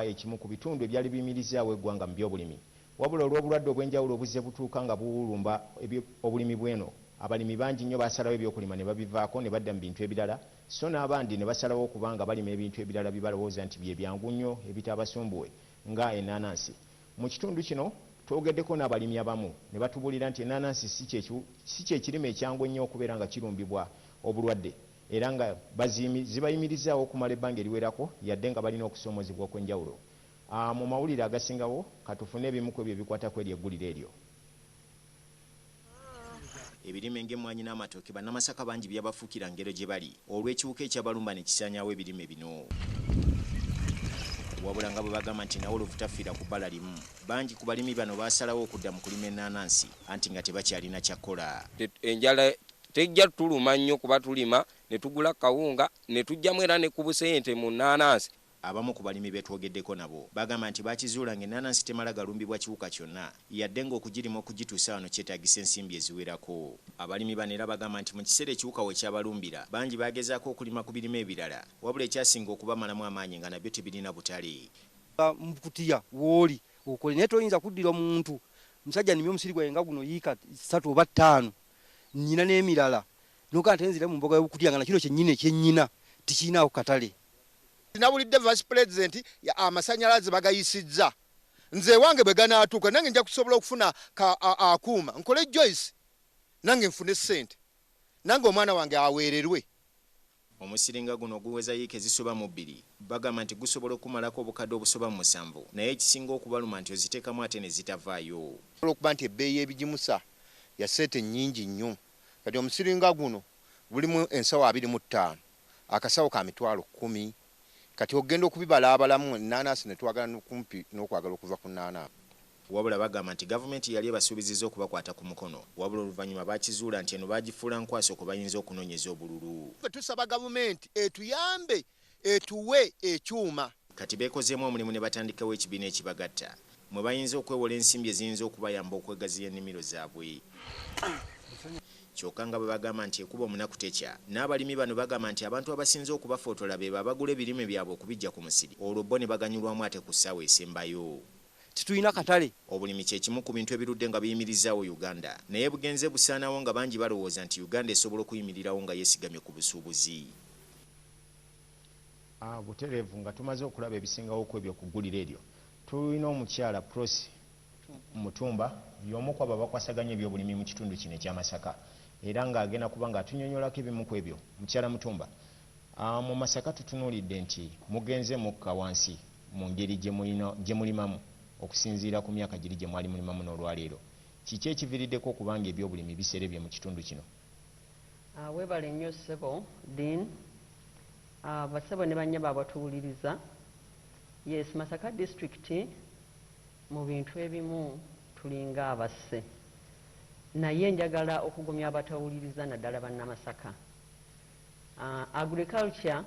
ekimu ku bitundu ebyali biyimirizaawo eggwanga mu by'obulimi. Wabula olw'obulwadde obw'enjawulo obuzze butuuka nga buwulumba obulimi bweno, abalimi bangi nnyo basalawo ebyokulima ne babivaako ne badda mu bintu ebirala, so n'abandi ne basalawo okubanga balima ebintu ebirala bibalowooza nti bye byangu nnyo ebitabasumbuwe nga ennaanansi. Mu kitundu kino twogeddeko n'abalimi abamu ne batubuulira nti ennaanansi si kye kirime ekyangu ennyo okubeera nga kirumbibwa obulwadde, era nga zibayimirizaawo okumala ebbanga eriwerako yadde nga balina okusoomozebwa okw'enjawulo. Mu mawulire agasingawo katufune ebimu ku ebyo bikwata ku ery'eggulire eryo. Ebirime ng'emmwanyi n'amatooke bannamasaka bangi byabafuukira ngero gye bali olw'ekiwuka ekyabalumba ne kisaanyaawo ebirime bino. Wabula nga bwe bagamba nti nawo oluvutafiira ku bbala limu, bangi ku balimi bano baasalawo okudda mu kulima ennaanansi anti nga tebakyalina kyakkola. Enjala tejja tuluma nnyo kuba tulima ne tugula kawunga ne tujjamu era ne ku busente mu nnaanansi. Abamu ku balimi betwogeddeko nabo bagamba nti bakizuula ng'ennaanansi temala galumbibwa kiwuka kyonna, yadde ng'okugirima okugituusa wano kyetaagisa ensimbi eziwerako. Abalimi bano era bagamba nti mu kiseera ekiwuka we kyabalumbira bangi bagezaako okulima ku birime ebirala, wabula ekyasinga okubamalamu amaanyi nga nabyo tebirina butale. Mukutiya woli okole naye toyinza kuddira omuntu musajja nimye omusiri gwaye nga guno yiika 3 oba 5 nnyina n'emirala noka ntenzire mu mboga y'okutiya nga nakino kyennyina tikirinaako katale. Nawulidde Vice President amasanyalaze bagayisizza. Nze wange bwe ganaatuuka nange nja kusobola okufuna akuuma nkole Joyce nange nfune ssente nange omwana wange aweererwe. Omusiringa guno guweza yiika ezisoba mu 2 bagamba nti gusobola okumalako obukadde obusoba mu 7, naye ekisinga okubaluma nti oziteekamu ate ne zitavaayo. Okuba nti ebbeeyi y'ebigimusa ya ssente nnyingi nnyo. Kati omusiringa guno gulimu ensawo 25, akasawo ka mitwalo 10. Kati ogenda okubibala abalamu ennaanansi ne twagala kumpi n'okwagala okuva ku nnaanansi. Wabula bagamba nti gavumenti yali ebasuubizizza okubakwata ku mukono, wabula oluvannyuma bakizuula nti eno bagifuula nkwaso ku bayinza okunoonyeza obululu. Tusaba gavumenti etuyambe etuwe ekyuma. Kati beekozeemu omulimu ne batandikawo ekibiina ekibagatta mwe bayinza okwewola ensimbi eziyinza okubayamba okwegaziya ennimiro zaabwe. Kyokka nga bwe bagamba nti ekuba omunaku tekya, n'abalimi bano bagamba nti abantu abasinze okubafootola be babagula ebirime byabwe okubijja ku musiri, olwo bo ne baganyulwamu ate ku ssaawa esembayo. Titulina katale. Obulimi kye kimu ku bintu ebirudde nga biyimirizaawo Uganda, naye bugenze busaanawo nga bangi balowooza nti Uganda esobola okuyimirirawo nga yeesigamye ku busuubuzi. Butereevu nga tumaze okulaba ebisingawo ku ebyo ku ggulire eryo, tulina omukyala Prosi Mutumba y'omu ku abo abakwasaganya ebyobulimi mu kitundu kino ekya Masaka, era ng'agenda kuba ng'atunyonyolako ebimu ku ebyo. Mukyala Mutumba, mu Masaka tutunuulidde nti mugenze mukka wansi mu ngeri gye mulimamu okusinziira ku myaka giri gye mwali mulimamu n'olwaleero. Kiki ekiviiriddeko okubanga ebyobulimi biserebye mu kitundu kino? Weebale nnyo ssebo Dean, basebo ne bannyaba abatuwuliriza. Yes, Masaka district mu bintu ebimu tulinga abasse, naye njagala okugumya abatawuliriza naddala bannamasaka. Agriculture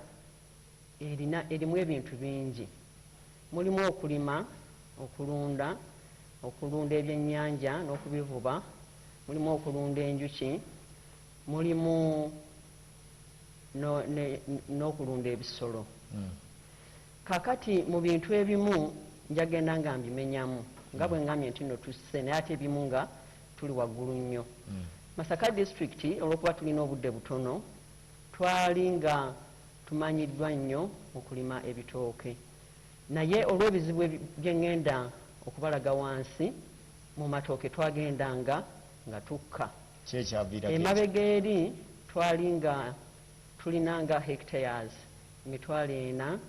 erimu ebintu bingi, mulimu okulima, okulunda ebyennyanja n'okubivuba, mulimu okulunda enjuki, mulimu n'okulunda ebisolo. Kakati mu bintu ebimu njagenda nga mbimenyamu nga bwe ngambye nti nno tusse, naye ate ebimu nga tuli waggulu nnyo. Masaka district olw'okuba tulina obudde butono, twali nga tumanyiddwa nnyo okulima ebitooke, naye olw'ebizibu bye ŋŋenda okubalaga wansi mu matooke twagendanga nga tukka. Emabega eri twali nga tulina nga hectares 40,000,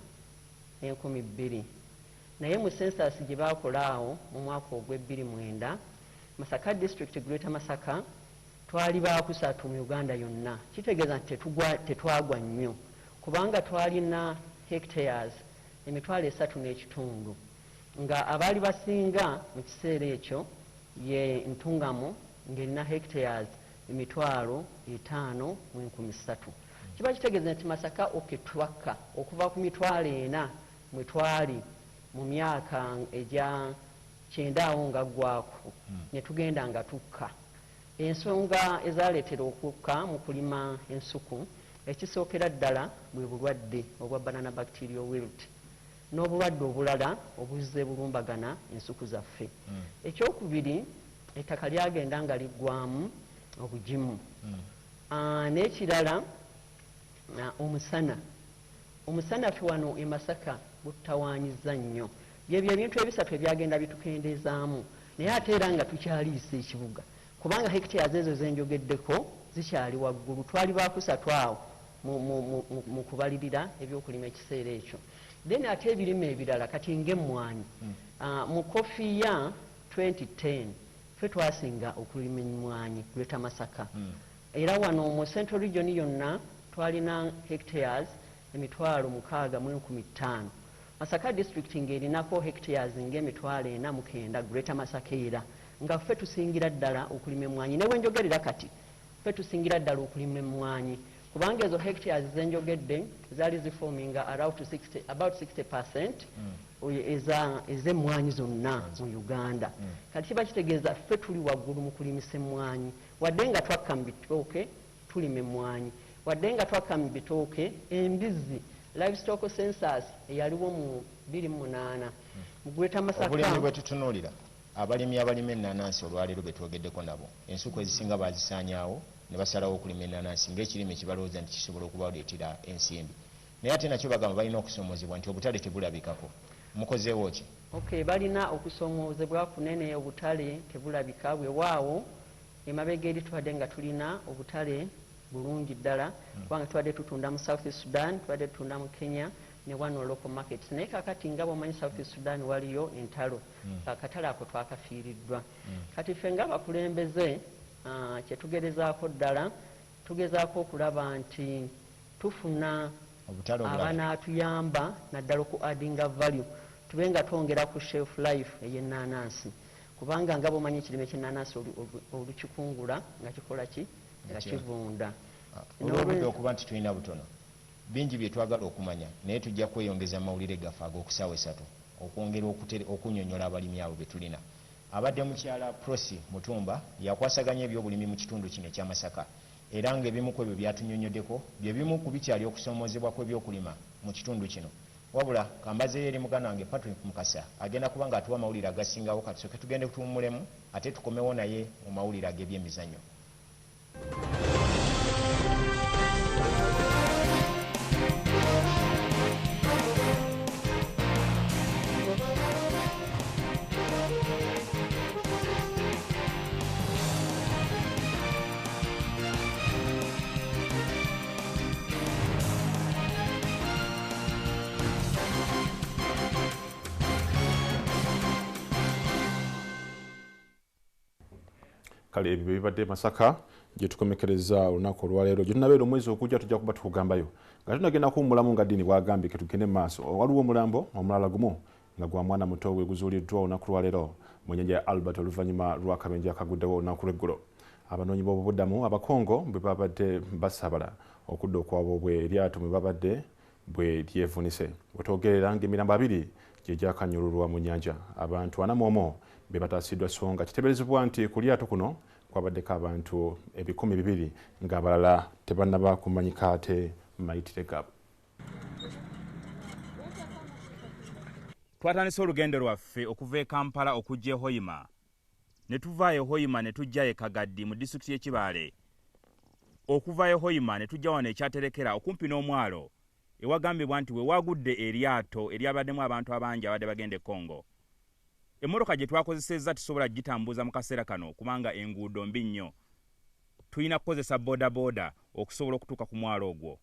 naye mu census gye baakola awo mu mwaka ogw'2009 Masaka district Greater Masaka twali bakusatu mu Uganda yonna. Kitegeeza nti tetwagwa nnyo kubanga twalina hectares 3.5, nga abaali basinga mu kiseera ekyo ye Ntungamo ng'erina hectares 5,300. Kiba kitegeeza nti Masaka oketwakka okuva ku 4,000 mwe twali mu myaka egya 9 awo nga ggwako, ne tugenda nga tukka. Ensonga ezaleetera okukka mu kulima ensuku, ekisookera ddala bwe bulwadde obwa banana bacterial wilt. n'obulwadde obulala obuzze bulumbagana ensuku zaffe. Ekyokubiri, ettaka lyagenda nga liggwamu obugimu. N'ekirala omusana ffe wano e Masaka gutawaanyiza nnyo. Byebyo ebintu ebisatu ebyagenda bitukendeezaamu, naye ate era nga tukyaliisa ekibuga kubanga hectares ezo zenjogeddeko zikyali waggulu. Twali bakusatu awo mu kubalirira ebyokulima ekiseera ekyo. Then ate ebirime ebirala kati ng'emmwanyi, mu kofiya 2010 ffe twasinga okulima emmwanyi Greater Masaka. Era wano mu Central Region yonna twalina hectares 665,000. Masaka district ng'erinako hectares nga49 Greater Masaka era nga ffe tusingira ddala okulima emmwanyi. Ne bwe njogerera kati ffe tusingira ddala okulima emmwanyi kubanga ezo hectares zenjogedde zaali zifoominga about 60% ez'emmwanyi zonna mu Uganda. Kati kiba kitegeeza ffe tuli waggulu mu kulimisa emmwanyi, wadde nga twakka mu bitooke tulima emmwanyi, wadde nga twakka mu bitooke embizzi livestock census eyaliwo mu 2008 mu Greater Masaka. Obulimi bwe tutunuulira abalimi abalima ennaanansi olwaleero betwogeddeko nabo ensuku ezisinga bazisaanyaawo ne basalawo okulima ennaanansi ng'ekirime kibalowooza nti kisobola okubaleetera ensimbi, naye ate nakyo bagamba balina okusomoozebwa nti obutale tebulabikako. Mukozeewo ki? Balina okusomoozebwa kunene obutale tebulabika. Bwewaawo emabega eri tubadde nga tulina obutale bulungi ddala kubanga tubadde tutunda mu South Sudan, tubadde tutunda mu Kenya ne wano local markets. Naye kakati nga bw'omanyi South Sudan waliyo entalo, akatale ako twakafiiriddwa. Kati ffe ng'abakulembeze kyetugerezaako ddala tugezaako okulaba nti tufuna abanaatuyamba naddala ku addinga value, tube nga twongera ku shelf life ey'ennaanansi kubanga nga bw'omanyi ekirime ky'ennaanansi olukikungula nga kikola ki nga kivunda. Olw'obudde okuba nti tulina butono, bingi bye twagala okumanya naye tujja kweyongeza amawulire gaffe ag'okusaawa 3 okwongera okunnyonnyola abalimi abo be tulina. Abadde mukyala Prosi Mutumba yakwasaganya ebyobulimi mu kitundu kino ekya Masaka era ng'ebimu ku ebyo byatunnyonnyoddeko bye bimu ku bikyali okusomoozebwa kw'ebyokulima mu kitundu kino. Wabula kambazeeyo eri muganda wange Patrick Mukasa agenda kuba nga atuwa amawulire agasingawo. Katusooke tugende tuwummulemu ate tukomewo naye mu mawulire ag'ebyemizannyo. Kale ebyo bibadde Masaka gye tukomekereza olunaku olwaleero. Gye tunabeera omwezi okujja tujja kuba tukugambayo nga tunagenda kuwummulamu nga ddiini bwagambye ketugende mu maaso. Waliwo omulambo omulala gumu nga gwa mwana muto we guzuuliddwa olunaku lwaleero mu nnyanja ya Albert oluvannyuma lw'akabenje akaguddewo olunaku lw'eggulo. Abanoonyi b'obubudamu abakongo bwe babadde basabala okudda okwabwe eryato mwe babadde bwe lyevunise. Bwe twogerera ng'emirambo 2 gye gyakanyululwa mu nnyanja. Abantu 41 be bataasiddwa so nga kiteeberezebwa nti ku lyato kuno kwabaddeko abantu 200 ng'abalala tebannaba kumanyika ate mayitire gaabwe. Twatandise olugendo lwaffe okuva e Kampala okujja e Hoima, ne tuva e Hoima ne tujja e Kagaddi mu disitulikiti y'e Kibaale. Okuva e Hoima ne tujja wano ekyaterekera okumpi n'omwalo ewagambibwa nti we wagudde eryato eryabaddemu abantu abangi abadde bagenda e Congo. Emmotoka gye twakozesezza tusobola gitambuza mu kaseera kano kubanga enguudo mbi nnyo. Tulina kukozesa bodaboda okusobola okutuuka ku mwalo ogwo.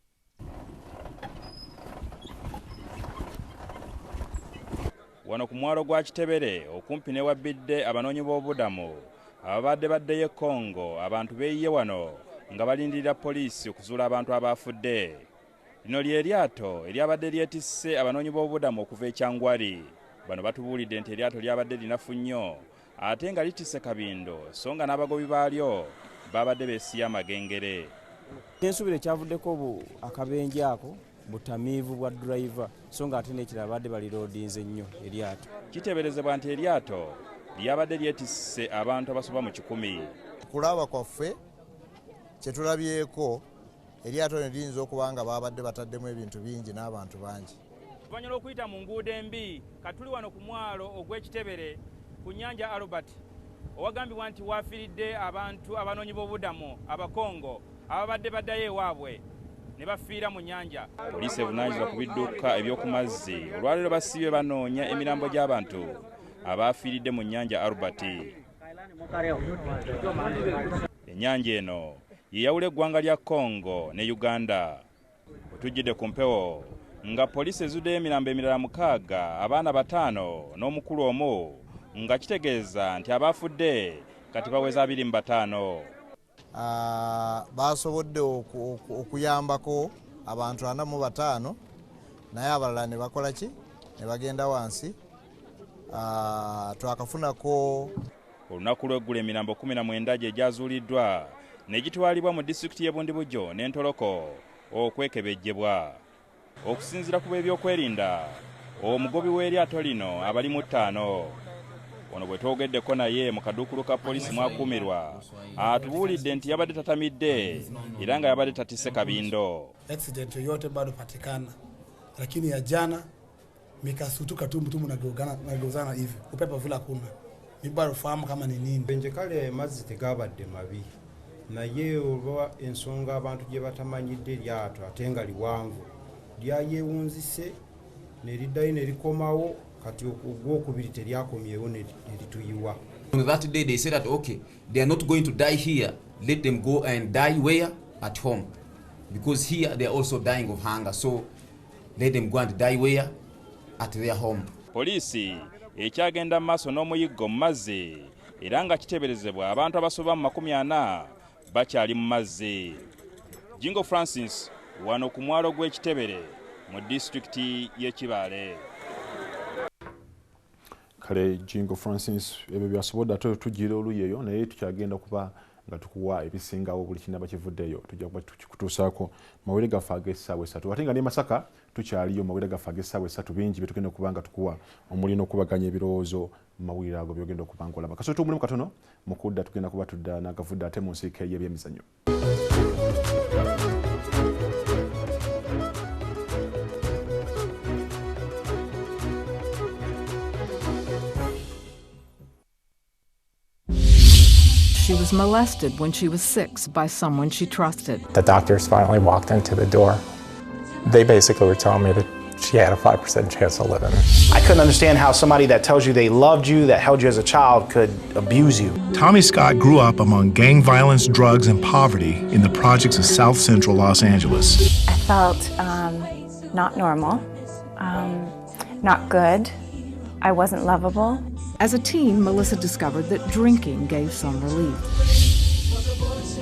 Wano ku mwalo gwa Kitebere okumpi ne Wabidde abanoonyi b'obubudamu ababadde baddeyo e Congo abantu beeyiye wano nga balindirira poliisi okuzuula abantu abaafudde. Lino ly'eryato eryabadde lyetisse abanoonyi b'obubudamu okuva e Kyangwali. Bano batubuulidde nti eryato lyabadde linafu nnyo ate nga litisse kabindo so nga n'abagobi baalyo babadde beesiya amagengere. Ensuubira ekyavuddeko akabenje ako butamiivu bwa driver so nga ate n'ekirala badde baliroodinze nnyo eryato. Kiteeberezebwa nti eryato lyabadde lyetisse abantu abasoba mu 100. Kulaba kwaffe kye tulabyeko eryato ne liyinza okuba nga babadde bataddemu ebintu bingi n'abantu bangi. Oluvannyuma lw'okuyita mu nguudo embi katuli wano ku mwalo ogw'Ekitebere ku nnyanja Albert owagambibwa nti waafiiridde abantu abanoonyi b'obubudamu abakongo ababadde baddayo ewaabwe ne bafiira mu nnyanja. Poliisi evunaanyizibwa ku bidduka eby'oku mazzi olwaleero basibye banoonya emirambo gy'abantu abaafiiridde mu nnyanja Albert. Ennyanja eno yeyawula eggwanga lya Congo ne Uganda. Tujjidde ku mpewo nga poliisi ezuddeyo emirambo emirala 6, abaana 5 n'omukulu omu nga kitegeeza nti abaafudde kati baweza 25. Basobodde okuyambako abantu 45 naye abalala ne bakola ki ne bagenda wansi. Twakafunako olunaku lw'eggulu emirambo 19 gye gyazuuliddwa ne gitwalibwa mu disitulikiti y'e Bundibugyo n'Entoloko okwekebejjebwa. Okusinziira ku b'ebyokwerinda omugobi w'eryato lino abali mu 5. Ono bwe twogeddeko naye mu kaduukulu ka poliisi mwakuumirwa atubuulidde nti yabadde tatamidde era nga yabadde tatisse kabindo. Accident yoyote bado patikana, lakini ya jana mikasutuka tu mtu nageuzana hivi upepo vile hakuna. Mimi bado fahamu kama ni nini. Benje kale mazzi tegabadde mabi naye olwa ensonga abantu gye batamanyidde eryato ate nga liwanvu lyayewunzise ne liddayo ne likomawo kati ogwokubiri teryakomyewo ne lituyiwa. On that day they said that okay, they are not going to die here, let them go and die where? At home, because here they are also dying of hunger, so let them go and die where? At their home. Poliisi ekyagenda maaso n'omuyiggo mu mazzi era nga kiteeberezebwa abantu abasoba mu 40 bakyali mu mazzi. Jingo Francis wano ku mwalo gw'Ekitebere mu disitulikiti y'e Kibaale. Kale Jingo Francis ebyo byasobodde ate tugira oluyeyo naye tukyagenda kuba nga tukuwa ebisingawo buli kinaba kivuddeyo tujja kuba tukikutuusaako mawulire gaffe ag'essaawa 3 ate nga ne Masaka tukyaliyo mawulire gaffe ag'essaawa 3 bingi bye tugenda okuba nga tukuwa omuli n'okubaganya ebirowoozo mu mawulire ago byogenda okuba nga olaba kasooto omulimu katono mu kudda tugenda kuba tudda n'agavudde ate mu nsiika y'ebyemizannyo. She was molested when she was 6 by someone she trusted. The doctors finally walked into the door. They basically were telling me that she had a 5% chance of living. I couldn't understand how somebody that tells you they loved you, that held you as a child, could abuse you. Tommy Scott grew up among gang violence, drugs, and poverty in the projects of South Central Los Angeles. I felt not normal, not good. I wasn't lovable. As a teen, Melissa discovered that drinking gave some relief.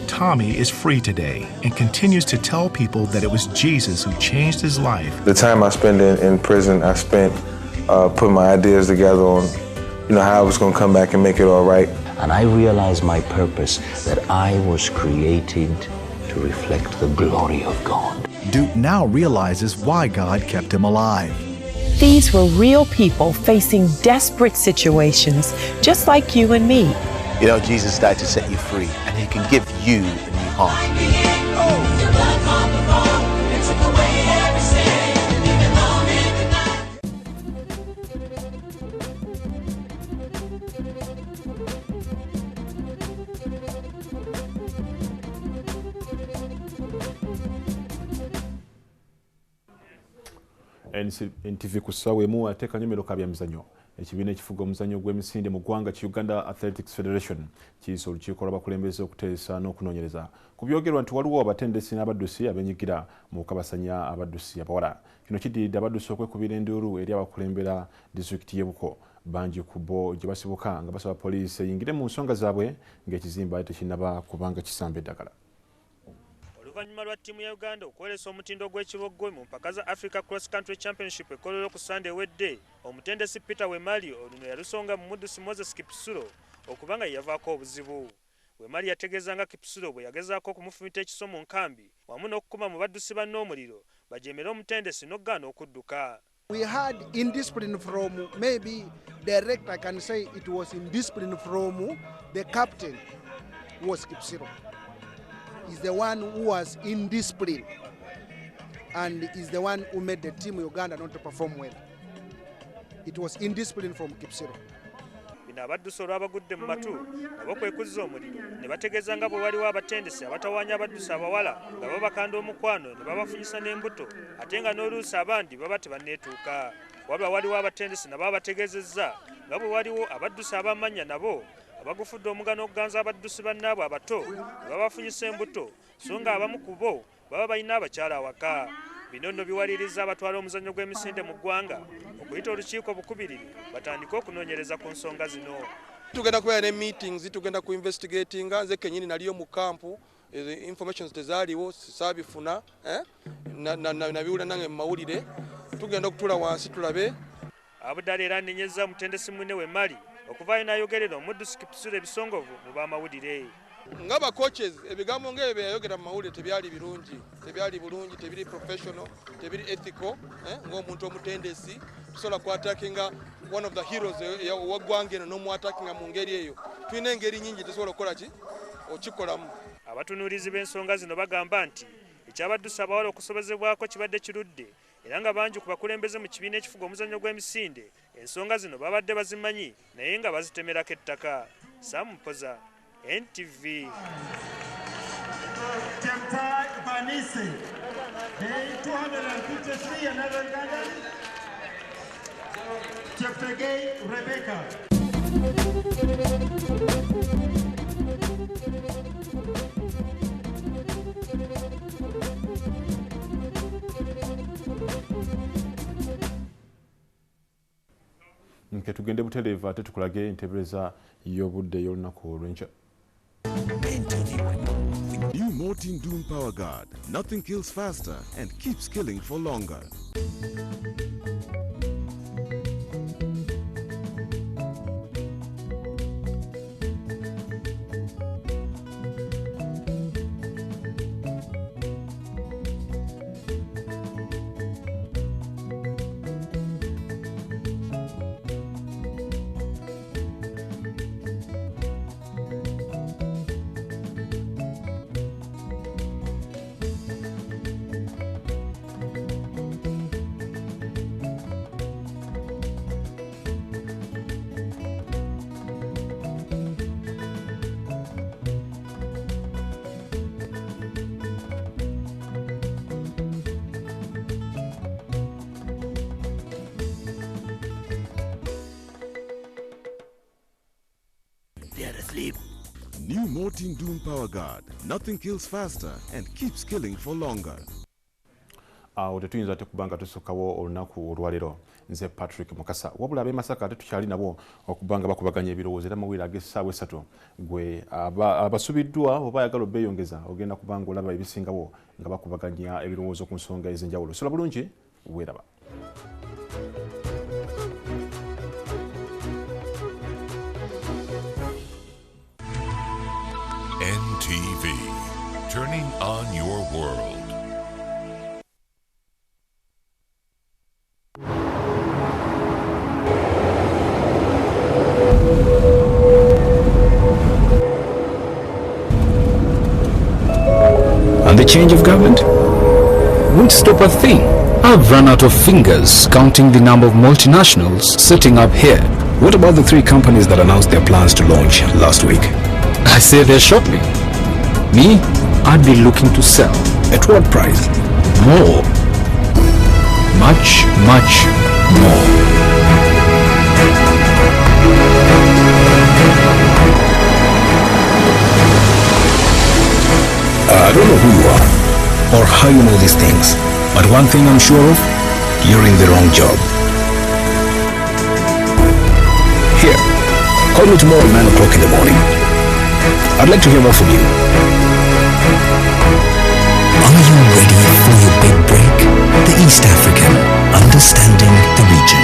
Tommy is free today and continues to tell people that it was Jesus who changed his life. The time I spent in prison, I spent putting my ideas together on, how I was going to come back and make it all right. And I realized my purpose, that I was created to reflect the glory of God. Duke now realizes why God kept him alive. These were real people facing desperate situations, just like you and me. Jesus died to set you free, and he can give you a new heart. NTV ku ssaawa emu ate kanyomero ka byamizannyo ekibiina ekifuga omuzannyo gw'emisinde mu ggwanga ki Uganda Athletics Federation kiyisa olukiiko lw'abakulembeze okuteesa n'okunoonyereza ku byogerwa nti waliwo abatendesi n'abaddusi abenyigira mu kukabasanya abaddusi abawala. Kino kiddiridde abaddusi okwekubira enduulu eri abakulembera disitulikiti y'e Buko bangi ku bo gye basibuka nga basaba poliisi eyingire mu nsonga zaabwe ng'ekizimba tekinnaba kubanga kisamba eddagala. Oluvannyuma lwa ttiimu ya Uganda okwolesa omutindo gw'ekibogwe mu mpaka za Africa Cross Country Championship ekolero ku Sunday ewedde, omutendesi Peter Wemali oluno yalusonga mu muddusi Moses Kipsulo okubanga yavaako obuzibu. Wemali yategeeza nga Kipsulo bwe yagezaako okumufumita ekiso mu nkambi wamu n'okukuma mu baddusi banne omuliro bajeemere omutendesi n'oggaana okudduka. We had indiscipline from maybe direct, I can say it was indiscipline from the captain, who was Kipsulo. Is the one who was indiscipline. and is the one who made the team Uganda not to perform well. It was indiscipline from Kipsiro. Abaddusi olwabagudde mu matu nabo kwekuzza omuliro ne bategeeza nga bwe waliwo abatendesi abatawaanya abaddusi abawala nga babakanda omukwano ne babafunyisa n'embuto ate nga n'oluusi abandi baba tebanneetuuka. Wabula waliwo abatendesi nabo abategeezezza nga bwe waliwo abaddusi ab'amannya nabo abagufudde omugano okuganza abaddusi bannaabwe abato ne babafunyisa embuto so nga abamu ku bo baba balina abakyala awaka. Bino nno biwaliriza abatwala omuzannyo gw'emisinde mu ggwanga okuyita olukiiko obukubiriri batandike okunoonyereza ku nsonga zino. Tugenda kubeera ne meetings, tugenda ku investigatinga. Nze kennyini naliyo mu kampu, informations tezaaliwo saabifuna nabiwulira nange mu mawulire. Tugenda okutuula wansi tulabe. Abudala era annenyezza omutendesi munne we Mali okuvaayo n'ayogerera omuddusi Kipsiro ebisongovu mu b'amawulire. Ngaba coaches ebigambo ng'ebyo byayogera mu mawulire tebyali birungi, tebyali bulungi, tebiri professional, tebiri ethical. Ng'omuntu omutendesi tusobola kwatakinga one of the heroes waggwanga eno n'omwatakinga mu ngeri eyo. Tulina engeri nyingi tusobola okukola ki okikolamu. Abatunuulizi b'ensonga zino bagamba nti ekyabaddusi abawala okusobozebwako kibadde kirudde era nga bangi ku bakulembeze mu kibiina ekifuga omuzannyo gw'emisinde ensonga zino babadde bazimanyi naye nga bazitemerako ettaka. Sam Mpoza, NTV. Nke tugende butereeva ate tukulage entebereza y'obudde y'olunaku olw'enkya. New Mortin Doom Power Guard. Nothing kills faster and keeps killing for longer. New Mortin Doom Power Guard. Nothing kills faster and keeps killing for longer. Awo tetuyinza tekubanga tusookawo olunaku olwaleero. Nze Patrick Mukasa. Wabula ab'e Masaka tetukyali nabo okubanga bakubaganya ebirowoozo era mawulire ag'essaawa 3 gwe abasubiddwa oba ayagala obeeyongeza ogenda kubanga olaba ebisingawo nga bakubaganya ebirowoozo ku nsonga ez'enjawulo. Sula bulungi weeraba. NTV, turning on your world. And the change of government won't stop a thing. I've run out of fingers counting the number of multinationals sitting up here. What about the 3 companies that announced their plans to launch last week? I say they're shortly. Me, I'd be looking to sell. At what price? More. Much, much more. I don't know who you are or how you know these things, but one thing I'm sure of, you're in the wrong job. Here, call me tomorrow at 9 o'clock in the morning. I'd like to hear more from you. Are you ready for your big break? The East African, understanding the region.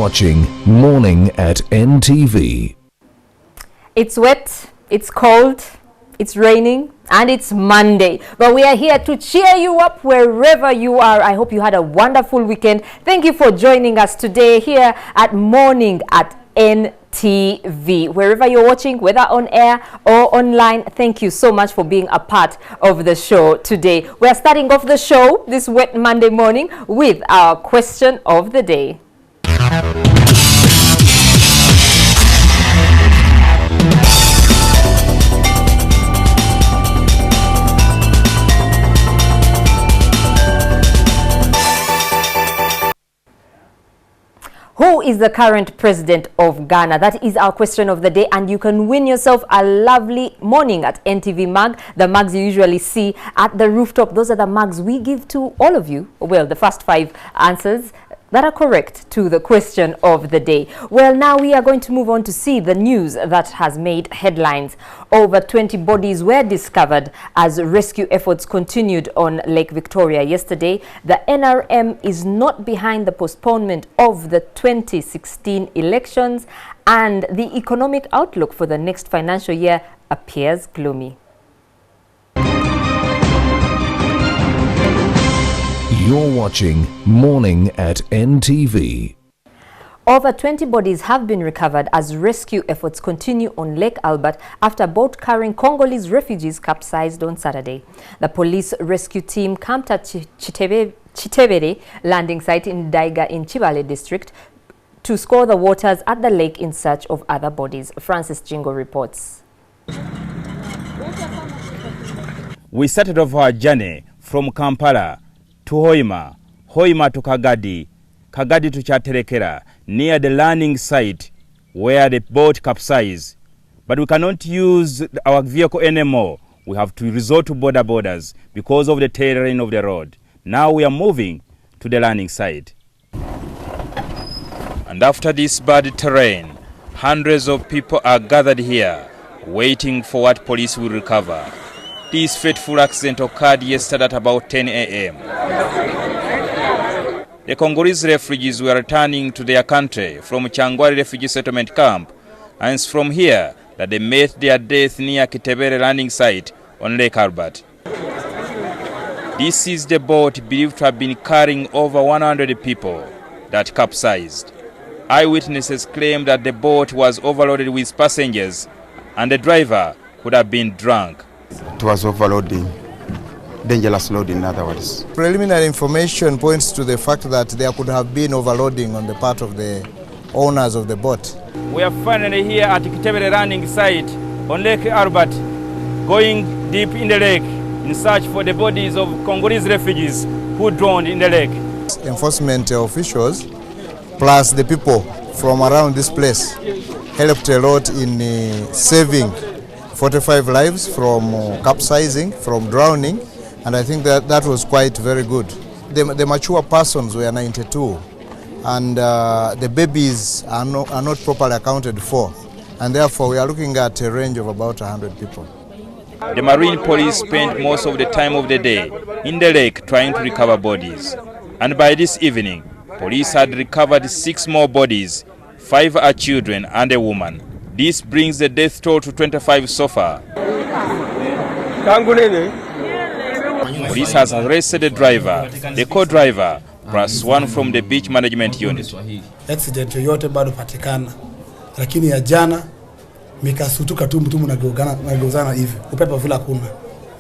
watching Morning at NTV. It's wet, it's cold, it's raining, and it's Monday. But we are here to cheer you up wherever you are. I hope you had a wonderful weekend. Thank you for joining us today here at Morning at NTV. Wherever you're watching, whether on air or online, thank you so much for being a part of the show today. We're starting off the show this wet Monday morning with our question of the day. Who is the current president of Ghana? That is our question of the day, and you can win yourself a lovely Morning at NTV mug, the mugs you usually see at the rooftop. Those are the mugs we give to all of you. Well, the first 5 answers that are correct to the question of the day. Well, now we are going to move on to see the news that has made headlines. Over 20 bodies were discovered as rescue efforts continued on Lake Victoria yesterday. The NRM is not behind the postponement of the 2016 elections, and the economic outlook for the next financial year appears gloomy. You're watching Morning at NTV. Over 20 bodies have been recovered as rescue efforts continue on Lake Albert after a boat carrying Congolese refugees capsized on Saturday. The police rescue team camped at Chitebere landing site in Daiga in Chibale district to scour the waters at the lake in search of other bodies. Francis Jingo reports. We started off our journey from Kampala to Hoima, Hoima to Kagadi, Kagadi to Chaterekera, near the landing site where the boat capsized. But we cannot use our vehicle anymore. We have to resort to borders because of the terrain of the road. Now we are moving to the landing site. And after this bad terrain, hundreds of people are gathered here, waiting for what police will recover. This fateful accident occurred yesterday at about 10 a.m. The Congolese refugees were returning to their country from Changwari refugee settlement camp, and it's from here that they met their death near Kitebere landing site on Lake Albert. This is the boat believed to have been carrying over 100 people that capsized. Eyewitnesses claim that the boat was overloaded with passengers and the driver could have been drunk. It was overloading, dangerous loading in other words. Preliminary information points to the fact that there could have been overloading on the part of the owners of the boat. We are finally here at Kitebere landing site on Lake Albert, going deep in the lake in search for the bodies of Congolese refugees who drowned in the lake. Enforcement officials plus the people from around this place helped a lot in saving 45 lives from capsizing, from drowning, and I think that was quite very good. The mature persons were 92, and the babies are not properly accounted for, and therefore we are looking at a range of about 100 people. The Marine Police spent most of the time of the day in the lake trying to recover bodies, and by this evening, police had recovered 6 more bodies. 5 are children and a woman. This brings the death toll to 25 so far. Police has arrested the driver, the co-driver, plus 1 from the beach management unit. Accident yoyote bado patikana, lakini ya jana mikasutuka tu mtu mnageuzana hivi, upepo vile hakuna.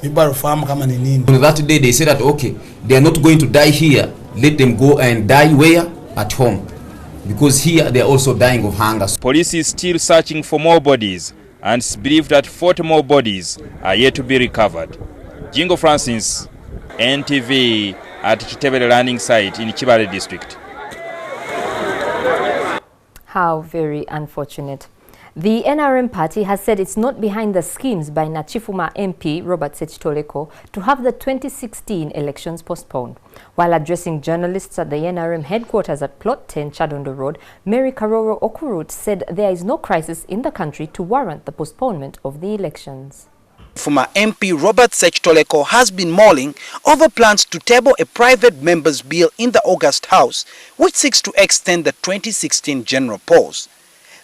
Mimi bado fahamu kama ni nini. That day they said that okay, they are not going to die here. Let them go and die where? At home. Because here they are also dying of hunger. Police is still searching for more bodies and it's believed that 40 more bodies are yet to be recovered. Jingo Francis, NTV at Kitebere landing site in Chibale district. How very unfortunate. The NRM party has said it's not behind the schemes by Nachifuma MP Robert Sechitoleko to have the 2016 elections postponed. While addressing journalists at the NRM headquarters at Plot 10 Chadondo Road, Mary Karoro Okurut said there is no crisis in the country to warrant the postponement of the elections. Former MP Robert Sechitoleko has been mulling over plans to table a private members' bill in the August House, which seeks to extend the 2016 general pause.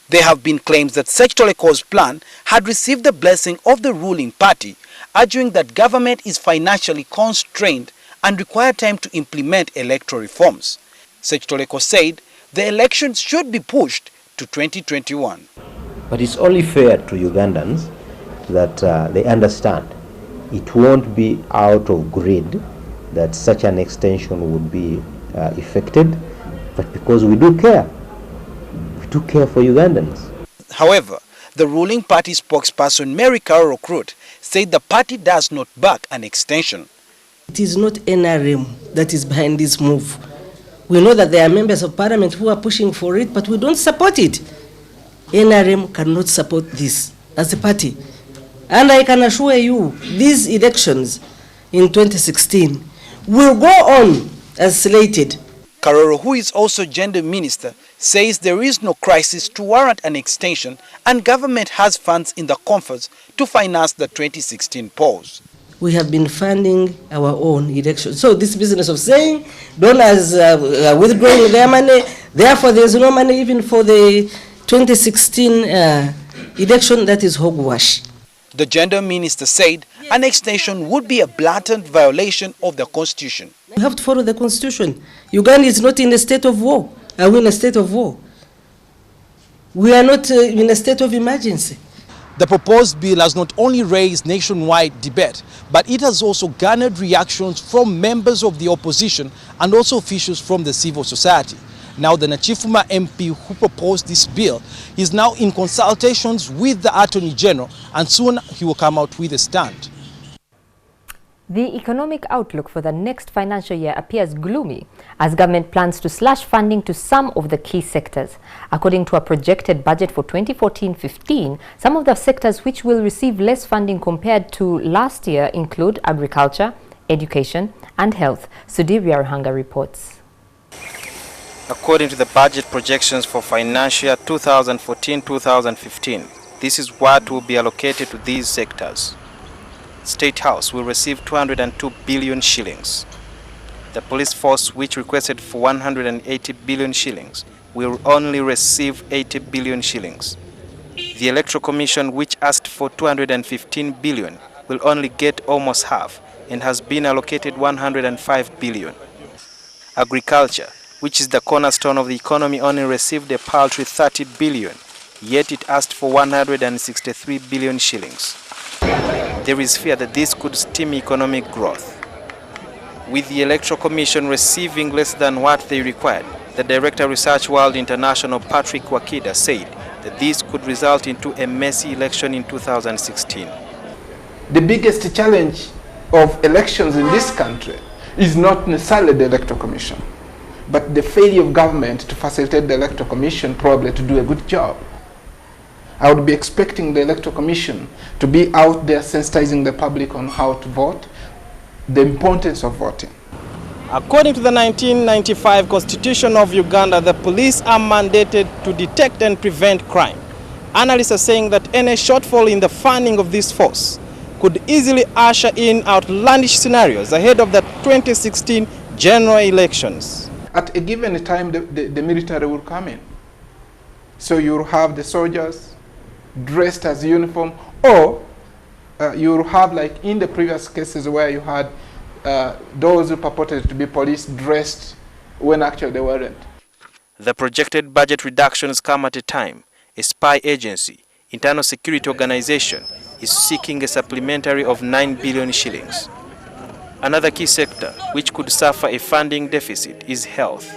There have been claims that Sechitoleko's plan had received the blessing of the ruling party, arguing that government is financially constrained and require time to implement electoral reforms. Sechitoleko said the elections should be pushed to 2021. But it's only fair to Ugandans that they understand it won't be out of grid that such an extension would be effected, but because we do care for Ugandans. However, the ruling party spokesperson Mary Carol Okrut said the party does not back an extension. It is not NRM that is behind this move. We know that there are members of parliament who are pushing for it, but we don't support it. NRM cannot support this as a party. And I can assure you, these elections in 2016 will go on as slated. Karoro, who is also gender minister, says there is no crisis to warrant an extension and government has funds in the coffers to finance the 2016 pause. We have been funding our own elections. So this business of saying donors are withdrawing their money, therefore there's no money even for the 2016 election, that is hogwash. The gender minister said an extension would be a blatant violation of the constitution. We have to follow the constitution. Uganda is not in a state of war. Are we in a state of war? We are not in a state of emergency. The proposed bill has not only raised nationwide debate, but it has also garnered reactions from members of the opposition and also officials from the civil society. Now, the Nachifuma MP who proposed this bill is now in consultations with the Attorney General, and soon he will come out with a stand. The economic outlook for the next financial year appears gloomy as government plans to slash funding to some of the key sectors. According to a projected budget for 2014-15, some of the sectors which will receive less funding compared to last year include agriculture, education and health. Sudhir Ruhanga reports. According to the budget projections for financial year 2014-2015, this is what will be allocated to these sectors. State House will receive 202 billion shillings. The police force, which requested for 180 billion shillings, will only receive 80 billion shillings. The Electoral Commission, which asked for 215 billion, will only get almost half and has been allocated 105 billion. Agriculture, which is the cornerstone of the economy, only received a paltry 30 billion, yet it asked for 163 billion shillings. There is fear that this could stem economic growth. With the Electoral Commission receiving less than what they required, the Director of Research World International, Patrick Wakida, said that this could result into a messy election in 2016. The biggest challenge of elections in this country is not necessarily the Electoral Commission, but the failure of government to facilitate the Electoral Commission probably to do a good job. I would be expecting the Electoral Commission to be out there sensitizing the public on how to vote, the importance of voting. According to the 1995 Constitution of Uganda, the police are mandated to detect and prevent crime. Analysts are saying that any shortfall in the funding of this force could easily usher in outlandish scenarios ahead of the 2016 general elections. At a given time, the military will come in. So you'll have the soldiers dressed as uniform, or you'll have, like in the previous cases where you had those who purported to be police dressed when actually they weren't. The projected budget reductions come at a time a spy agency, internal security organization, is seeking a supplementary of 9 billion shillings. Another key sector which could suffer a funding deficit is health.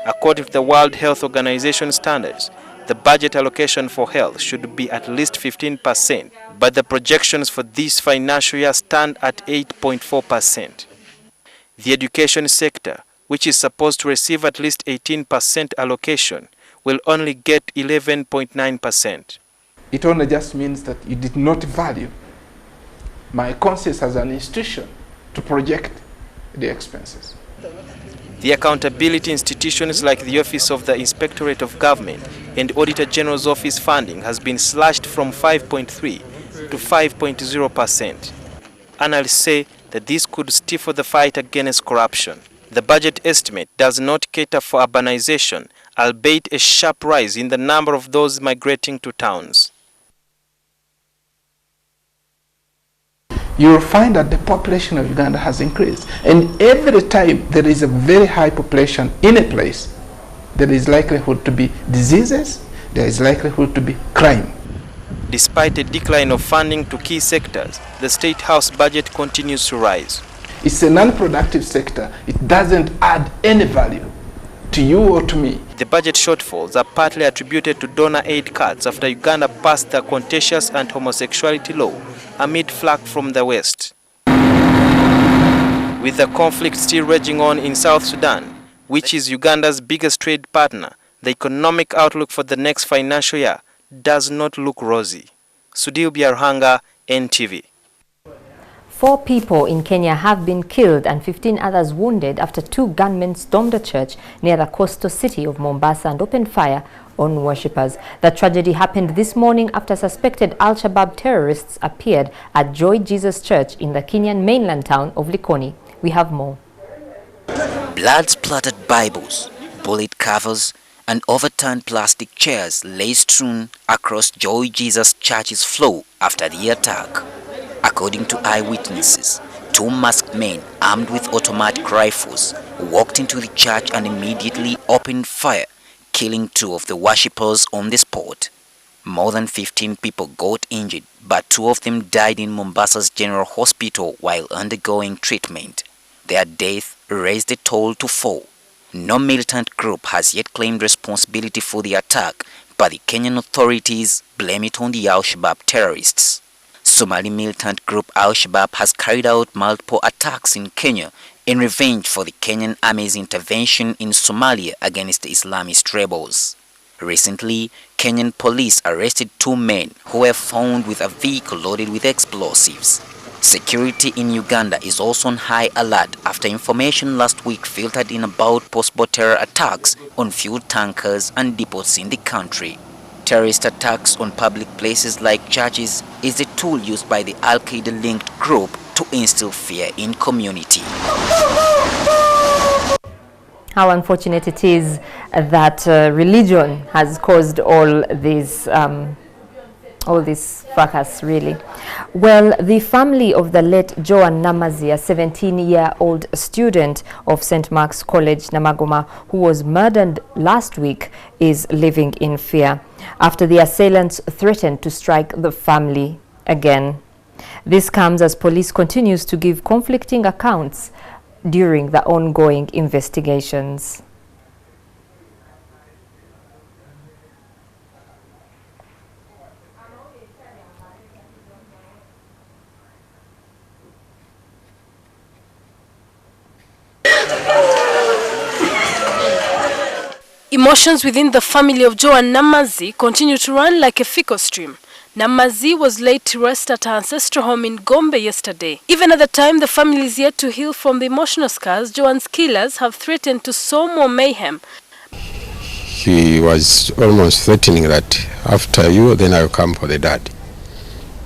According to the World Health Organization standards, the budget allocation for health should be at least 15%, but the projections for this financial year stand at 8.4%. The education sector, which is supposed to receive at least 18% allocation, will only get 11.9%. It only just means that you did not value my conscience as an institution to project the expenses. The accountability institutions like the Office of the Inspectorate of Government and Auditor General's Office funding has been slashed from 5.3 to 5.0%. Analysts say that this could stifle the fight against corruption. The budget estimate does not cater for urbanization, albeit a sharp rise in the number of those migrating to towns. You will find that the population of Uganda has increased. And every time there is a very high population in a place, there is likelihood to be diseases, there is likelihood to be crime. Despite a decline of funding to key sectors, the State House budget continues to rise. It's a non-productive sector. It doesn't add any value to you or to me. The budget shortfalls are partly attributed to donor aid cuts after Uganda passed the contentious anti-homosexuality law amid flack from the West. With the conflict still raging on in South Sudan, which is Uganda's biggest trade partner, the economic outlook for the next financial year does not look rosy. Sudil Biarhanga, NTV. 4 people in Kenya have been killed and 15 others wounded after 2 gunmen stormed a church near the coastal city of Mombasa and opened fire on worshippers. The tragedy happened this morning after suspected Al-Shabaab terrorists appeared at Joy Jesus Church in the Kenyan mainland town of Likoni. We have more. Blood-splattered Bibles, bullet covers, and overturned plastic chairs lay strewn across Joy Jesus Church's floor after the attack. According to eyewitnesses, 2 masked men armed with automatic rifles walked into the church and immediately opened fire, killing 2 of the worshippers on the spot. More than 15 people got injured, but 2 of them died in Mombasa's General Hospital while undergoing treatment. Their death raised the toll to 4. No militant group has yet claimed responsibility for the attack, but the Kenyan authorities blame it on the Al-Shabaab terrorists. Somali militant group Al-Shabaab has carried out multiple attacks in Kenya in revenge for the Kenyan Army's intervention in Somalia against the Islamist rebels. Recently, Kenyan police arrested 2 men who were found with a vehicle loaded with explosives. Security in Uganda is also on high alert after information last week filtered in about possible terror attacks on fuel tankers and depots in the country. Terrorist attacks on public places like churches is a tool used by the Al-Qaeda-linked group to instill fear in community. How unfortunate it is that religion has caused all this fracas, really. Well, the family of the late Joan Namazi, a 17-year-old student of St. Mark's College, Namagoma, who was murdered last week, is living in fear after the assailants threatened to strike the family again. This comes as police continues to give conflicting accounts during the ongoing investigations. Emotions within the family of Joan Namazi continue to run like a fecal stream. Namazi was laid to rest at her ancestral home in Gombe yesterday. Even at the time, the family is yet to heal from the emotional scars. Joan's killers have threatened to sow more mayhem. He was almost threatening that after you, then I'll come for the dad.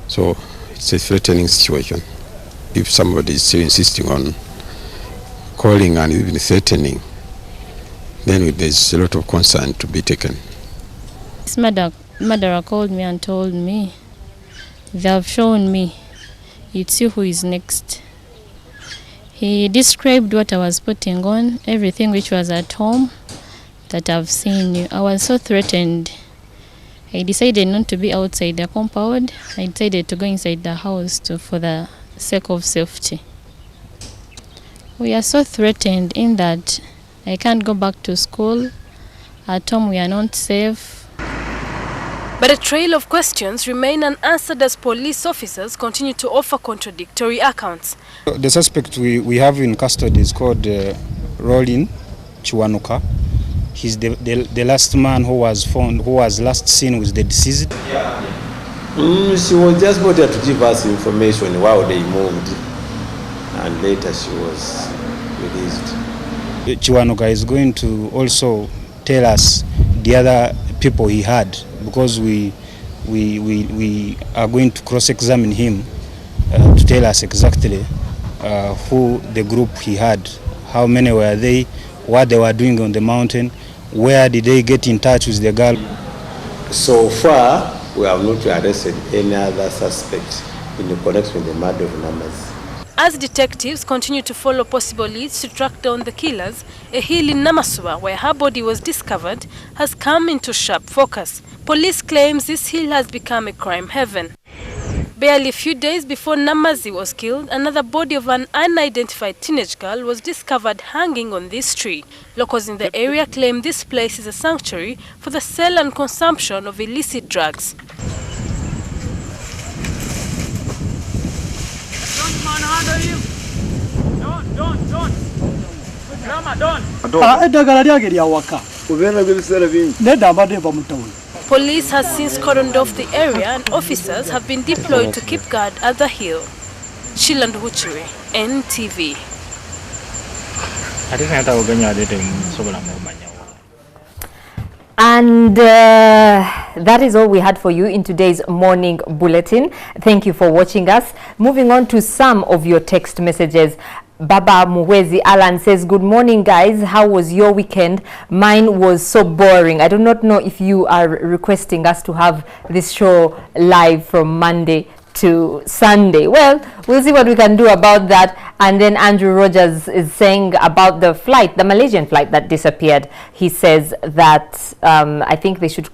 So it's a threatening situation. If somebody is still insisting on calling and even threatening, then there's a lot of concern to be taken. This murderer called me and told me, they have shown me, it's you who is next. He described what I was putting on, everything which was at home, that I've seen you. I was so threatened. I decided not to be outside the compound. I decided to go inside the house for the sake of safety. We are so threatened in that I can't go back to school. At home we are not safe. But a trail of questions remain unanswered as police officers continue to offer contradictory accounts. The suspect we have in custody is called Rolin Chiwanuka. He's the last man who was found, who was last seen with the deceased. She was just brought here to give us information while they moved, and later she was released. Chiwanuka is going to also tell us the other people he had, because we we are going to cross-examine him to tell us exactly who the group he had, how many were they, what they were doing on the mountain, where did they get in touch with the girl. So far, we have not arrested any other suspect in connection with the murder of Namazi. As detectives continue to follow possible leads to track down the killers, a hill in Namaswa, where her body was discovered, has come into sharp focus. Police claims this hill has become a crime haven. Barely a few days before Namazi was killed, another body of an unidentified teenage girl was discovered hanging on this tree. Locals in the area claim this place is a sanctuary for the sale and consumption of illicit drugs. Police has since cordoned off the area and officers have been deployed to keep guard at the hill. Shiland Huchire, NTV. And that is all we had for you in today's morning bulletin. Thank you for watching us. Moving on to some of your text messages. Baba Muwezi Alan says, good morning guys, how was your weekend? Mine was so boring. I do not know if you are requesting us to have this show live from Monday to Sunday. Well, we'll see what we can do about that. And then Andrew Rogers is saying about the flight, the Malaysian flight that disappeared. He says that I think they should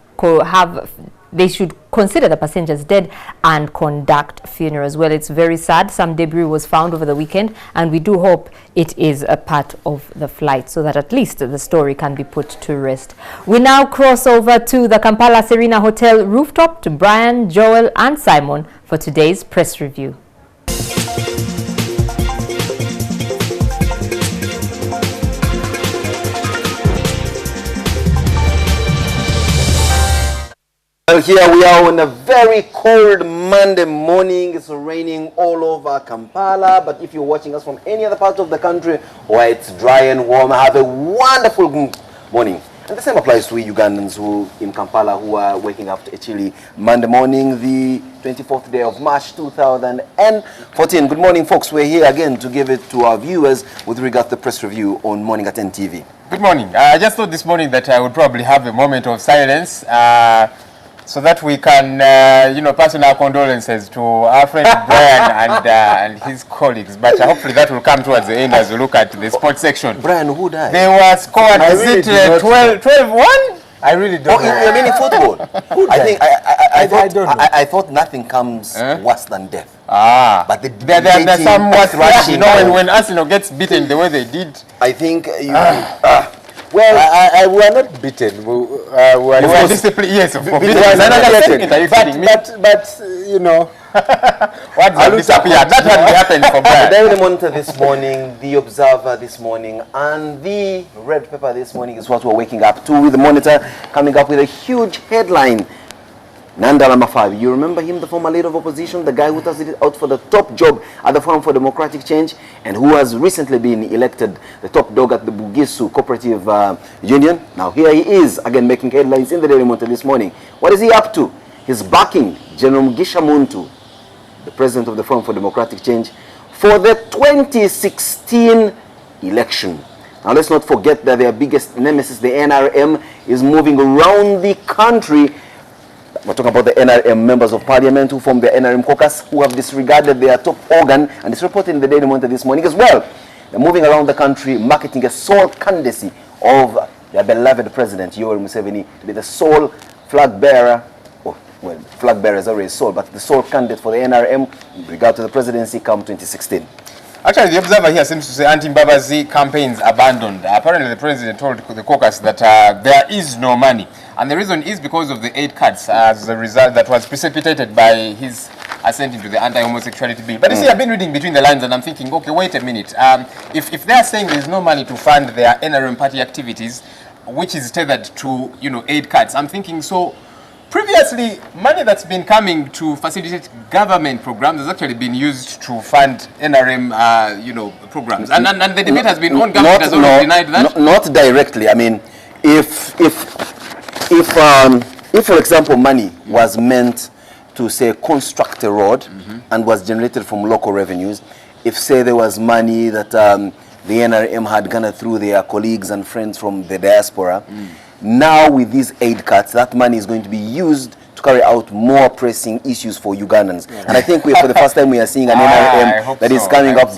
consider the passengers dead and conduct funerals. Well, it's very sad. Some debris was found over the weekend, and we do hope it is a part of the flight so that at least the story can be put to rest. We now cross over to the Kampala Serena Hotel rooftop to Brian, Joel and Simon for today's press review. Well, here we are on a very cold Monday morning. It's raining all over Kampala, but if you're watching us from any other part of the country where it's dry and warm, have a wonderful morning. And the same applies to Ugandans who in Kampala who are waking up to a chilly Monday morning, the 24th day of March 2014. Good morning, folks. We're here again to give it to our viewers with regard to the press review on Morning at NTV. Good morning. I just thought this morning that I would probably have a moment of silence so that we can, pass on our condolences to our friend Brian and his colleagues. But hopefully that will come towards the end as we look at the sports section. Brian, who died? They were scored, is it 12-1? I really don't know. You mean in football? I thought nothing comes worse than death. But there's some worse rushing. When Arsenal gets beaten the way they did. I think well, we are not beaten. We were disciplined. Yes, of course. But you know, what have disappeared? That had happened for Brian. The Daily Monitor this morning, the Observer this morning, and the Red Pepper this morning is what we're waking up to, with the Monitor coming up with a huge headline. Nandala Mafabi, you remember him, the former leader of opposition, the guy who tested it out for the top job at the Forum for Democratic Change, and who has recently been elected the top dog at the Bugisu Cooperative Union. Now here he is, again making headlines in the Daily Monitor this morning. What is he up to? He's backing General Mugisha Muntu, the president of the Forum for Democratic Change, for the 2016 election. Now let's not forget that their biggest nemesis, the NRM, is moving around the country. We're talking about the NRM members of parliament who form the NRM caucus, who have disregarded their top organ, and it's reported in the Daily Monitor this morning as well. They're moving around the country marketing a sole candidacy of their beloved president, Yoweri Museveni, to be the sole flag bearer. Oh, well, flag bearer is already sole, but the sole candidate for the NRM in regard to the presidency come 2016. Actually, the Observer here seems to say anti-Mbabazi campaigns abandoned. Apparently, the president told the caucus that there is no money. And the reason is because of the 8 cuts as a result that was precipitated by his assent into the anti-homosexuality bill. But you see, I've been reading between the lines and I'm thinking, okay, wait a minute. If they're saying there's no money to fund their NRM party activities, which is tethered to, 8 cuts, I'm thinking, so previously, money that's been coming to facilitate government programs has actually been used to fund NRM, programs. And the debate has been on, government has already denied that. Not directly. I mean, if If, for example, money was meant to, say, construct a road and was generated from local revenues, if, say, there was money that the NRM had garnered through their colleagues and friends from the diaspora, now with these aid cuts, that money is going to be used to carry out more pressing issues for Ugandans. And I think for the first time we are seeing an NRM that is coming up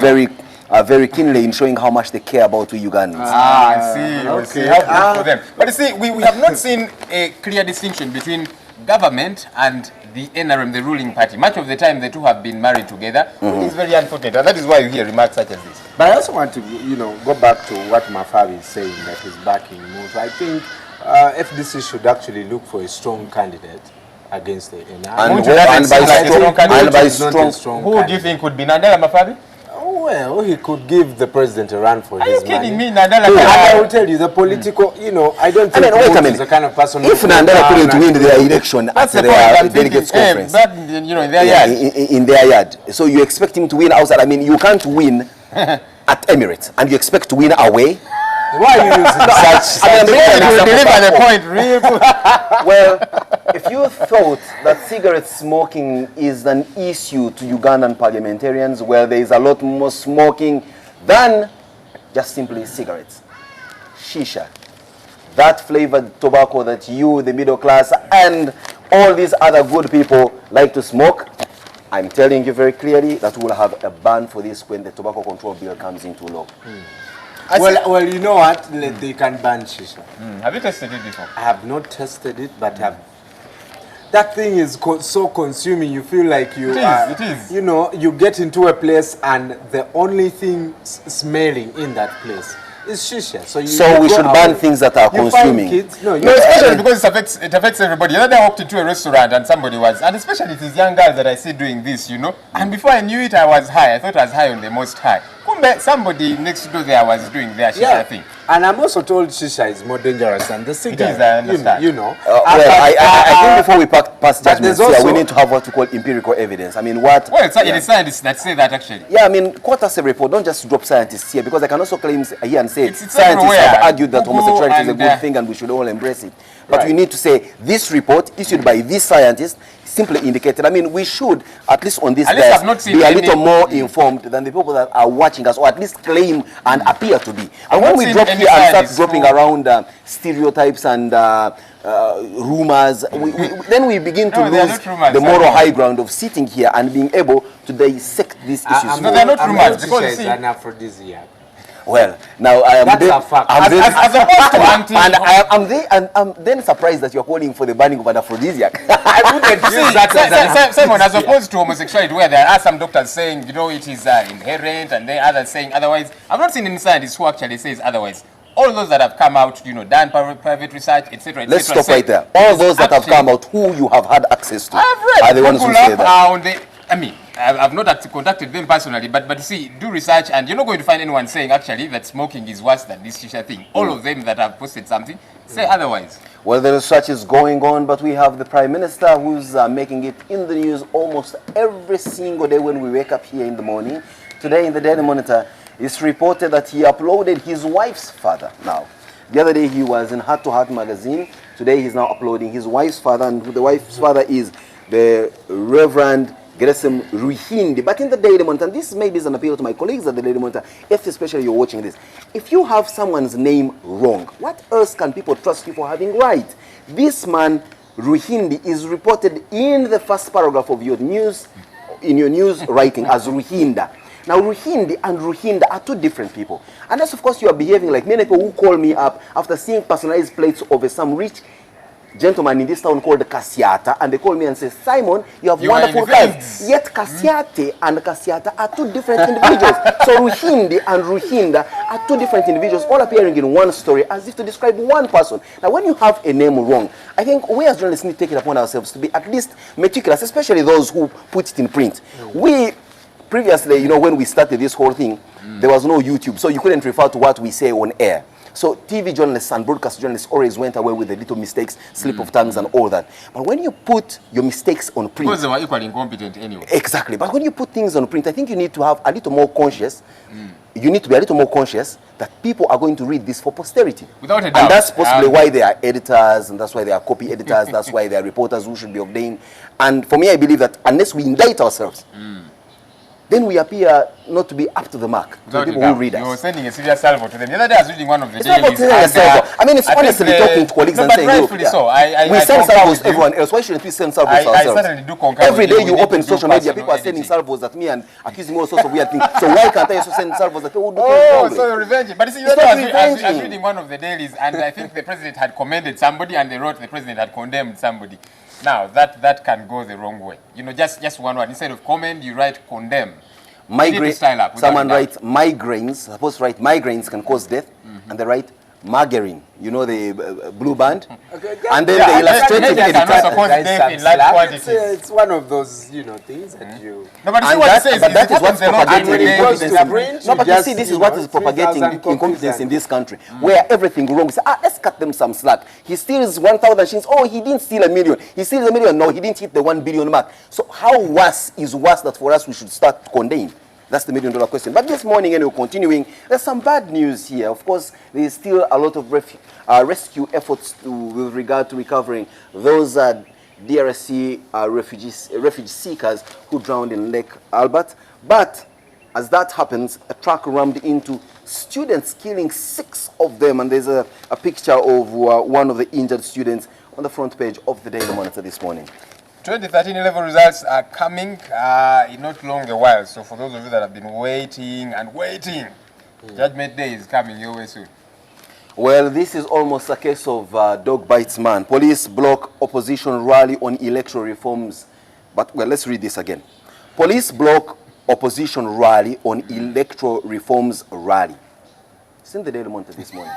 very keenly in showing how much they care about Ugandans. I see. Okay. How good for them. But you see, we have not seen a clear distinction between government and the NRM, the ruling party. Much of the time, the two have been married together. It's very unfortunate, and that is why you hear remarks such as this. But I also want to, go back to what Mafabi is saying, that he's backing Mutu. I think FDC should actually look for a strong candidate against the NRM. And by strong, who do you think would be Nandala Mafabi? Well, he could give the president a run for his money. Are you kidding me, Nandala? I will tell you, the political, I don't think Mutu is the kind of person... If Nandala couldn't win their election at their delegates conference, in their yard, so you expect him to win outside? I mean, you can't win at Emirates, and you expect to win away? Why are you using such... I mean, deliver the point, really. Well, if you thought that cigarette smoking is an issue to Ugandan parliamentarians, where there is a lot more smoking than just simply cigarettes, shisha, that flavored tobacco that you, the middle class, and all these other good people like to smoke, I'm telling you very clearly that we will have a ban for this when the tobacco control bill comes into law. Well, you know what? They can ban shisha. Have you tested it before? I have not tested it, but that thing is so consuming. You feel like you it is. You get into a place and the only thing smelling in that place is shisha. So we should ban things that are consuming. No, especially because it affects everybody. The other day I walked into a restaurant and somebody was, and especially these young girls that I see doing this, and before I knew it, I was high. I thought I was high on the most high. Somebody next door there was doing their shisha thing. And I'm also told shisha is more dangerous than the cigarette. It is, I understand. I think before we pass judgments here, we need to have what we call empirical evidence. I mean, what... Well, it is scientists that say that, actually. Yeah, I mean, quote us a report. Don't just drop scientists here, because I can also claim here and say it's scientists have argued that homosexuality is a good thing and we should all embrace it. But we need to say this report issued by this scientist simply indicated. I mean, we should, at least on this desk, be a little more informed than the people that are watching us, or at least claim and appear to be. And when we drop here and start dropping around stereotypes and rumors, then we begin to lose the moral high ground of sitting here and being able to dissect these issues. No, they're not rumors. Because an aphrodisiac. Well, now I am That's a fact. As opposed to I'm then surprised that you're calling for the banning of an aphrodisiac. I wouldn't use that. Simon, as opposed to homosexuality, where there are some doctors saying, it is inherent, and then others saying otherwise. I've not seen any scientist who actually says otherwise. All those that have come out, done private research, etc. Let's stop right there. All those that have come out, who you have had access to, are the ones who say that. I've not contacted them personally, but you see, do research, and you're not going to find anyone saying actually that smoking is worse than this shisha thing. All of them that have posted something say otherwise. Well, the research is going on, but we have the Prime Minister who's making it in the news almost every single day when we wake up here in the morning. Today in the Daily Monitor, it's reported that he uploaded his wife's father. Now, the other day he was in Heart to Heart magazine. Today he's now uploading his wife's father, and the wife's father is the Reverend Geresem Ruhindi. But in the Daily Monitor, and this maybe is an appeal to my colleagues at the Daily Monitor, if especially you're watching this, if you have someone's name wrong, what else can people trust you for having right? This man, Ruhindi, is reported in the first paragraph of your news, in your news writing as Ruhinda. Now, Ruhindi and Ruhinda are two different people. Unless, of course, you are behaving like many people who call me up after seeing personalized plates of some rich gentleman in this town called Kasiata, and they call me and say, Simon, you have wonderful guys. Yet Kasiate and Kasiata are two different individuals. So Ruhindi and Ruhinda are two different individuals, all appearing in one story as if to describe one person. Now, when you have a name wrong, I think we as journalists need to take it upon ourselves to be at least meticulous, especially those who put it in print. We previously, when we started this whole thing, there was no YouTube, so you couldn't refer to what we say on air. So TV journalists and broadcast journalists always went away with the little mistakes, slip of tongues and all that. But when you put your mistakes on print... Because they were equally incompetent anyway. Exactly. But when you put things on print, I think you need to have a little more conscious you need to be a little more conscious that people are going to read this for posterity. Without a doubt. And that's possibly why they are editors, and that's why they are copy editors, that's why they are reporters who should be ordained. And for me, I believe that unless we indict ourselves, then we appear not to be up to the mark to the people who read us. You're sending a serious salvo to them. The other day I was reading one of the It's not about dailies. sending a salvo. I mean, it's honestly talking to colleagues and saying, look, rightfully so. we send salvos to everyone else. Why shouldn't we send salvos to ourselves? I certainly do concur. Every day you open social media, people are sending salvos at me and accusing me of all sorts of weird things. So why can't I also send salvos at people who do things wrongly? So revenge. But you see, I was reading one of the dailies, and I think the president had commended somebody, and they wrote the president had condemned somebody. Now, that can go the wrong way. You know, just one word. Instead of commend, you write condemn. Someone writes migraines, supposed to write migraines can cause death, and they write margarine, you know, the blue band, and then they illustrated it. It's one of those, you know, things that you... No, but see what it says. But that is what's propagating incompetence. No, but you see, this is what is propagating incompetence in this country, where everything wrong. We say, let's cut them some slack. He steals 1,000 shillings. Oh, he didn't steal 1 million. He steals 1 million. No, he didn't hit the 1 billion mark. So how worse is worse that for us we should start to condemn? That's the $1 million question. But this morning, anyway, continuing, there's some bad news here. Of course, there is still a lot of rescue efforts with regard to recovering those DRC refugee seekers who drowned in Lake Albert. But as that happens, a truck rammed into students, killing 6 of them. And there's a picture of one of the injured students on the front page of the Daily Monitor this morning. 2013 level results are coming in not long a while. So for those of you that have been waiting and waiting, Judgment Day is coming your way soon. Well, this is almost a case of dog bites man. Police block opposition rally on electoral reforms. But, well, let's read this again. Police block opposition rally on electoral reforms rally. It's in the Daily Monitor this morning.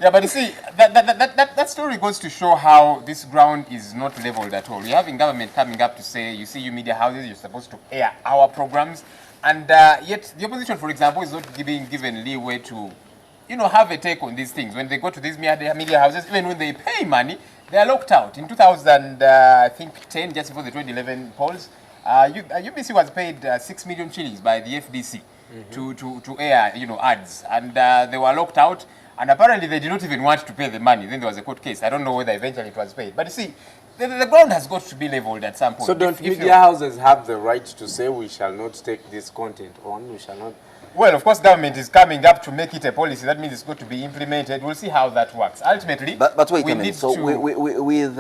Yeah, but you see, that story goes to show how this ground is not leveled at all. You're having government coming up to say, you see, you media houses, you're supposed to air our programs, and yet the opposition, for example, is not being given leeway to, you know, have a take on these things. When they go to these media houses, even when they pay money, they are locked out. In 2010, just before the 2011 polls, UBC was paid 6 million shillings by the FDC to air, you know, ads, and they were locked out. And apparently they did not even want to pay the money. Then there was a court case. I don't know whether eventually it was paid. But you see, the ground has got to be leveled at some point. So don't media houses have the right to say we shall not take this content on, we shall not... Well, of course, government is coming up to make it a policy. That means it's got to be implemented. We'll see how that works. Ultimately, but wait a minute. So with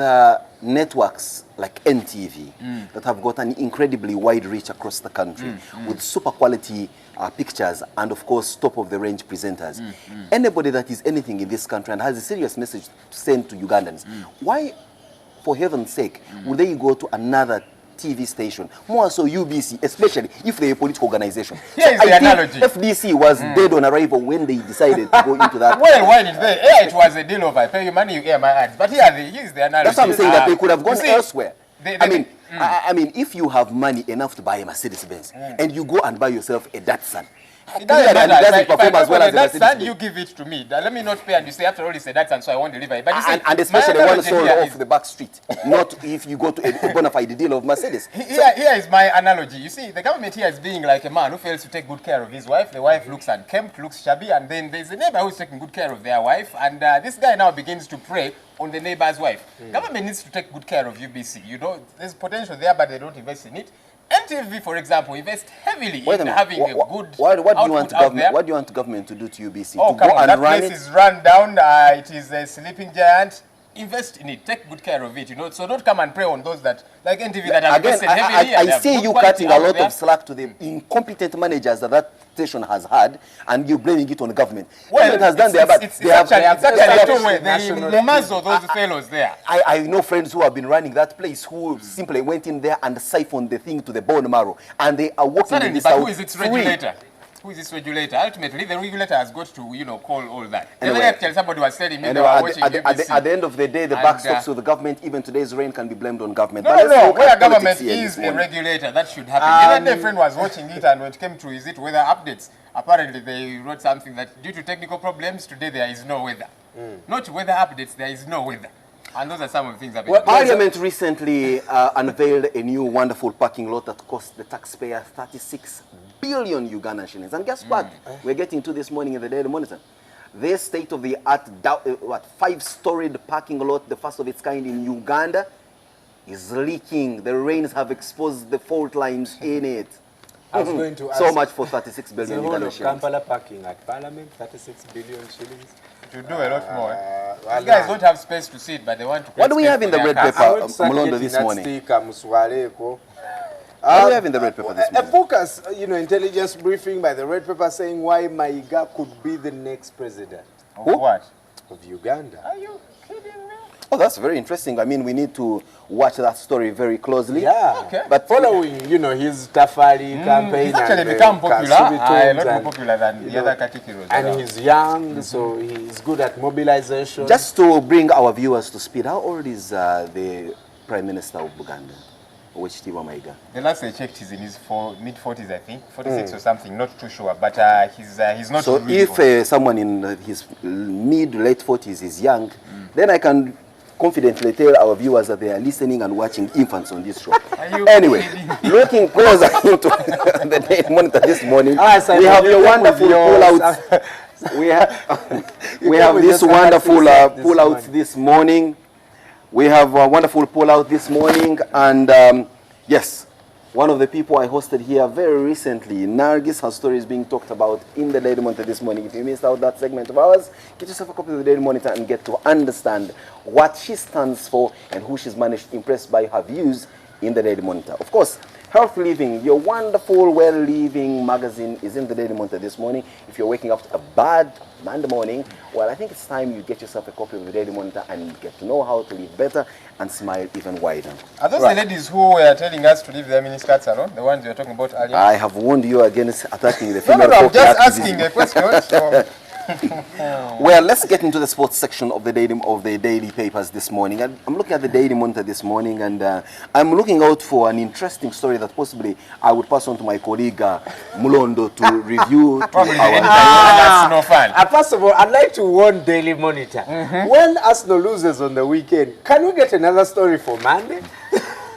networks like NTV that have got an incredibly wide reach across the country with super quality pictures and, of course, top-of-the-range presenters, anybody that is anything in this country and has a serious message to send to Ugandans, why, for heaven's sake, would they go to another TV station, more so UBC, especially if they're a political organization? Here is the analogy. FDC was dead on arrival when they decided to go into that. Well, why did they? It was a deal of I pay you money, you air my ads. But here's the analogy. That's what I'm saying, that they could have gone elsewhere. I mean, if you have money enough to buy a Mercedes-Benz and you go and buy yourself a Datsun, it doesn't perform as well as a Datsun, you give it to me. Let me not pay, and you say, after all, it's a Datsun, so I won't deliver it. But you see, and especially one sold off the back street, not if you go to a bona fide deal of Mercedes. Here is my analogy. You see, the government here is being like a man who fails to take good care of his wife. The wife looks unkempt, looks shabby, and then there's a neighbor who's taking good care of their wife, and this guy now begins to prey on the neighbor's wife. Government needs to take good care of UBC. You know, there's potential there, but they don't invest in it. NTV, for example, invest heavily in having a good what do you want government? What do you want government to do to UBC? Oh, come on, that place is run down. It is a sleeping giant. Invest in it. Take good care of it. You know, so don't come and prey on those that, like NTV, that have invested heavily. I see you cutting a lot of slack to the incompetent managers that station has had, and you're blaming it on the government. Well, government has done their but it's actually those fellows there. I know friends who have been running that place who simply went in there and siphoned the thing to the bone marrow, and they are working in this but who is its regulator? Who is this regulator? Ultimately, the regulator has got to, you know, call all that. Anyway, actually, somebody was telling me they were watching UBC. At the end of the day, the buck stops with the government. Even today's rain can be blamed on government. No, where government is a regulator, that should happen. Even a friend was watching it, and when it came to is it weather updates, apparently they wrote something that due to technical problems, today there is no weather. Not weather updates, there is no weather. And those are some of the things that Parliament recently unveiled a new wonderful parking lot that cost the taxpayer 36 billion Ugandan shillings. And guess what? We're getting to this morning in the Daily Monitor. This state-of-the-art, 5-storied parking lot, the first of its kind in Uganda, is leaking. The rains have exposed the fault lines in it. I was going to ask. So much for 36 billion the whole Ugandan of shillings. Kampala parking at Parliament, 36 billion shillings. To do a lot more. These guys don't have space to sit, but they want to. What do we have in the red paper, Mulondo, this morning? What do we have in the red paper this morning? A focus, intelligence briefing by the red paper saying why Maiga could be the next president. Of what? Of Uganda. Are you kidding me? Oh, that's very interesting. I mean, we need to watch that story very closely. Yeah. Okay. But following, his Tafari campaign. He's actually become popular. A lot more popular than the other categories. And he's young, so he's good at mobilization. Just to bring our viewers to speed, how old is the Prime Minister of Uganda? Maiga? The last I checked, he's in his mid-40s, I think. 46 or something, not too sure. But he's not so really if someone in his mid-late 40s is young, then I can confidently tell our viewers that they are listening and watching infants on this show. Anyway, looking closer into the Daily Monitor this morning, we have your wonderful pull-outs. We have this wonderful pull-outs this morning. We have a wonderful pull-out this morning, and yes, one of the people I hosted here very recently, Nargis, her story is being talked about in the Daily Monitor this morning. If you missed out that segment of ours, get yourself a copy of the Daily Monitor and get to understand what she stands for and who she's managed to impress by her views in the Daily Monitor. Of course, Health Living, your wonderful Well Living magazine is in the Daily Monitor this morning. If you're waking up to a bad Monday morning, well, I think it's time you get yourself a copy of the Daily Monitor and get to know how to live better and smile even wider. Are those the ladies who were telling us to leave their miniskirts alone? The ones you were talking about earlier? I have warned you against attacking the female. No, I'm just asking a question. So. Well, let's get into the sports section of the daily papers this morning. I'm looking at the Daily Monitor this morning, and I'm looking out for an interesting story that possibly I would pass on to my colleague Mulondo to review. First of all, I'd like to warn Daily Monitor. When Arsenal loses on the weekend, can we get another story for Monday?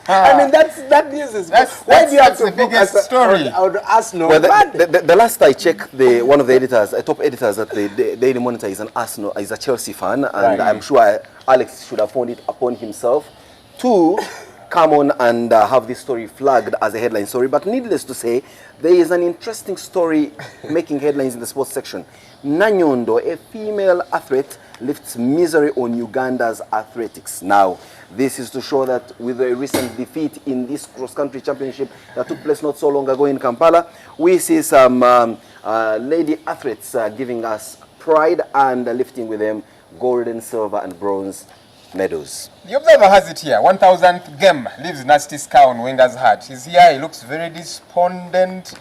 I mean, that news is. Why do you have to focus story on Arsenal? Well, the last I checked, one of the editors, top editors at the Daily Monitor is is a Chelsea fan, and I'm sure Alex should have found it upon himself to come on and have this story flagged as a headline story. But needless to say, there is an interesting story making headlines in the sports section. Nanyondo, a female athlete, lifts misery on Uganda's athletics. Now, this is to show that with a recent defeat in this cross-country championship that took place not so long ago in Kampala, we see some lady athletes giving us pride and lifting with them gold and silver and bronze medals. The Observer has it here. 1000th game leaves nasty scar on Wenger's heart. He's here, he looks very despondent.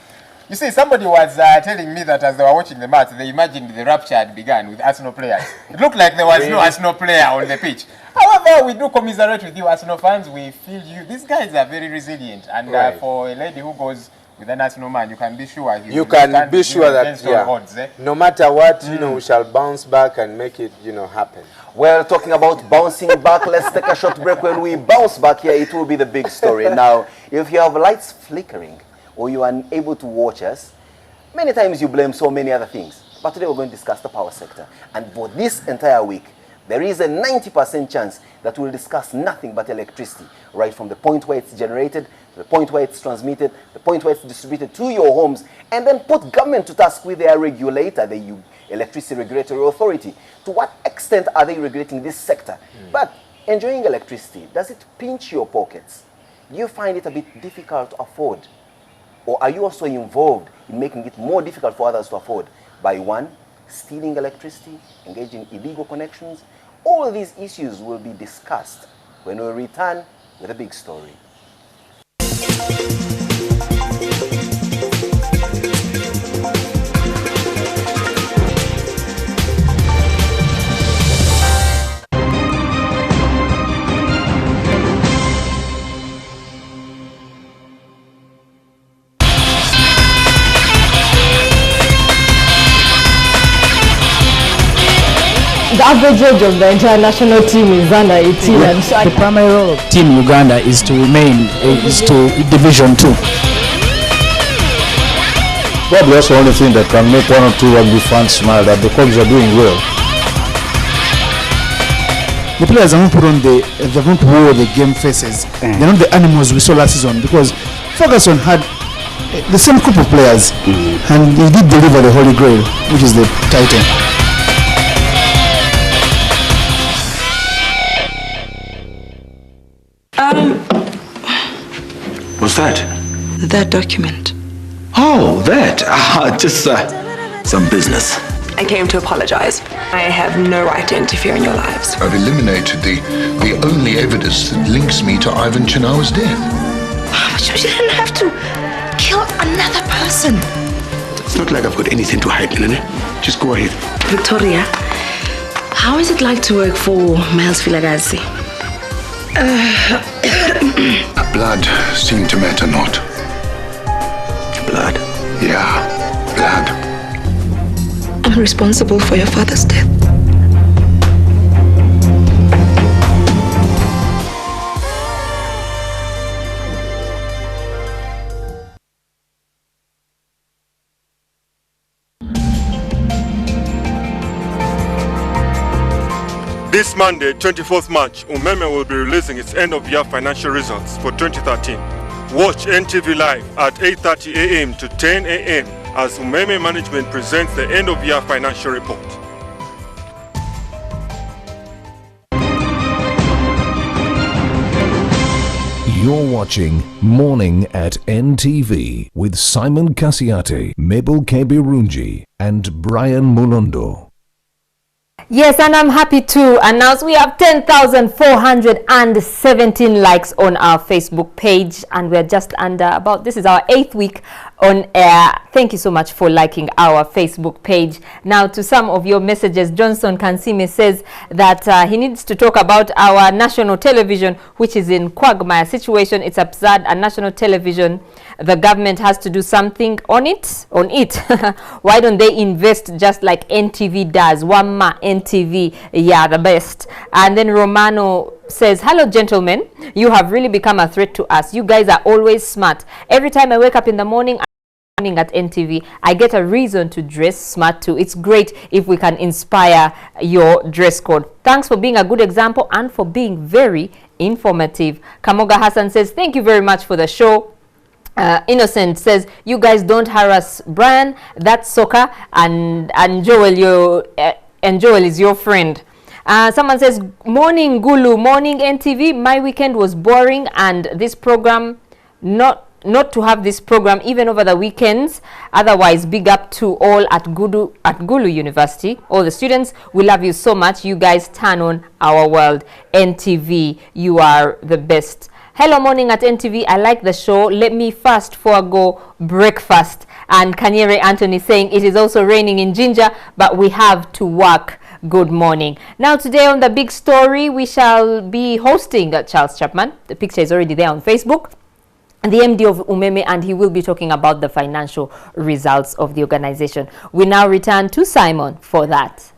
You see, somebody was telling me that as they were watching the match, they imagined the rapture had begun with Arsenal players. It looked like there was no Arsenal player on the pitch. However, we do commiserate with you, Arsenal fans. We feel you. These guys are very resilient. And for a lady who goes with an Arsenal man, you can be sure he you can be sure that odds, no matter what, we shall bounce back and make it, happen. Well, talking about bouncing back, let's take a short break. When we bounce back here, it will be the big story. Now, if you have lights flickering or you are unable to watch us, many times you blame so many other things. But today we're going to discuss the power sector. And for this entire week, there is a 90% chance that we'll discuss nothing but electricity, right from the point where it's generated, the point where it's transmitted, the point where it's distributed to your homes, and then put government to task with their regulator, the Electricity Regulatory Authority. To what extent are they regulating this sector? But enjoying electricity, does it pinch your pockets? Do you find it a bit difficult to afford? Or are you also involved in making it more difficult for others to afford by one, stealing electricity, engaging in illegal connections? All these issues will be discussed when we return with a big story. The average age of the international team is under 18. And so the primary role of Team Uganda is to remain to Division 2. Probably that's the only thing that can make one or two rugby fans smile, that the Cubs are doing well. The players haven't put on they haven't wore the game faces. They're not the animals we saw last season, because Ferguson had the same group of players, and he did deliver the Holy Grail, which is the title. What's that? That document. Oh, that. Just some business. I came to apologize. I have no right to interfere in your lives. I've eliminated the only evidence that links me to Ivan Chinawa's death. But you didn't have to kill another person. It's not like I've got anything to hide, Nene. Just go ahead. Victoria, how is it like to work for Miles Vilagazi? Blood seemed to matter not. Blood? Yeah, blood. I'm responsible for your father's death. This Monday, 24th March, Umeme will be releasing its end-of-year financial results for 2013. Watch NTV Live at 8:30 a.m. to 10 a.m. as Umeme Management presents the end-of-year financial report. You're watching Morning at NTV with Simon Kasiate, Mabel Kebirunji, and Brian Mulondo. Yes, and I'm happy to announce we have 10,417 likes on our Facebook page, and we're just under this is our 8th week on air. Thank you so much for liking our Facebook page. Now, to some of your messages, Johnson Kansime says that he needs to talk about our national television, which is in quagmire situation. It's absurd. A national television, the government has to do something on it. Why don't they invest just like NTV does? Wama NTV, yeah, the best. And then Romano says, hello gentlemen, you have really become a threat to us. You guys are always smart. Every time I wake up in the morning at NTV, I get a reason to dress smart too. It's great if we can inspire your dress code. Thanks for being a good example and for being very informative. Kamoga Hassan says, thank you very much for the show. Innocent says, you guys don't harass Brian, that's soccer, and Joel, Joel is your friend. Someone says, morning Gulu, morning NTV, my weekend was boring, and this program, not to have this program even over the weekends. Otherwise, big up to all at Gulu University, all the students. We love you so much. You guys turn on our world. NTV, you are the best. Hello, morning at NTV. I like the show. Let me first forego breakfast. And Kanyere Anthony saying it is also raining in Jinja, but we have to work. Good morning. Now, today on the big story, we shall be hosting Charles Chapman. The picture is already there on Facebook. The MD of Umeme, and he will be talking about the financial results of the organization. We now return to Simon for that.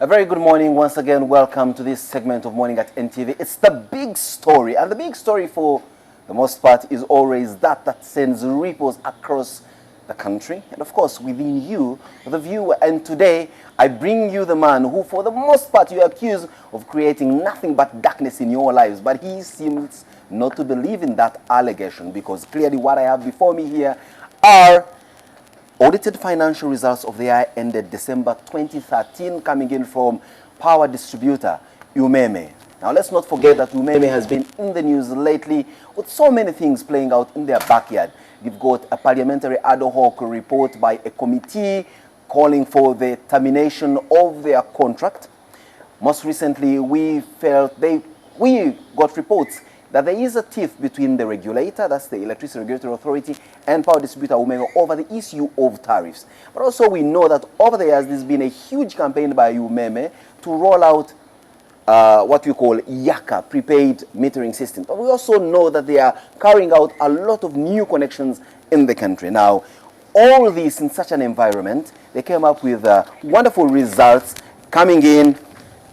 A very good morning once again. Welcome to this segment of Morning at NTV. It's the big story, and the big story for the most part is always that sends ripples across the country and of course within you, the viewer. And today I bring you the man who for the most part you accuse of creating nothing but darkness in your lives, but he seems not to believe in that allegation, because clearly what I have before me here are audited financial results of the year ended December 2013, coming in from power distributor Umeme. Now, let's not forget that Umeme has been in the news lately with so many things playing out in their backyard. You've got a parliamentary ad hoc report by a committee calling for the termination of their contract. Most recently, we got reports that there is a tiff between the regulator, that's the Electricity Regulatory Authority, and power distributor Umeme over the issue of tariffs. But also we know that over the years there's been a huge campaign by Umeme to roll out what we call Yaka, prepaid metering system. But we also know that they are carrying out a lot of new connections in the country. Now, all this in such an environment, they came up with wonderful results coming in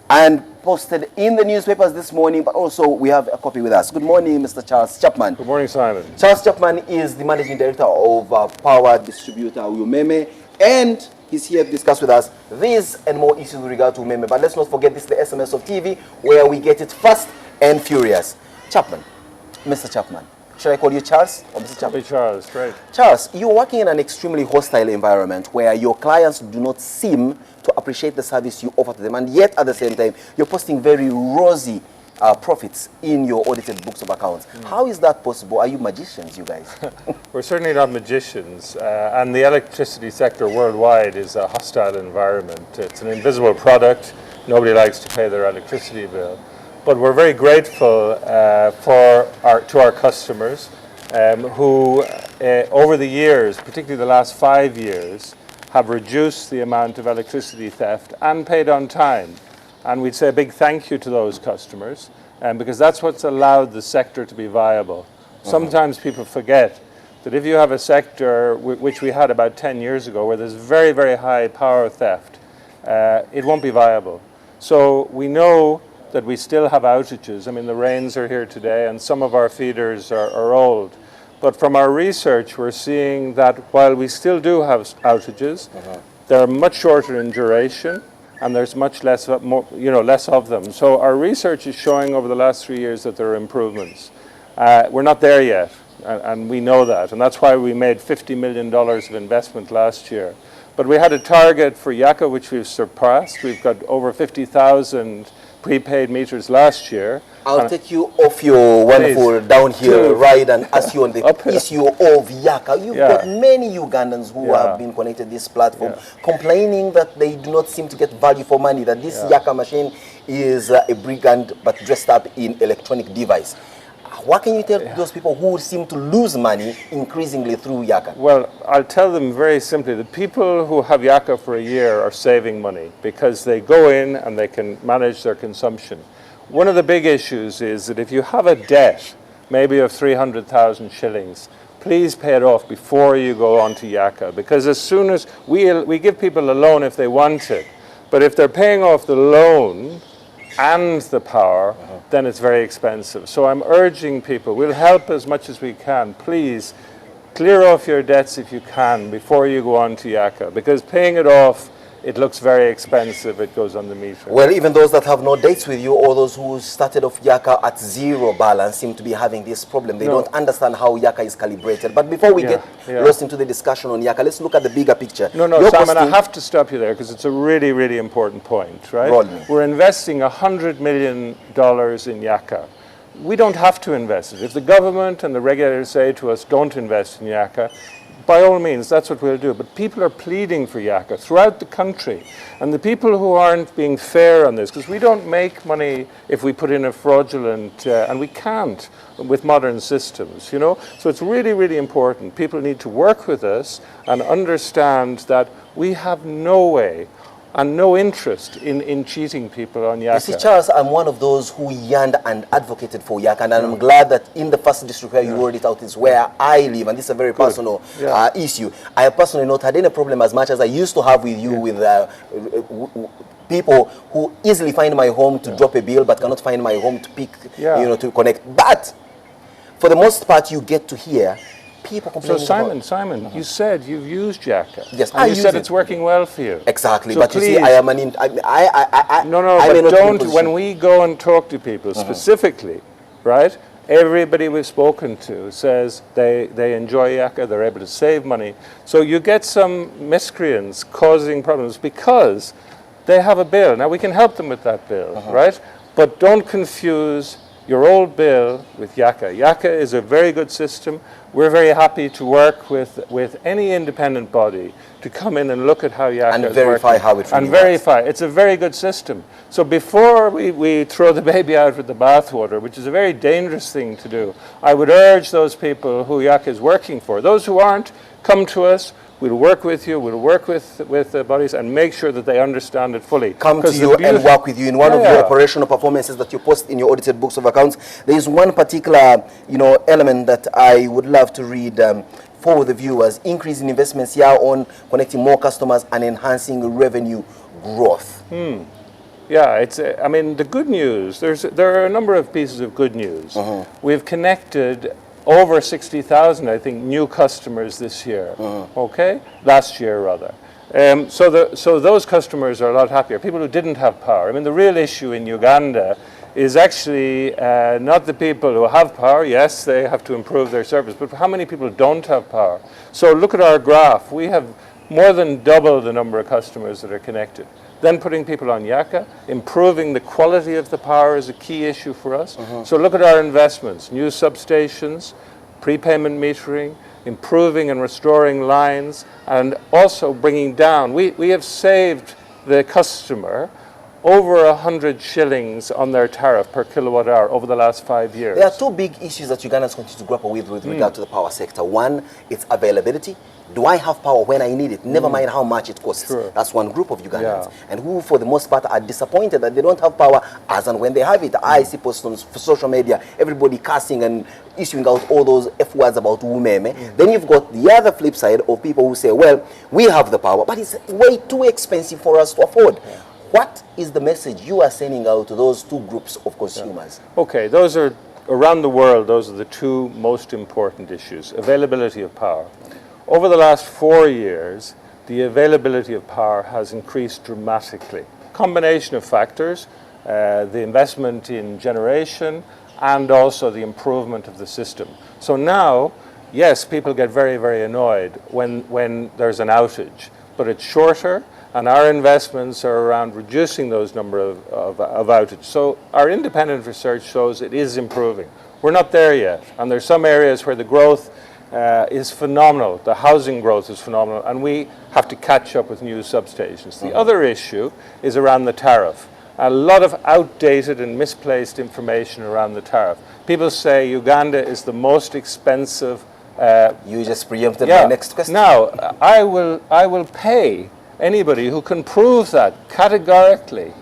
and posted in the newspapers this morning, but also we have a copy with us. Good morning, Mr. Charles Chapman. Good morning, Simon. Charles Chapman is the managing director of power distributor Umeme, and he's here to discuss with us these and more issues with regard to Umeme. But let's not forget this, the SMS of TV, where we get it fast and furious. Chapman, Mr. Chapman. Should I call you Charles or Mr. Chapman? Charles, great. Charles, you're working in an extremely hostile environment where your clients do not seem to appreciate the service you offer to them, and yet at the same time, you're posting very rosy profits in your audited books of accounts. How is that possible? Are you magicians, you guys? We're certainly not magicians, and the electricity sector worldwide is a hostile environment. It's an invisible product. Nobody likes to pay their electricity bill. But we're very grateful to our customers who, over the years, particularly the last 5 years, have reduced the amount of electricity theft and paid on time. And we'd say a big thank you to those customers, because that's what's allowed the sector to be viable. Sometimes people forget that if you have a sector, which we had about 10 years ago, where there's very, very high power theft, it won't be viable. So we know that we still have outages. I mean, the rains are here today, and some of our feeders are old. But from our research, we're seeing that while we still do have outages, they're much shorter in duration, and there's much less of them. So our research is showing over the last 3 years that there are improvements. We're not there yet, and we know that, and that's why we made $50 million of investment last year. But we had a target for Yaka, which we've surpassed. We've got over 50,000 prepaid meters last year. I'll take you off your wonderful down here ride and ask you on the issue of Yaka. You've got many Ugandans who have been connected to this platform complaining that they do not seem to get value for money, that this Yaka machine is a brigand but dressed up in electronic device. What can you tell those people who seem to lose money increasingly through Yaka? Well, I'll tell them very simply, the people who have Yaka for a year are saving money because they go in and they can manage their consumption. One of the big issues is that if you have a debt, maybe of 300,000 shillings, please pay it off before you go on to Yaka, because as soon as we give people a loan if they want it, but if they're paying off the loan and the power, then it's very expensive. So I'm urging people, we'll help as much as we can. Please clear off your debts if you can before you go on to Yaka, because paying it off, it looks very expensive. It goes on the meter. Well, even those that have no dates with you, or those who started off Yaka at zero balance, seem to be having this problem. They don't understand how Yaka is calibrated. But before we get lost into the discussion on Yaka, let's look at the bigger picture. No, Simon, I have to stop you there because it's a really, really important point, right? We're investing $100 million in Yaka. We don't have to invest it. If the government and the regulators say to us, don't invest in Yaka, by all means, that's what we'll do. But people are pleading for Yaka throughout the country. And the people who aren't being fair on this, because we don't make money if we put in a fraudulent, and we can't with modern systems, you know? So it's really, really important. People need to work with us and understand that we have no way and no interest in cheating people on Yaka. You see, Charles, I'm one of those who yearned and advocated for Yaka, and I'm glad that in the first district where you rolled it out is where I live, and this is a very personal issue. I have personally not had any problem as much as I used to have with you with people who easily find my home to drop a bill but cannot find my home to pick, you know, to connect. But for the most part, you get to hear people complaining. So Simon, you said you've used Yaka. Yes, and you said it's working well for you. Exactly, so but please, you see, I am an. but don't. When we go and talk to people specifically, right? Everybody we've spoken to says they enjoy Yaka. They're able to save money. So you get some miscreants causing problems because they have a bill. Now we can help them with that bill, right? But don't confuse your old bill with Yaka. Yaka is a very good system. We're very happy to work with any independent body to come in and look at how Yaka and is verify working. how it really verify. It's a very good system. So before we throw the baby out with the bathwater, which is a very dangerous thing to do, I would urge those people who Yaka is working for. Those who aren't, come to us. We'll work with you, we'll work with the bodies and make sure that they understand it fully. Come to you and work with you. In one of your operational performances that you post in your audited books of accounts, there is one particular, element that I would love to read for the viewers, increasing investments here on connecting more customers and enhancing revenue growth. Yeah, it's. I mean, the good news. There are a number of pieces of good news. We've connected over 60,000, I think, new customers this year. Okay, last year rather. So those customers are a lot happier. People who didn't have power. I mean, the real issue in Uganda is actually not the people who have power. Yes, they have to improve their service, but how many people don't have power? So look at our graph. We have more than double the number of customers that are connected. Then putting people on Yaka, improving the quality of the power is a key issue for us. So look at our investments, new substations, prepayment metering, improving and restoring lines, and also bringing down. We have saved the customer over 100 shillings on their tariff per kilowatt hour over the last 5 years. There are two big issues that Ugandans continue to grapple with regard to the power sector. One, it's availability. Do I have power when I need it? Never mind how much it costs. That's one group of Ugandans. And who, for the most part, are disappointed that they don't have power as and when they have it. I see posts on social media, everybody cussing and issuing out all those F words about umeme. Then you've got the other flip side of people who say, well, we have the power, but it's way too expensive for us to afford. What is the message you are sending out to those two groups of consumers? Okay, those are, around the world, those are the two most important issues. Availability of power. Over the last 4 years, the availability of power has increased dramatically. Combination of factors, the investment in generation, and also the improvement of the system. So now, yes, people get very, very annoyed when there's an outage, but it's shorter, and our investments are around reducing those number of outages. So our independent research shows it is improving. We're not there yet, and there's some areas where the growth is phenomenal. The housing growth is phenomenal, and we have to catch up with new substations. The other issue is around the tariff. A lot of outdated and misplaced information around the tariff. People say Uganda is the most expensive. You just preempted my next question. Now, I will pay anybody who can prove that categorically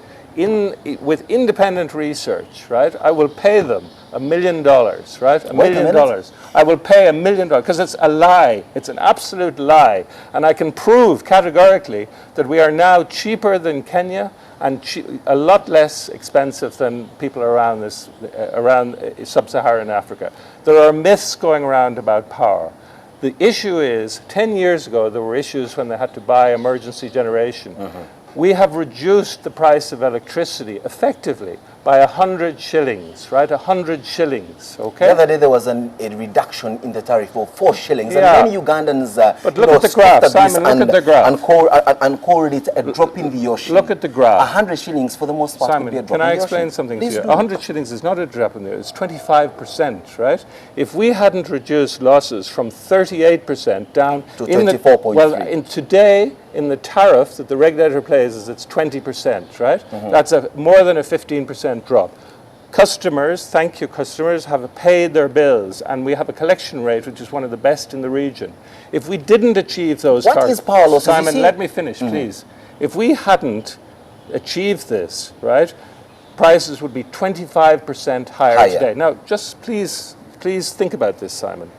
with independent research, right? I will pay them $1 million, right? $1 million. I will pay $1 million because it's a lie. It's an absolute lie. And I can prove categorically that we are now cheaper than Kenya and a lot less expensive than people around sub-Saharan Africa. There are myths going around about power. The issue is, 10 years ago, there were issues when they had to buy emergency generation. We have reduced the price of electricity effectively by 100 shillings, right? 100 shillings, okay? The other day there was a reduction in the tariff of 4 shillings. And many Ugandans but look at the graph, Simon, look at the graph. And called it a drop in the ocean. Look at the graph. 100 shillings for the most part Simon, would be a drop can I in the explain ocean. something Please to you? do. 100 shillings is not a drop in the ocean, it's 25%, right? If we hadn't reduced losses from 38% down to 24.3. Well, today, in the tariff that the regulator pays is it's 20%, right? That's more than a 15% drop. Customers, thank you customers, have paid their bills, and we have a collection rate which is one of the best in the region. If we didn't achieve those What is power losses? Simon, let me finish, please. If we hadn't achieved this, right, prices would be 25% higher today. Now, just please think about this, Simon.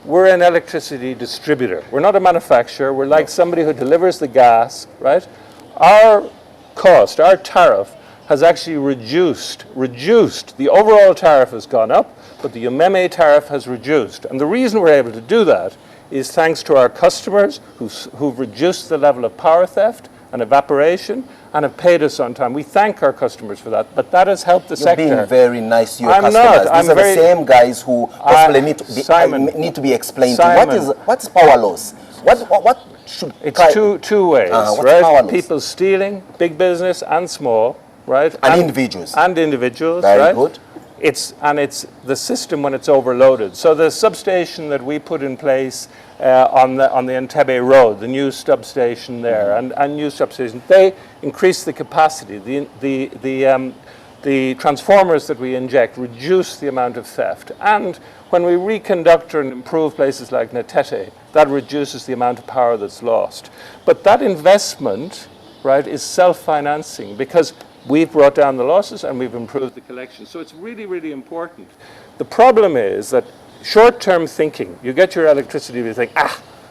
We're an electricity distributor. We're not a manufacturer. We're like somebody who delivers the gas, right? Our cost, our tariff, has actually reduced. The overall tariff has gone up, but the Umeme tariff has reduced. And the reason we're able to do that is thanks to our customers who've reduced the level of power theft and evaporation and have paid us on time. We thank our customers for that, but that has helped the sector. You're being very nice to your I'm customers. not. These are the same guys who possibly need to be explained to. What is power loss? What should... It's two ways, right? People stealing, big business and small, right? And individuals. And individuals, very right? Good. It's the system when it's overloaded. So the substation that we put in place on the Entebbe Road, the new substation there, and new substations, they increase the capacity. The transformers that we inject reduce the amount of theft. And when we reconductor and improve places like Natete, that reduces the amount of power that's lost. But that investment, right, is self-financing because we've brought down the losses and we've improved the collection. So it's really, really important. The problem is that short-term thinking. You get your electricity, you think,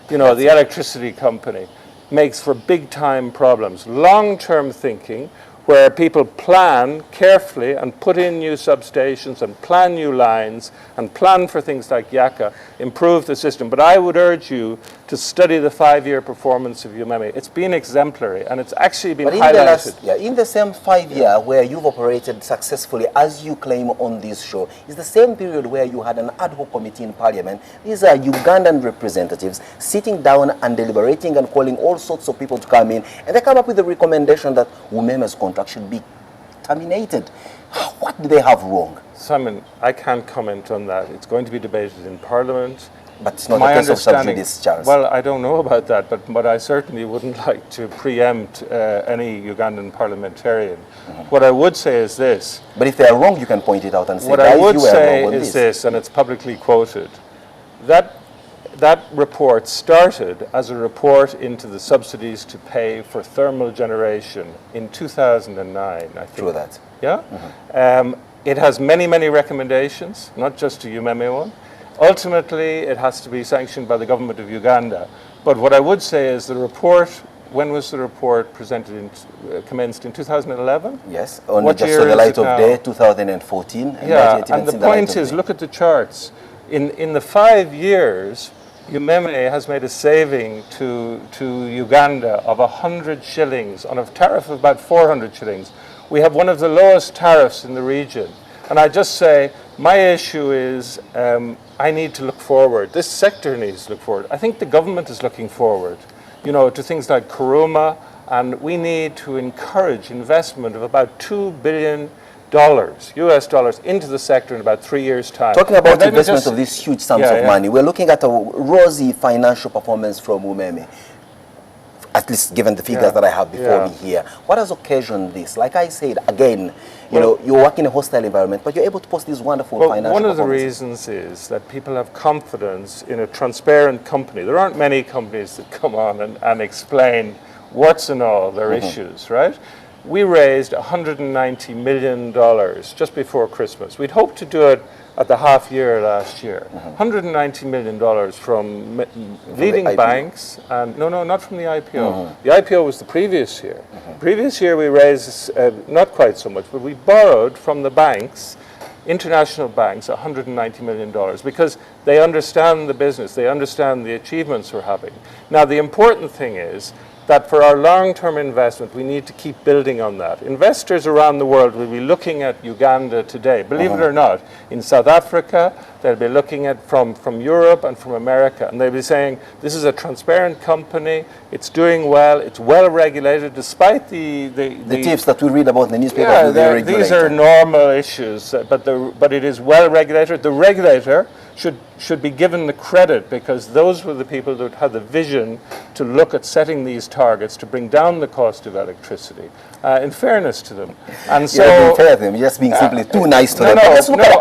the electricity company makes for big-time problems. Long-term thinking, where people plan carefully and put in new substations and plan new lines and plan for things like Yaka, improve the system. But I would urge you to study the 5-year performance of UMEME. It's been exemplary, and it's actually been highlighted. In the same 5-year where you've operated successfully, as you claim on this show, is the same period where you had an ad hoc committee in Parliament. These are Ugandan representatives sitting down and deliberating and calling all sorts of people to come in, and they come up with the recommendation that UMEME's contract should be terminated. What do they have wrong? Simon, I can't comment on that. It's going to be debated in Parliament. But it's not a case of sub judice, Charles. Well, I don't know about that, but I certainly wouldn't like to preempt any Ugandan parliamentarian. What I would say is this. But if they are wrong, you can point it out and say, what I would say is this, and it's publicly quoted, that report started as a report into the subsidies to pay for thermal generation in 2009, I think. True that. Yeah? It has many, many recommendations, not just a UMEME one. Ultimately, it has to be sanctioned by the government of Uganda. But what I would say is the report, when was the report presented, commenced in 2011? Yes, only just to the light of day, 2014. Yeah, and the point is, look at the charts. In the 5 years, UMEME has made a saving to Uganda of 100 shillings on a tariff of about 400 shillings. We have one of the lowest tariffs in the region. And I just say, my issue is I need to look forward. This sector needs to look forward. I think the government is looking forward, to things like Kuruma, and we need to encourage investment of about $2 billion, US dollars, into the sector in about 3 years' time. Talking about investment of these huge sums of money, we're looking at a rosy financial performance from UMEME, at least given the figures that I have before me here. What has occasioned this? Like I said, again, you work in a hostile environment, but you're able to post these wonderful financial one of the reasons is that people have confidence in a transparent company. There aren't many companies that come on and explain what's and all their issues, right? We raised $190 million just before Christmas. We'd hoped to do it at the half year last year. $190 million from leading banks, and no, not from the IPO. The IPO was the previous year. Previous year we raised, not quite so much, but we borrowed from the banks, international banks, $190 million, because they understand the business, they understand the achievements we're having. Now the important thing is that for our long-term investment, we need to keep building on that. Investors around the world will be looking at Uganda today, believe it or not. In South Africa, they'll be looking at from Europe and from America, and they'll be saying, this is a transparent company, it's doing well, it's well regulated, despite the tips that we read about in the newspaper. These are normal issues, but it is well regulated. The regulator should be given the credit, because those were the people that had the vision to look at setting these targets to bring down the cost of electricity, in fairness to them. And so, you're being fair to them, you're just being simply too nice to them.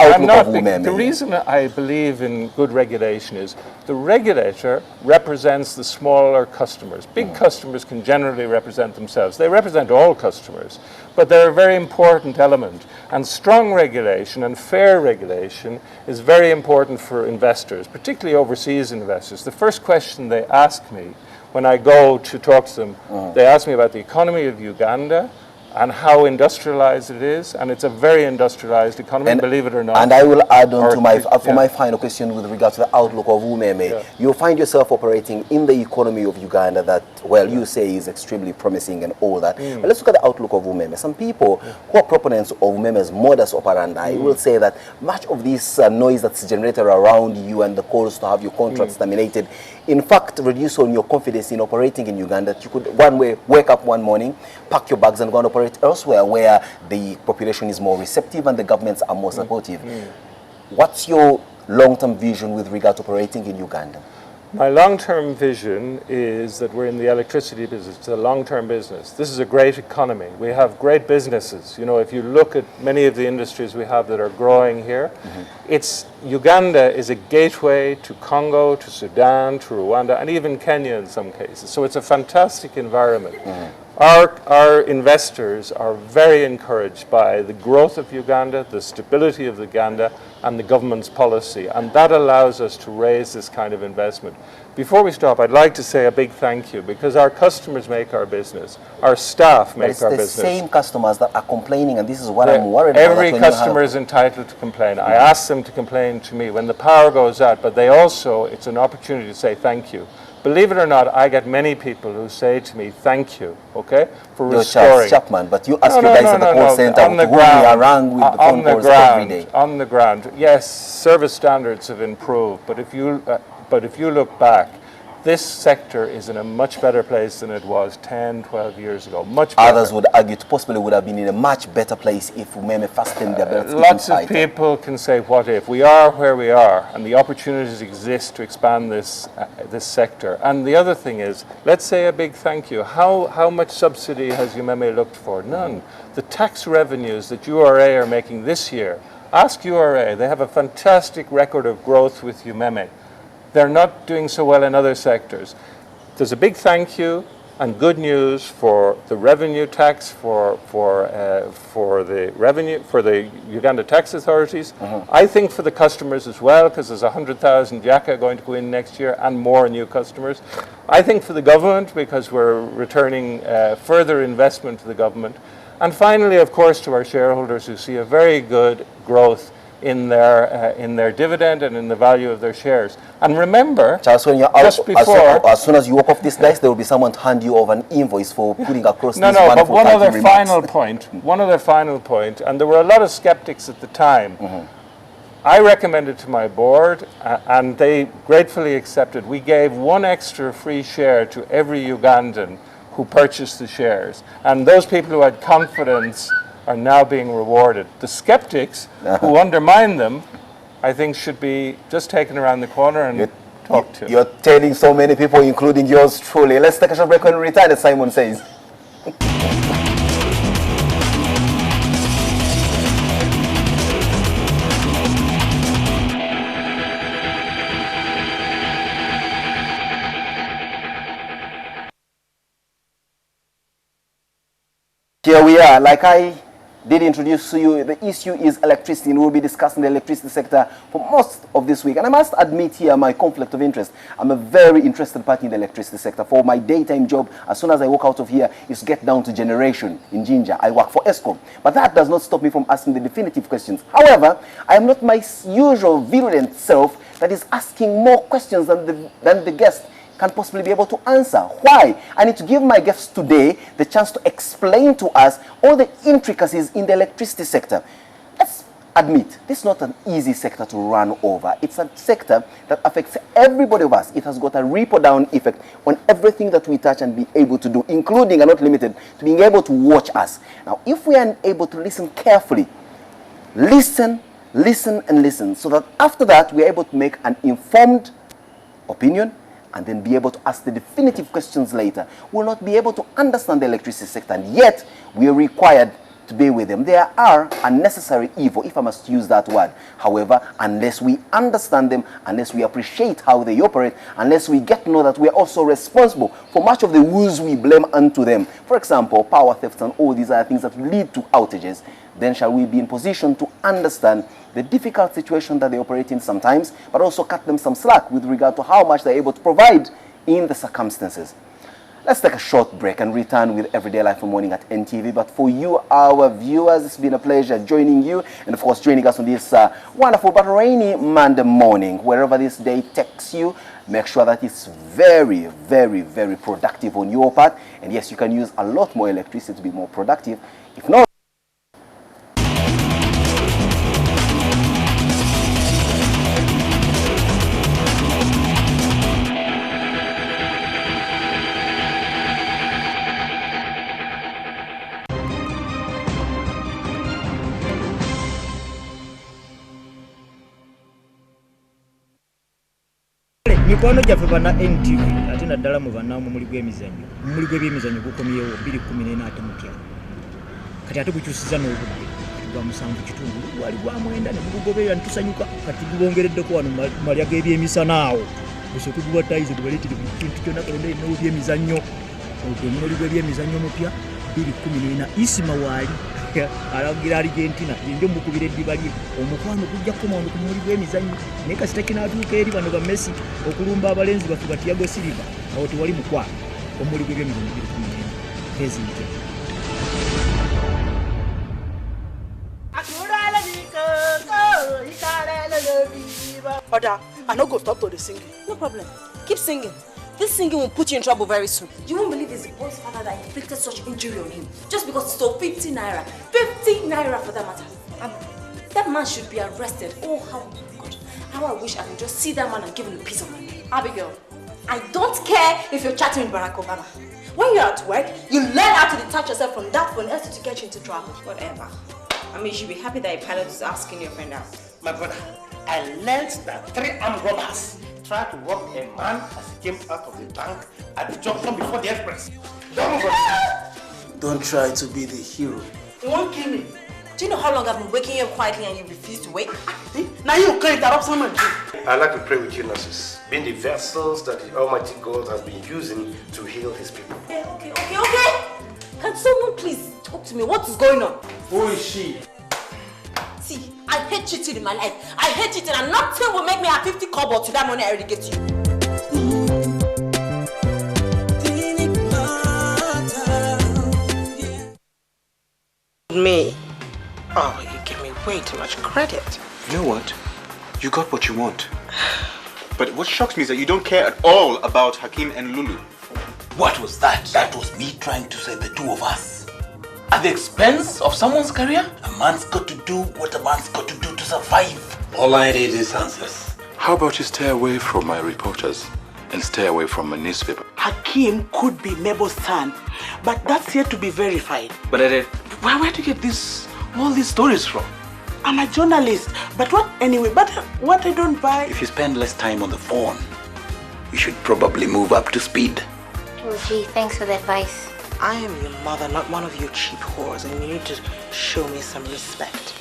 I'm not. The reason I believe in good regulation is the regulator represents the smaller customers. Big customers can generally represent themselves. They represent all customers, but they're a very important element. And strong regulation and fair regulation is very important for investors, particularly overseas investors. The first question they ask me when I go to talk to them, they ask me about the economy of Uganda and how industrialized it is, and it's a very industrialized economy, believe it or not. And I will add on to my final question with regard to the outlook of UMEME. You find yourself operating in the economy of Uganda that, well, you say is extremely promising and all that. But let's look at the outlook of UMEME. Some people who are proponents of UMEME's modus operandi will say that much of this noise that's generated around you and the calls to have your contracts terminated, in fact, reduce on your confidence in operating in Uganda. That you could wake up one morning, pack your bags and go and operate elsewhere where the population is more receptive and the governments are more supportive. What's your long-term vision with regard to operating in Uganda? My long-term vision is that we're in the electricity business. It's a long-term business. This is a great economy. We have great businesses. If you look at many of the industries we have that are growing here, Uganda is a gateway to Congo, to Sudan, to Rwanda, and even Kenya in some cases. So it's a fantastic environment. Our investors are very encouraged by the growth of Uganda, the stability of Uganda, and the government's policy, and that allows us to raise this kind of investment. Before we stop, I'd like to say a big thank you, because our customers make our business, our staff make our business. It's the same customers that are complaining, and this is what I'm worried about. Every customer is entitled to complain. I ask them to complain to me when the power goes out, but they also, it's an opportunity to say thank you. Believe it or not, I get many people who say to me, thank you, okay, for restoring. Charles Chapman, but you ask your guys at the call center on the who ground, we are rang with the phone calls every day. On the ground, yes, service standards have improved, but if you look back, this sector is in a much better place than it was 10, 12 years ago. Much better. Others would argue it possibly would have been in a much better place if Umeme fastened their belts. Lots of people can say, what if? We are where we are, and the opportunities exist to expand this sector. And the other thing is, let's say a big thank you. How much subsidy has Umeme looked for? None. The tax revenues that URA are making this year, ask URA, they have a fantastic record of growth with Umeme. They're not doing so well in other sectors. There's a big thank you and good news for the revenue tax, for the Uganda tax authorities. I think for the customers as well, because there's 100,000 Jaka going to go in next year and more new customers. I think for the government, because we're returning further investment to the government. And finally, of course, to our shareholders who see a very good growth in their dividend and in the value of their shares. And remember, Charles, when you're just before, as soon as you walk off this desk, there will be someone to hand you over an invoice for putting across no, this but wonderful one other remarks. one other final point, and there were a lot of skeptics at the time. I recommended to my board, and they gratefully accepted. We gave one extra free share to every Ugandan who purchased the shares, and those people who had confidence are now being rewarded. The skeptics who undermine them, I think, should be just taken around the corner and talked to. You're telling so many people, including yours truly. Let's take a short break and return, as Simon says. Here we are. Like I did introduce to you, the issue is electricity, and we'll be discussing the electricity sector for most of this week. And I must admit here my conflict of interest. I'm a very interested party in the electricity sector. For my daytime job, as soon as I walk out of here, is to get down to generation in Jinja. I work for ESCOM. But that does not stop me from asking the definitive questions. However, I am not my usual virulent self that is asking more questions than the guest can possibly be able to answer. Why? I need to give my guests today the chance to explain to us all the intricacies in the electricity sector. Let's admit, this is not an easy sector to run over. It's a sector that affects everybody of us. It has got a ripple-down effect on everything that we touch and be able to do, including and not limited to being able to watch us. Now, if we are able to listen carefully, listen, and listen, so that after that we are able to make an informed opinion, and then be able to ask the definitive questions later, we'll not be able to understand the electricity sector, and yet we are required to be with them. There are unnecessary evil, if I must use that word. However, unless we understand them, unless we appreciate how they operate, unless we get to know that we are also responsible for much of the woes we blame unto them, for example, power thefts and all these other things that lead to outages, then shall we be in position to understand the difficult situation that they operate in sometimes, but also cut them some slack with regard to how much they're able to provide in the circumstances. Let's take a short break and return with Everyday Life for Morning at NTV. But for you, our viewers, it's been a pleasure joining you, and of course joining us on this wonderful but rainy Monday morning. Wherever this day takes you, make sure that it's very, very, very productive on your part. And yes, you can use a lot more electricity to be more productive. If not, mikwano gyaffe bana NTV ate naddala mu bannaamu muli gw'ebyemizannyo gukomyewo 2014 ate mutya kati ate gukyusiza n'obudde gwa 7 gwali gwa 9 ne gugoberera ntusanyuka kati gubongereddeko wano malya g'ebyemisana awo gusooke gubatayize gubaleetere buli kintu kyonna kalonda erina ebyemizannyo ogwo muli gw'ebyemizannyo mupya 2014 isima waali alagira Argentina ndio mukubire dibali omukwano kujja kumonda ku muri gw'emizanyo ne kasita kinatuuka eri bano ba Messi okulumba abalenzi bafu Thiago Silva awo tewali mukwano omuli gw'emizanyo president. Father, I no go stop to the singing. No problem. Keep singing. This singing will put you in trouble very soon. You won't believe it's the boy's father that inflicted such injury on him just because he stole 50 naira. 50 naira for that matter. That man should be arrested. Oh, how I wish I could just see that man and give him a piece of mind. Abigail, I don't care if you're chatting with Barack Obama. When you're at work, you learn how to detach yourself from that phone else to get you into trouble. Whatever. I mean, you should be happy that a pilot is asking your friend out. My brother, I learned that 3 armed robbers tried to rob a man as he came out of the bank at the junction before the express. Don't try to be the hero. You won't kill me. Do you know how long I've been waking you up quietly and you refuse to wake? Now you can't interrupt someone. I'd like to pray with you, nurses, being the vessels that the Almighty God has been using to heal his people. Okay. Can someone please talk to me? What is going on? Who is she? See, I hate cheating in my life. I hate cheating and nothing will make me have 50 kobo to that money I already get you. Me? Oh, you give me way too much credit. You know what? You got what you want. But what shocks me is that you don't care at all about Hakim and Lulu. What was that? That was me trying to save the two of us. At the expense of someone's career? A man's got to do what a man's got to do to survive. All I need is answers. How about you stay away from my reporters and stay away from my newspaper? Hakim could be Mabel's son, but that's yet to be verified. But where do you get all these stories from? I'm a journalist, but what I don't buy... If you spend less time on the phone, you should probably move up to speed. Oh gee, thanks for the advice. I am your mother, not one of your cheap whores, and you need to show me some respect.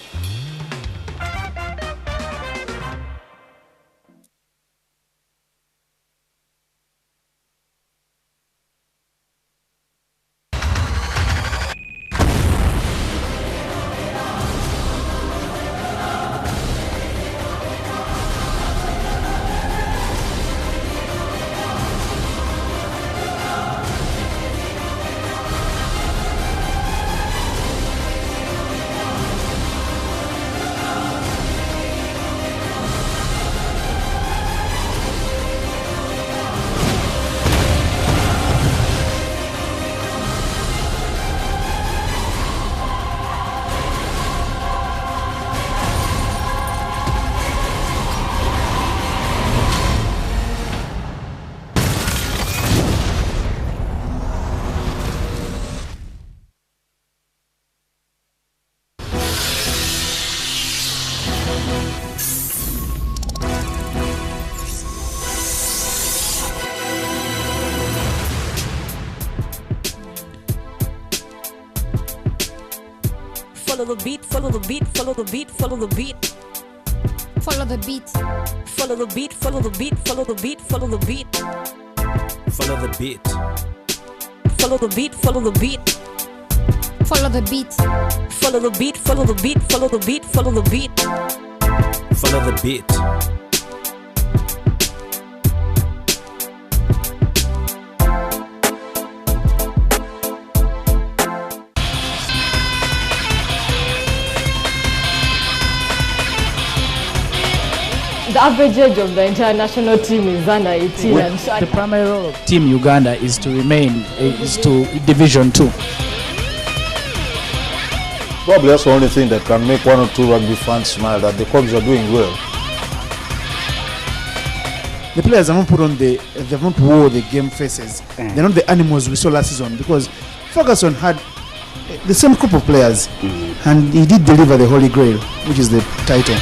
Follow the beat, follow the beat, follow the beat, follow the beat. Follow the beat. Follow the beat, follow the beat, follow the beat, follow the beat. Follow the beat. Follow the beat, follow the beat. Follow the beat. Follow the beat, follow the beat, follow the beat, follow the beat. Follow the beat. The average age of the international team is under 18. The primary role of Team Uganda is to remain to Division 2. Probably that's the only thing that can make 1 or 2 rugby fans smile, that the Cogs are doing well. The players haven't wore the game faces. They're not the animals we saw last season, because Ferguson had the same group of players and he did deliver the Holy Grail, which is the title.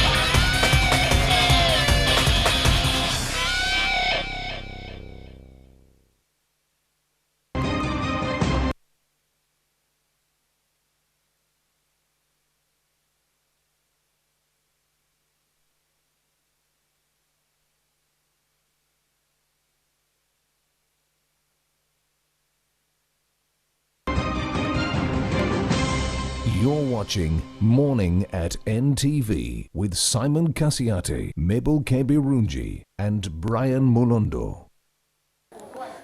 You're watching Morning at NTV with Simon Kasiate, Mabel Kebirunji, and Brian Mulondo.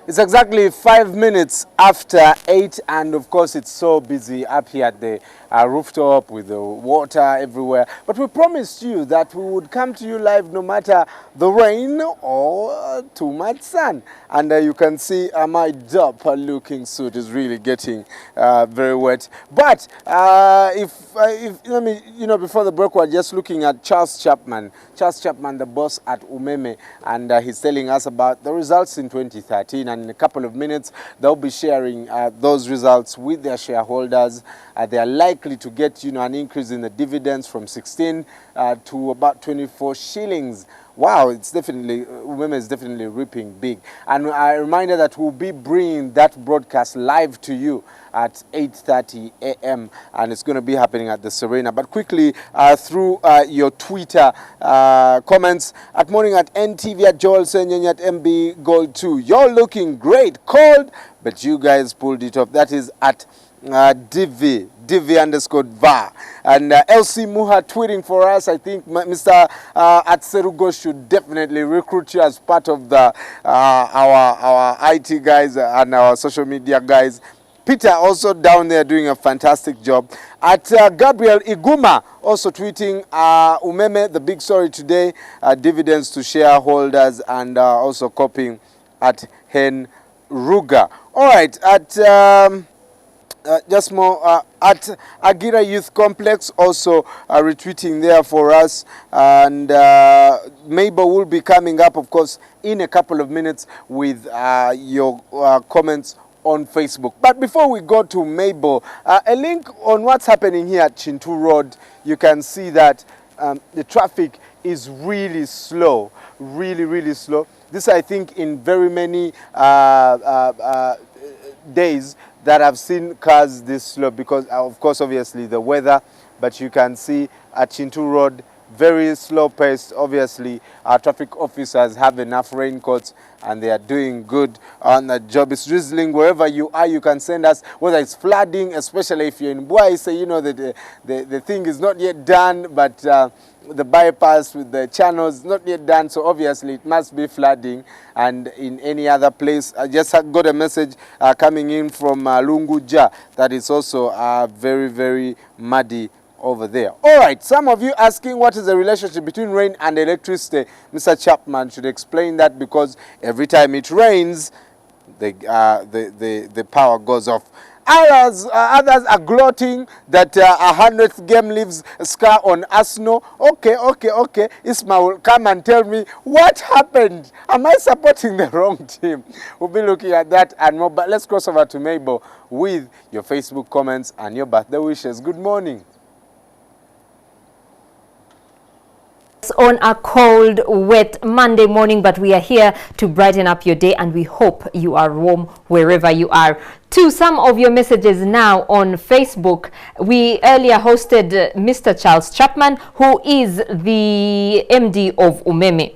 It's exactly 5 minutes after 8, and of course it's so busy up here at the rooftop with the water everywhere. But we promised you that we would come to you live no matter the rain or too much sun. And you can see my dope-looking suit is really getting very wet. But let me, before the break, we're just looking at Charles Chapman. Charles Chapman, the boss at Umeme, and he's telling us about the results in 2013. And in a couple of minutes, they'll be sharing those results with their shareholders. They are likely to get, an increase in the dividends from 16 to about 24 shillings. Wow, it's definitely, Umeme is definitely reaping big. And a reminder that we'll be bringing that broadcast live to you at 8:30 a.m. and it's going to be happening at the Serena. But quickly, through your Twitter comments, at Morning at NTV, at Joel Senyonyi, at MB Gold 2. You're looking great, cold, but you guys pulled it off. That is at Divi_VAR. And LC Muha tweeting for us. I think Mr. Atserugo should definitely recruit you as part of the our IT guys and our social media guys. Peter also down there doing a fantastic job. At Gabriel Iguma also tweeting Umeme, the big story today, dividends to shareholders, and also copying at Hen Ruga. All right, at just more at Agira Youth Complex also retweeting there for us, and Mabel will be coming up, of course, in a couple of minutes with your comments on Facebook. But before we go to Mabel, a link on what's happening here at Chintu Road. You can see that the traffic is really slow, really slow. This, I think, in very many days that I've seen cars this slow, because of course obviously the weather, but you can see at Chintu Road very slow paced. Obviously our traffic officers have enough raincoats and they are doing good on the job. It's drizzling wherever you are. You can send us, whether it's flooding, especially if you're in Bwaise, that the thing is not yet done, but the bypass with the channels not yet done, so obviously it must be flooding. And in any other place, I just got a message coming in from Lunguja that is also very muddy over there. All right, some of you asking what is the relationship between rain and electricity. Mr. Chapman should explain that, because every time it rains, the power goes off. Others are gloating that 100th game leaves a scar on Arsenal. Okay. Ismail, come and tell me what happened. Am I supporting the wrong team? We'll be looking at that and more. But let's cross over to Mabel with your Facebook comments and your birthday wishes. Good morning. On a cold, wet Monday morning, but we are here to brighten up your day, and we hope you are warm wherever you are. To some of your messages now on Facebook, we earlier hosted Mr. Charles Chapman, who is the MD of Umeme.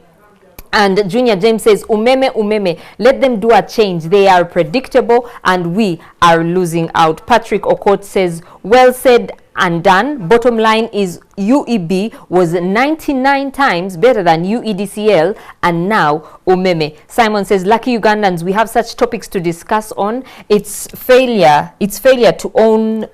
And Junior James says, Umeme, let them do a change. They are predictable and we are losing out. Patrick Okot says, well said and done. Bottom line is UEB was 99 times better than UEDCL, and now Umeme. Simon says, lucky Ugandans, we have such topics to discuss on. It's failure to own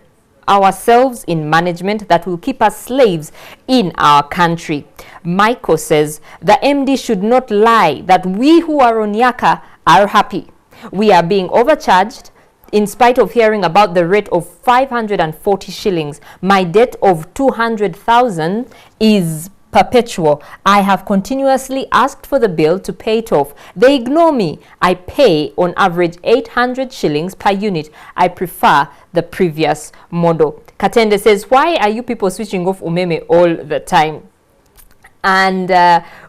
ourselves in management that will keep us slaves in our country. Michael says, the MD should not lie that we who are on Yaka are happy. We are being overcharged in spite of hearing about the rate of 540 shillings. My debt of 200,000 is perpetual. I have continuously asked for the bill to pay it off. They ignore me. I pay on average 800 shillings per unit. I prefer the previous model. Katende says, why are you people switching off Umeme all the time? And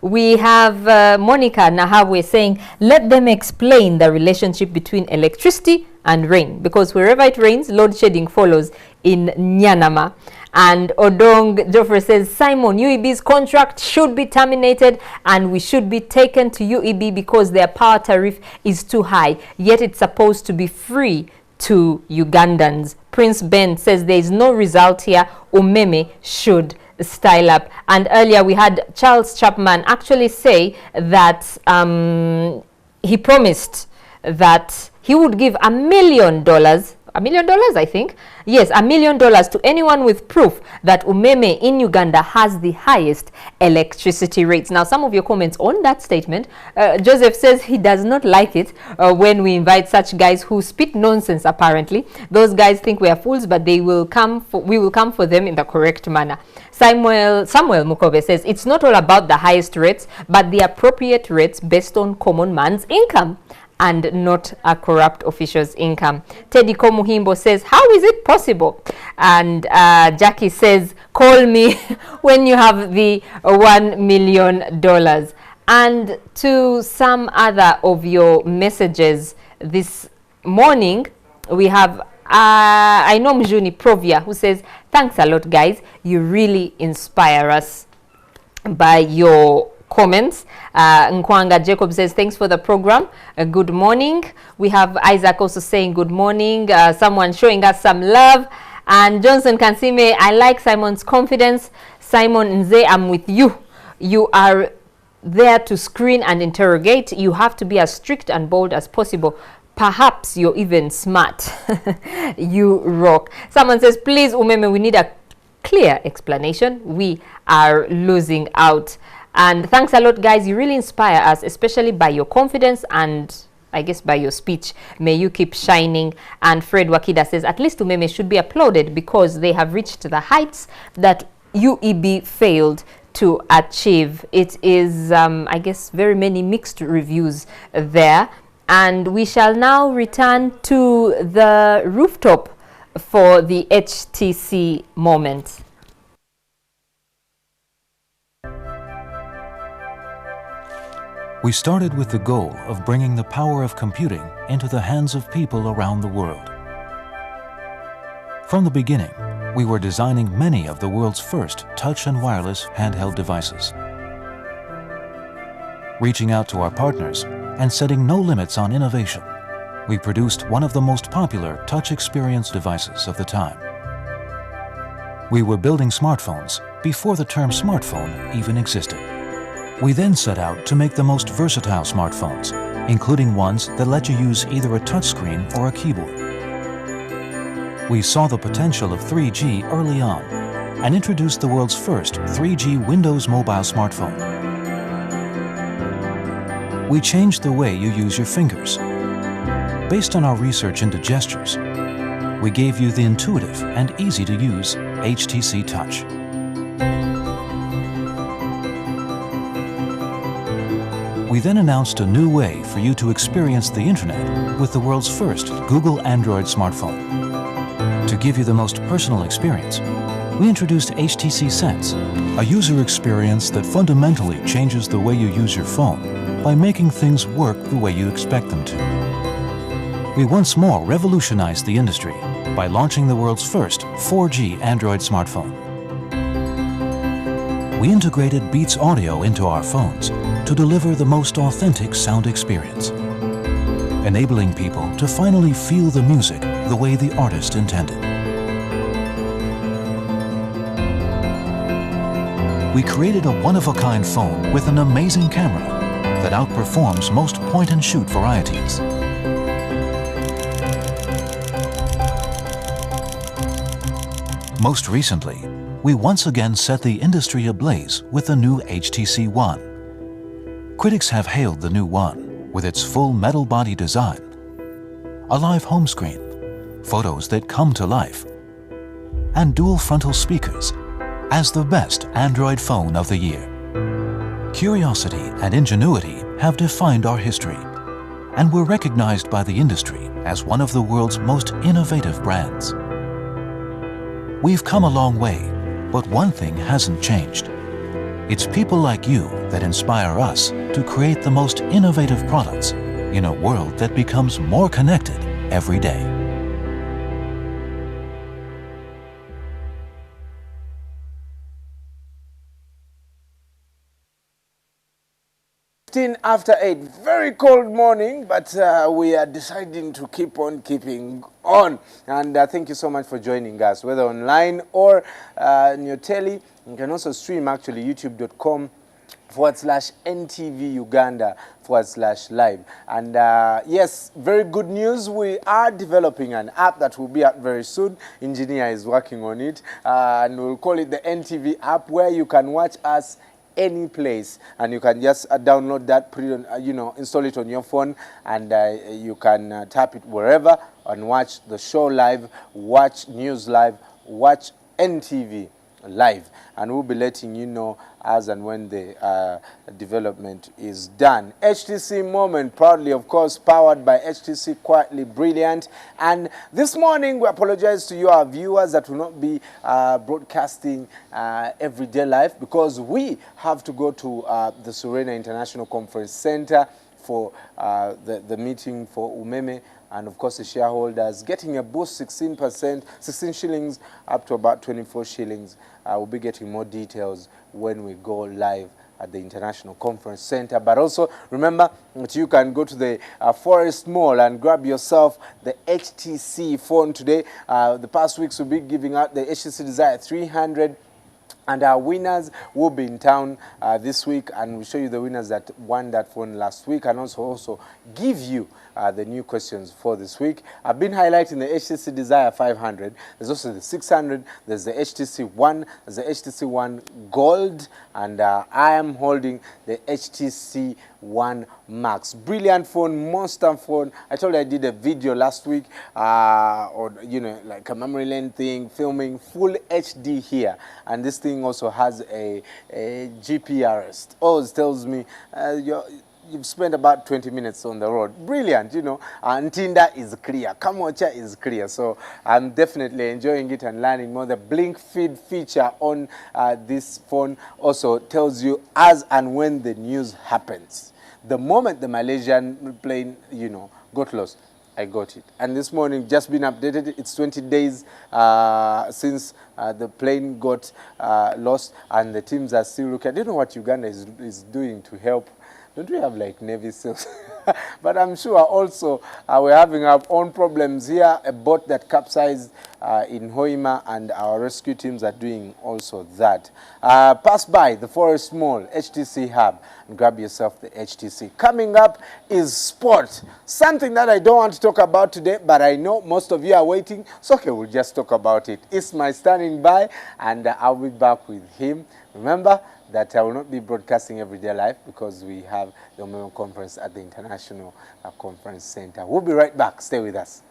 we have Monica Nahawe saying, let them explain the relationship between electricity and rain, because wherever it rains, load shedding follows in Nyanama. And Odong Joffrey says, Simon, UEB's contract should be terminated and we should be taken to UEB because their power tariff is too high, yet it's supposed to be free to Ugandans. Prince Ben says there is no result here. Umeme should style up. And earlier we had Charles Chapman actually say that he promised that he would give $1 million, I think. Yes, $1 million to anyone with proof that Umeme in Uganda has the highest electricity rates. Now, some of your comments on that statement, Joseph says he does not like it when we invite such guys who spit nonsense, apparently. Those guys think we are fools, but we will come for them in the correct manner. Samuel Mukobe says, it's not all about the highest rates, but the appropriate rates based on common man's income, and not a corrupt official's income. Teddy Komuhimbo says, how is it possible? And Jackie says, call me when you have the $1 million. And to some other of your messages this morning, we have I know Mjuni Provia, who says, thanks a lot, guys. You really inspire us by your comments. Nkwanga Jacob says, thanks for the program. Good morning. We have Isaac also saying good morning. Someone showing us some love. And Johnson Kansime, I like Simon's confidence. Simon Nze, I'm with you. You are there to screen and interrogate. You have to be as strict and bold as possible. Perhaps you're even smart. You rock. Someone says, please, Umeme, we need a clear explanation. We are losing out. And thanks a lot, guys. You really inspire us, especially by your confidence and I guess by your speech. May you keep shining. And Fred Wakida says, at least Umeme should be applauded because they have reached the heights that UEB failed to achieve. It is, I guess, very many mixed reviews there. And we shall now return to the rooftop for the HTC moment. We started with the goal of bringing the power of computing into the hands of people around the world. From the beginning, we were designing many of the world's first touch and wireless handheld devices. Reaching out to our partners and setting no limits on innovation, we produced one of the most popular touch experience devices of the time. We were building smartphones before the term smartphone even existed. We then set out to make the most versatile smartphones, including ones that let you use either a touchscreen or a keyboard. We saw the potential of 3G early on and introduced the world's first 3G Windows mobile smartphone. We changed the way you use your fingers. Based on our research into gestures, we gave you the intuitive and easy-to-use HTC Touch. We then announced a new way for you to experience the internet with the world's first Google Android smartphone. To give you the most personal experience, we introduced HTC Sense, a user experience that fundamentally changes the way you use your phone by making things work the way you expect them to. We once more revolutionized the industry by launching the world's first 4G Android smartphone. We integrated Beats audio into our phones to deliver the most authentic sound experience, enabling people to finally feel the music the way the artist intended. We created a one-of-a-kind phone with an amazing camera that outperforms most point-and-shoot varieties. Most recently, we once again set the industry ablaze with the new HTC One. Critics have hailed the new One with its full metal body design, a live home screen, photos that come to life, and dual frontal speakers as the best Android phone of the year. Curiosity and ingenuity have defined our history, and we're recognized by the industry as one of the world's most innovative brands. We've come a long way, but one thing hasn't changed. It's people like you that inspire us to create the most innovative products in a world that becomes more connected every day. 15 after 8, very cold morning, but we are deciding to keep on keeping on. And thank you so much for joining us, whether online or in your telly. You can also stream actually youtube.com/NTV Uganda/live. And yes, very good news. We are developing an app that will be out very soon. Engineer is working on it, and we'll call it the NTV app, where you can watch us any place, and you can just download that, put it on, install it on your phone, and you can tap it wherever and watch the show live, watch news live, watch NTV live, and we'll be letting you know as and when the development is done. HTC Moment, proudly, of course, powered by HTC, quietly brilliant. And this morning, we apologize to you, our viewers, that will not be broadcasting everyday life, because we have to go to the Serena International Conference Center for the meeting for Umeme, and of course the shareholders getting a boost, 16%, 16 shillings up to about 24 shillings. We'll be getting more details when we go live at the International Conference Center. But also remember that you can go to the Forest Mall and grab yourself the HTC phone today. The past weeks we'll be giving out the HTC Desire 300. And our winners will be in town this week, and we'll show you the winners that won that phone last week, and also give you the new questions for this week. I've been highlighting the HTC Desire 500. There's also the 600. There's the HTC One. There's the HTC One Gold, and I am holding the HTC One Max. Brilliant phone, monster phone. I told you I did a video last week, or like a memory lane thing, filming full HD here, and this thing also has a GPRS. Always tells me you've spent about 20 minutes on the road. Brilliant, and Tinder is clear, Kamocha is clear. So I'm definitely enjoying it and learning more. The blink feed feature on this phone also tells you as and when the news happens. The moment the Malaysian plane, got lost, I got it. And this morning, just been updated. It's 20 days since the plane got lost, and the teams are still looking. I don't know what Uganda is doing to help. Don't we have like Navy SEALs? But I'm sure also we're having our own problems here. A boat that capsized in Hoima, and our rescue teams are doing also that. Pass by the Forest Mall, HTC Hub, and grab yourself the HTC. Coming up is sport. Something that I don't want to talk about today, but I know most of you are waiting. So okay, we'll just talk about it. Ismail standing by, and I'll be back with him. Remember that I will not be broadcasting everyday live, because we have the Omemo Conference at the International Conference Center. We'll be right back. Stay with us.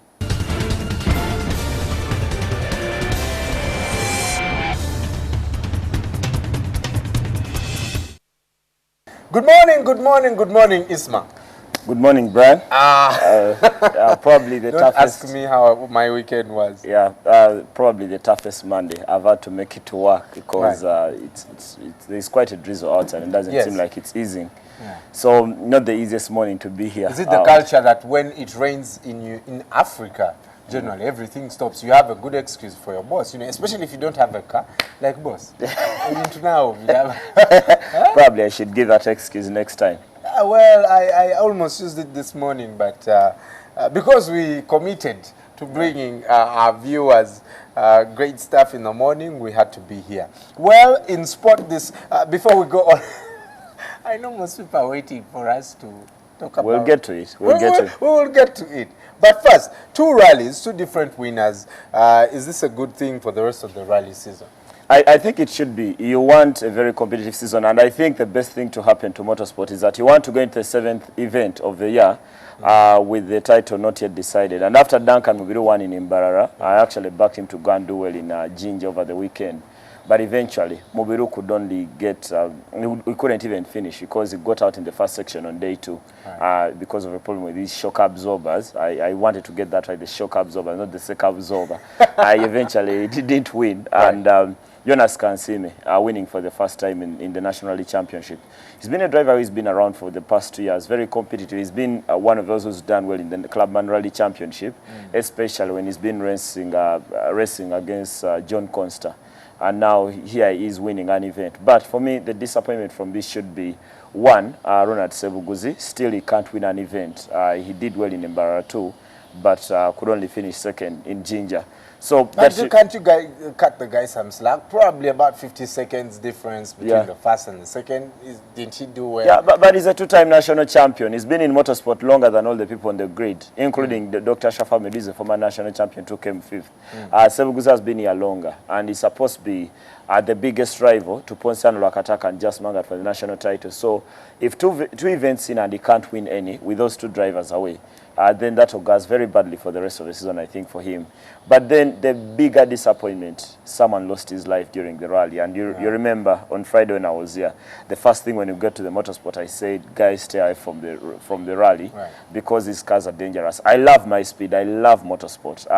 Good morning, good morning, good morning, Isma. Good morning, Brian. Probably the Don't toughest. ask me how my weekend was. Yeah, probably the toughest Monday. I've had to make it to work because there's quite a drizzle outside, and it doesn't seem like it's easing. Yeah. So not the easiest morning to be here. Is it the culture that when it rains in Africa, generally everything stops? You have a good excuse for your boss, especially if you don't have a car, like boss. Probably I should give that excuse next time. Well, I almost used it this morning, but because we committed to bringing our viewers great stuff in the morning, we had to be here. Well, in sport, before we go on, I know most people are waiting for us to talk about. We'll get to it. We will get to it. But first, 2 rallies, 2 different winners. Is this a good thing for the rest of the rally season? I think it should be. You want a very competitive season, and I think the best thing to happen to motorsport is that you want to go into the 7th event of the year with the title not yet decided. And after Duncan Mubiru won in Mbarara, I actually backed him to go and do well in Jinja over the weekend. But eventually, Mubiru could only get, we couldn't even finish because he got out in the first section on day 2 because of a problem with these shock absorbers. I wanted to get that right, the shock absorber, not the shock absorber. I eventually didn't win. And Jonas Kansime winning for the first time in the National Rally Championship. He's been a driver who's been around for the past 2 years, very competitive. He's been one of those who's done well in the Clubman Rally Championship, especially when he's been racing against John Conster. And now here he is winning an event. But for me, the disappointment from this should be One, Ronald Sebuguzi, still he can't win an event. He did well in Mbara too, but could only finish second in Jinja. So can't you guys cut the guy some slack? Probably about 50 seconds difference between the first and the second. Didn't he do well? Yeah, but he's a two-time national champion. He's been in motorsport longer than all the people on the grid, including the Dr. Shafa Mediz, the former national champion, who came fifth. Sebuguzi has been here longer, and he's supposed to be the biggest rival to Ponsiano Lwakataka and Just Mangat for the national title. So if two events in and he can't win any with those two drivers away, then that augurs very badly for the rest of the season, I think, for him. But then the bigger disappointment, someone lost his life during the rally. And you remember on Friday when I was here, the first thing when you get to the motorsport, I said, guys, stay away from the rally because these cars are dangerous. I love my speed. I love motorsport.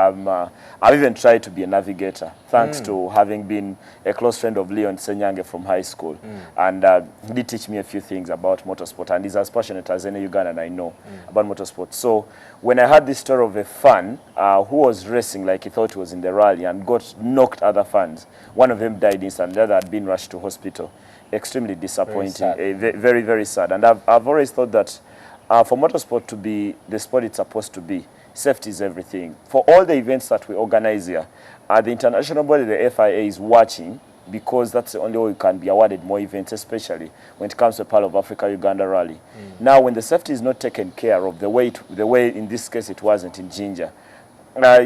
I've even tried to be a navigator, thanks to having been a close friend of Leon Senyange from high school. And he did teach me a few things about motorsport. And he's as passionate as any Ugandan I know about motorsport. So when I heard this story of a fan who was racing like he thought he was in the rally and got knocked other fans, one of them died instantly, the other had been rushed to hospital. Extremely disappointing, very, very sad. And I've always thought that for motorsport to be the sport it's supposed to be, safety is everything. For all the events that we organize here, the international body, the FIA, is watching, because that's the only way you can be awarded more events, especially when it comes to Pearl of Africa, Uganda rally. Now, when the safety is not taken care of, the way in this case it wasn't in Jinja,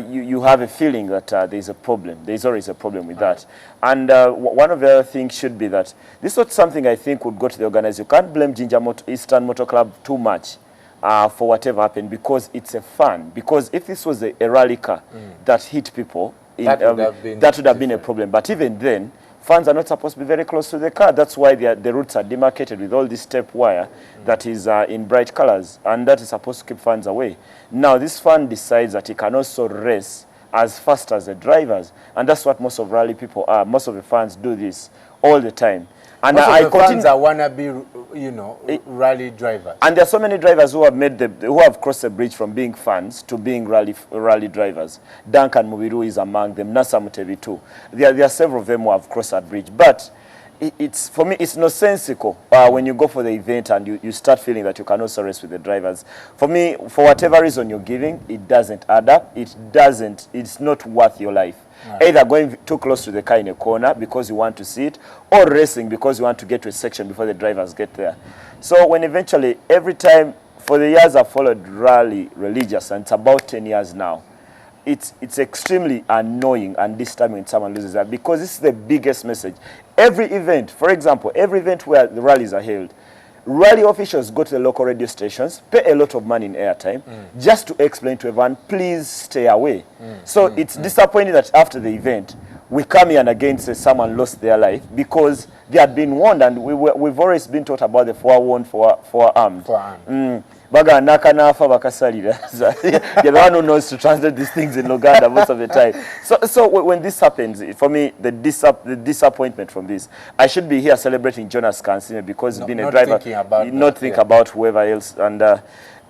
you have a feeling that there's a problem. There's always a problem with that. And one of the other things should be that this is not something I think would go to the organizer. You can't blame Jinja Eastern Motor Club too much for whatever happened, because it's a fun. Because if this was a rally car that hit people, that would have been a problem. But even then, fans are not supposed to be very close to the car. That's why the routes are demarcated with all this tape wire that is in bright colors, and that is supposed to keep fans away. Now, this fan decides that he can also race as fast as the drivers, and that's what most of rally people are. Most of the fans do this all the time. And most of the fans are wannabe, rally drivers. And there are so many drivers who have crossed the bridge from being fans to being rally drivers. Duncan Mubiru is among them. Nasa Mutebi too. There are several of them who have crossed that bridge. But for me, it's nonsensical when you go for the event and you start feeling that you can also race with the drivers. For me, for whatever reason you're giving, it doesn't add up. It's not worth your life. Either going too close to the car in a corner because you want to see it, or racing because you want to get to a section before the drivers get there. So when eventually, every time, for the years I've followed rally religious, and it's about 10 years now, it's extremely annoying and disturbing when someone loses that, because this is the biggest message. Every event, for example, every event where the rallies are held, rally officials go to the local radio stations, pay a lot of money in airtime, just to explain to everyone, please stay away. So it's disappointing that after the event, we come here and again say someone lost their life because they had been warned, and we've always been taught about the forewarned, forearmed. Baga naka nafa bakasalira. You're the one who knows to translate these things in Luganda most of the time. So when this happens, for me, the disappointment from this, I should be here celebrating Jonas Kansime because he's been a driver, not think about whoever else. And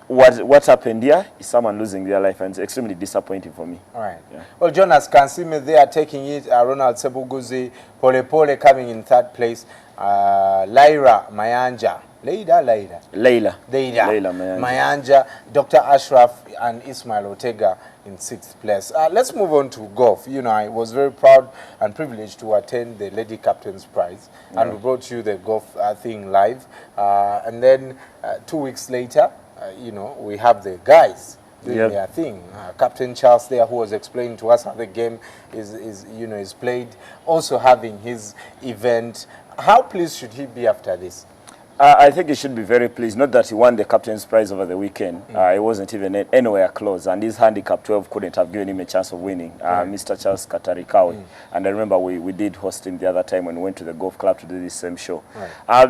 what happened here is someone losing their life, and it's extremely disappointing for me. All right. Yeah. Well, Jonas Kansime, they are taking it. Ronald Sebuguzi, Pole Pole coming in third place. Lyra Mayanja. Leila Mayanja, Dr. Ashraf and Ismail Ortega in 6th place. Let's move on to golf. I was very proud and privileged to attend the Lady Captain's Prize, and we brought you the golf thing live. And then 2 weeks later, we have the guys doing their thing. Captain Charles there, who was explaining to us how the game is played, also having his event. How pleased should he be after this? I think he should be very pleased. Not that he won the captain's prize over the weekend. He wasn't even anywhere close. And his handicap 12 couldn't have given him a chance of winning. Mr. Charles Katarikawi. And I remember we did host him the other time when we went to the golf club to do this same show. I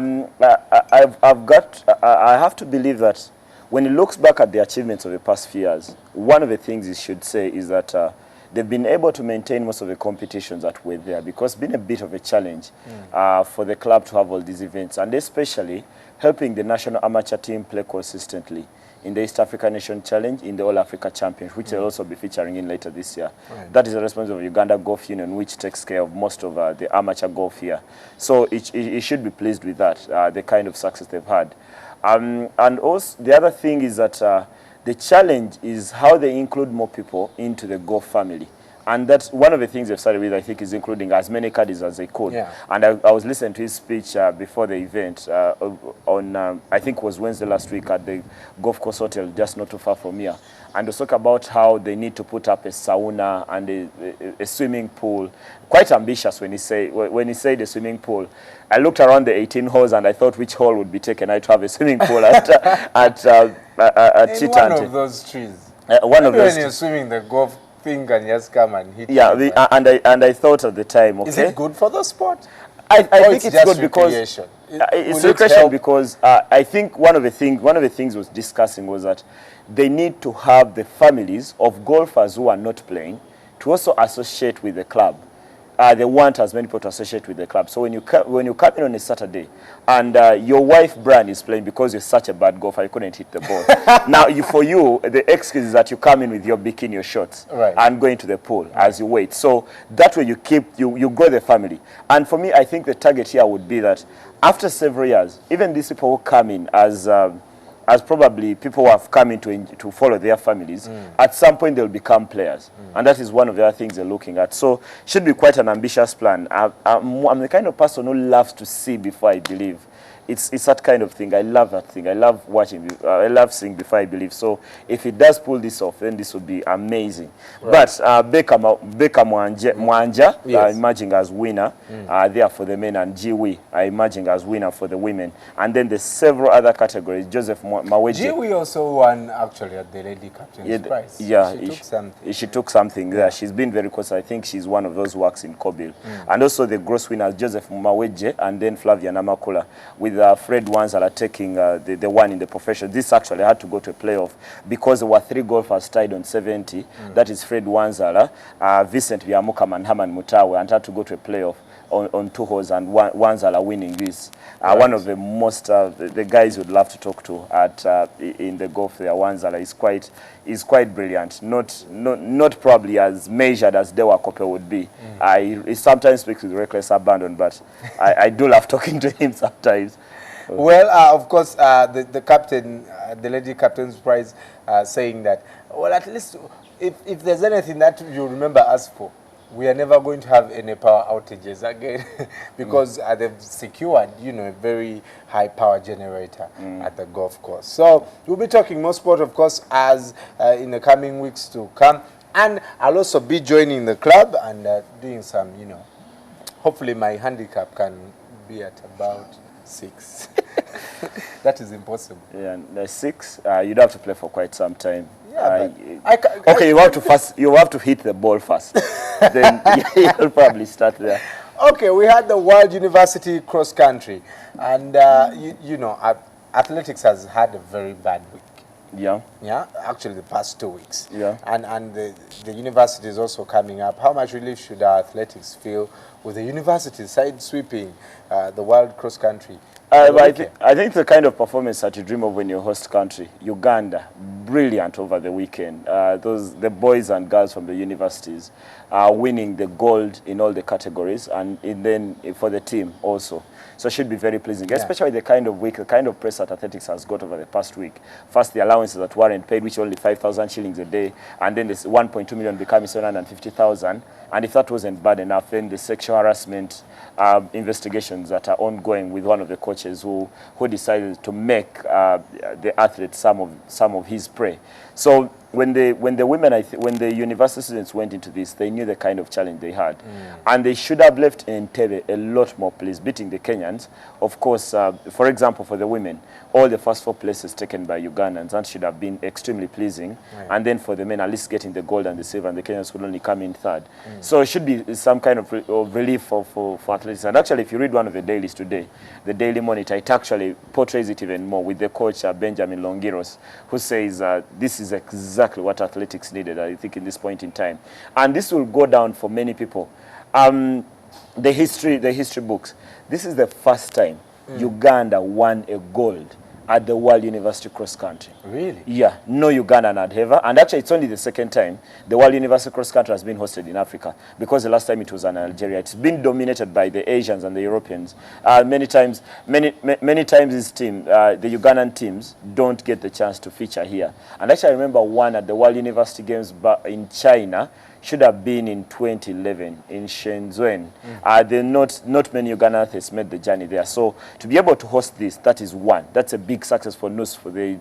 have to believe that when he looks back at the achievements of the past few years, one of the things he should say is that they've been able to maintain most of the competitions that were there, because it's been a bit of a challenge for the club to have all these events, and especially helping the national amateur team play consistently. in the East Africa Nation Challenge, in the All Africa Championship, which they'll also be featuring in later this year. Right. That is the responsibility of Uganda Golf Union, which takes care of most of the amateur golf here. So it should be pleased with that, the kind of success they've had. And also, the other thing is that the challenge is how they include more people into the golf family. And that's one of the things they've started with, I think, is including as many caddies as they could. Yeah. And I was listening to his speech before the event on, I think it was Wednesday last week at the Golf Course Hotel, just not too far from here. And they talk about how they need to put up a sauna and a swimming pool. Quite ambitious when he said the swimming pool. I looked around the 18 holes and I thought which hole would be taken out to have a swimming pool at Chitante. One of those trees. One of those. When you're swimming the golf thing and just come and hit. Yeah, and I thought at the time, okay. Is it good for the sport? I think it's good because it's recreation because I think one of the things was discussing was that they need to have the families of golfers who are not playing to also associate with the club. They want as many people to associate with the club. So when you come in on a Saturday and your wife Bran is playing because you're such a bad golfer, you couldn't hit the ball. Now for you, the excuse is that you come in with your bikini, your shorts, and go into the pool as you wait. So that way you grow the family. And for me, I think the target here would be that after several years, even these people who come in as probably people who have come in to follow their families, at some point they'll become players. And that is one of the other things they're looking at. So should be quite an ambitious plan. I'm the kind of person who loves to see before I believe. It's that kind of thing. I love that thing. I love watching. I love seeing before I believe. So if it does pull this off, then this would be amazing. Right. But Beckham Mwanja, Yes. emerging as winner there for the men, and Jiwi emerging as winner for the women. And then there's several other categories. Joseph Maweje. Jiwi also won actually at the Lady Captain's Prize. Yeah, she took something. She took something there. She's been very close. I think she's one of those who works in Kobil. And also the gross winners, Joseph Maweje and then Flavia Namakula, with Fred Wanzala taking the one in the profession. This actually had to go to a playoff because there were 3 golfers tied on 70. That is Fred Wanzala, Vincent Biamukam and Herman Mutawe, and had to go to a playoff on 2 holes, and Wanzala winning this. One of the most, the guys you'd love to talk to in the golf there, Wanzala is quite brilliant. Not probably as measured as Dewa Kope would be. He sometimes speaks with reckless abandon, but I do love talking to him sometimes. Well, of course, the captain, the Lady Captain's Prize, saying that, well, at least if there's anything that you remember us for, we are never going to have any power outages again because they've secured, a very high power generator at the golf course. So we'll be talking more sport, of course, as in the coming weeks to come. And I'll also be joining the club and doing some, hopefully my handicap can be at about 6. That is impossible. Yeah, 6. You'd have to play for quite some time. Yeah, okay, you have to hit the ball first. Then you'll probably start there. Okay, we had the World University cross country, and athletics has had a very bad week. Yeah. Yeah, actually the past 2 weeks. Yeah. And the university is also coming up. How much relief should our athletics feel with the university side sweeping the world cross country? I think the kind of performance that you dream of when you host country. Uganda, brilliant over the weekend. The boys and girls from the universities are winning the gold in all the categories, and then for the team also. So it should be very pleasing, especially the kind of week, the kind of press that athletics has got over the past week. First, the allowances that weren't paid, which only 5,000 shillings a day, and then this 1.2 million becoming 750,000. And if that wasn't bad enough, then the sexual harassment investigations that are ongoing with one of the coaches who decided to make the athlete some of his prey. So when the university students went into this, they knew the kind of challenge they had, and they should have left NTV a lot more pleased, beating the Kenyans. Of course, for example, for the women, all the first 4 places taken by Ugandans, that should have been extremely pleasing. And then for the men, at least getting the gold and the silver, and the Kenyans could only come in 3rd. So it should be some kind of relief for athletics. And actually, if you read one of the dailies today, the Daily Monitor, it actually portrays it even more with the coach Benjamin Longiros, who says this is exactly what athletics needed, I think, in this point in time. And this will go down for many people. The history books. This is the first time Uganda won a gold at the World University Cross Country. Really? Yeah, no Ugandan had ever. And actually, it's only the second time the World University Cross Country has been hosted in Africa, because the last time it was in Algeria. It's been dominated by the Asians and the Europeans. Many times this team, the Ugandan teams, don't get the chance to feature here. And actually, I remember one at the World University Games in China. Should have been in 2011 in Shenzhen. Not many Ugandan athletes made the journey there. So to be able to host this, that is one. That's a big success for NUS, for the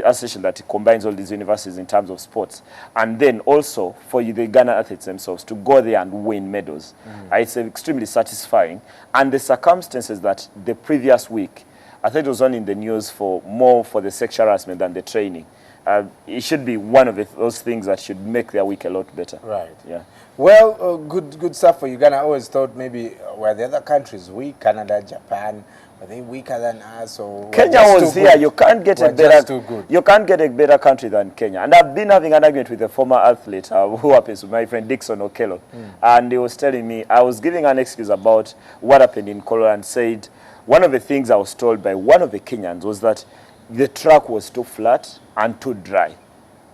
association that combines all these universities in terms of sports. And then also for the Ghana athletes themselves to go there and win medals. It's extremely satisfying. And the circumstances that the previous week, I think it was on in the news more for the sexual harassment than the training. It should be one of those things that should make their week a lot better. Right. Yeah. Well, good stuff for Uganda. I always thought maybe were the other countries weak, Canada, Japan, were they weaker than us? Or Kenya was here. You can't get a better. You can't get a better country than Kenya. And I've been having an argument with a former athlete who happens with my friend Dixon Okello, and he was telling me, I was giving an excuse about what happened in Colorado, and said one of the things I was told by one of the Kenyans was that the track was too flat and too dry.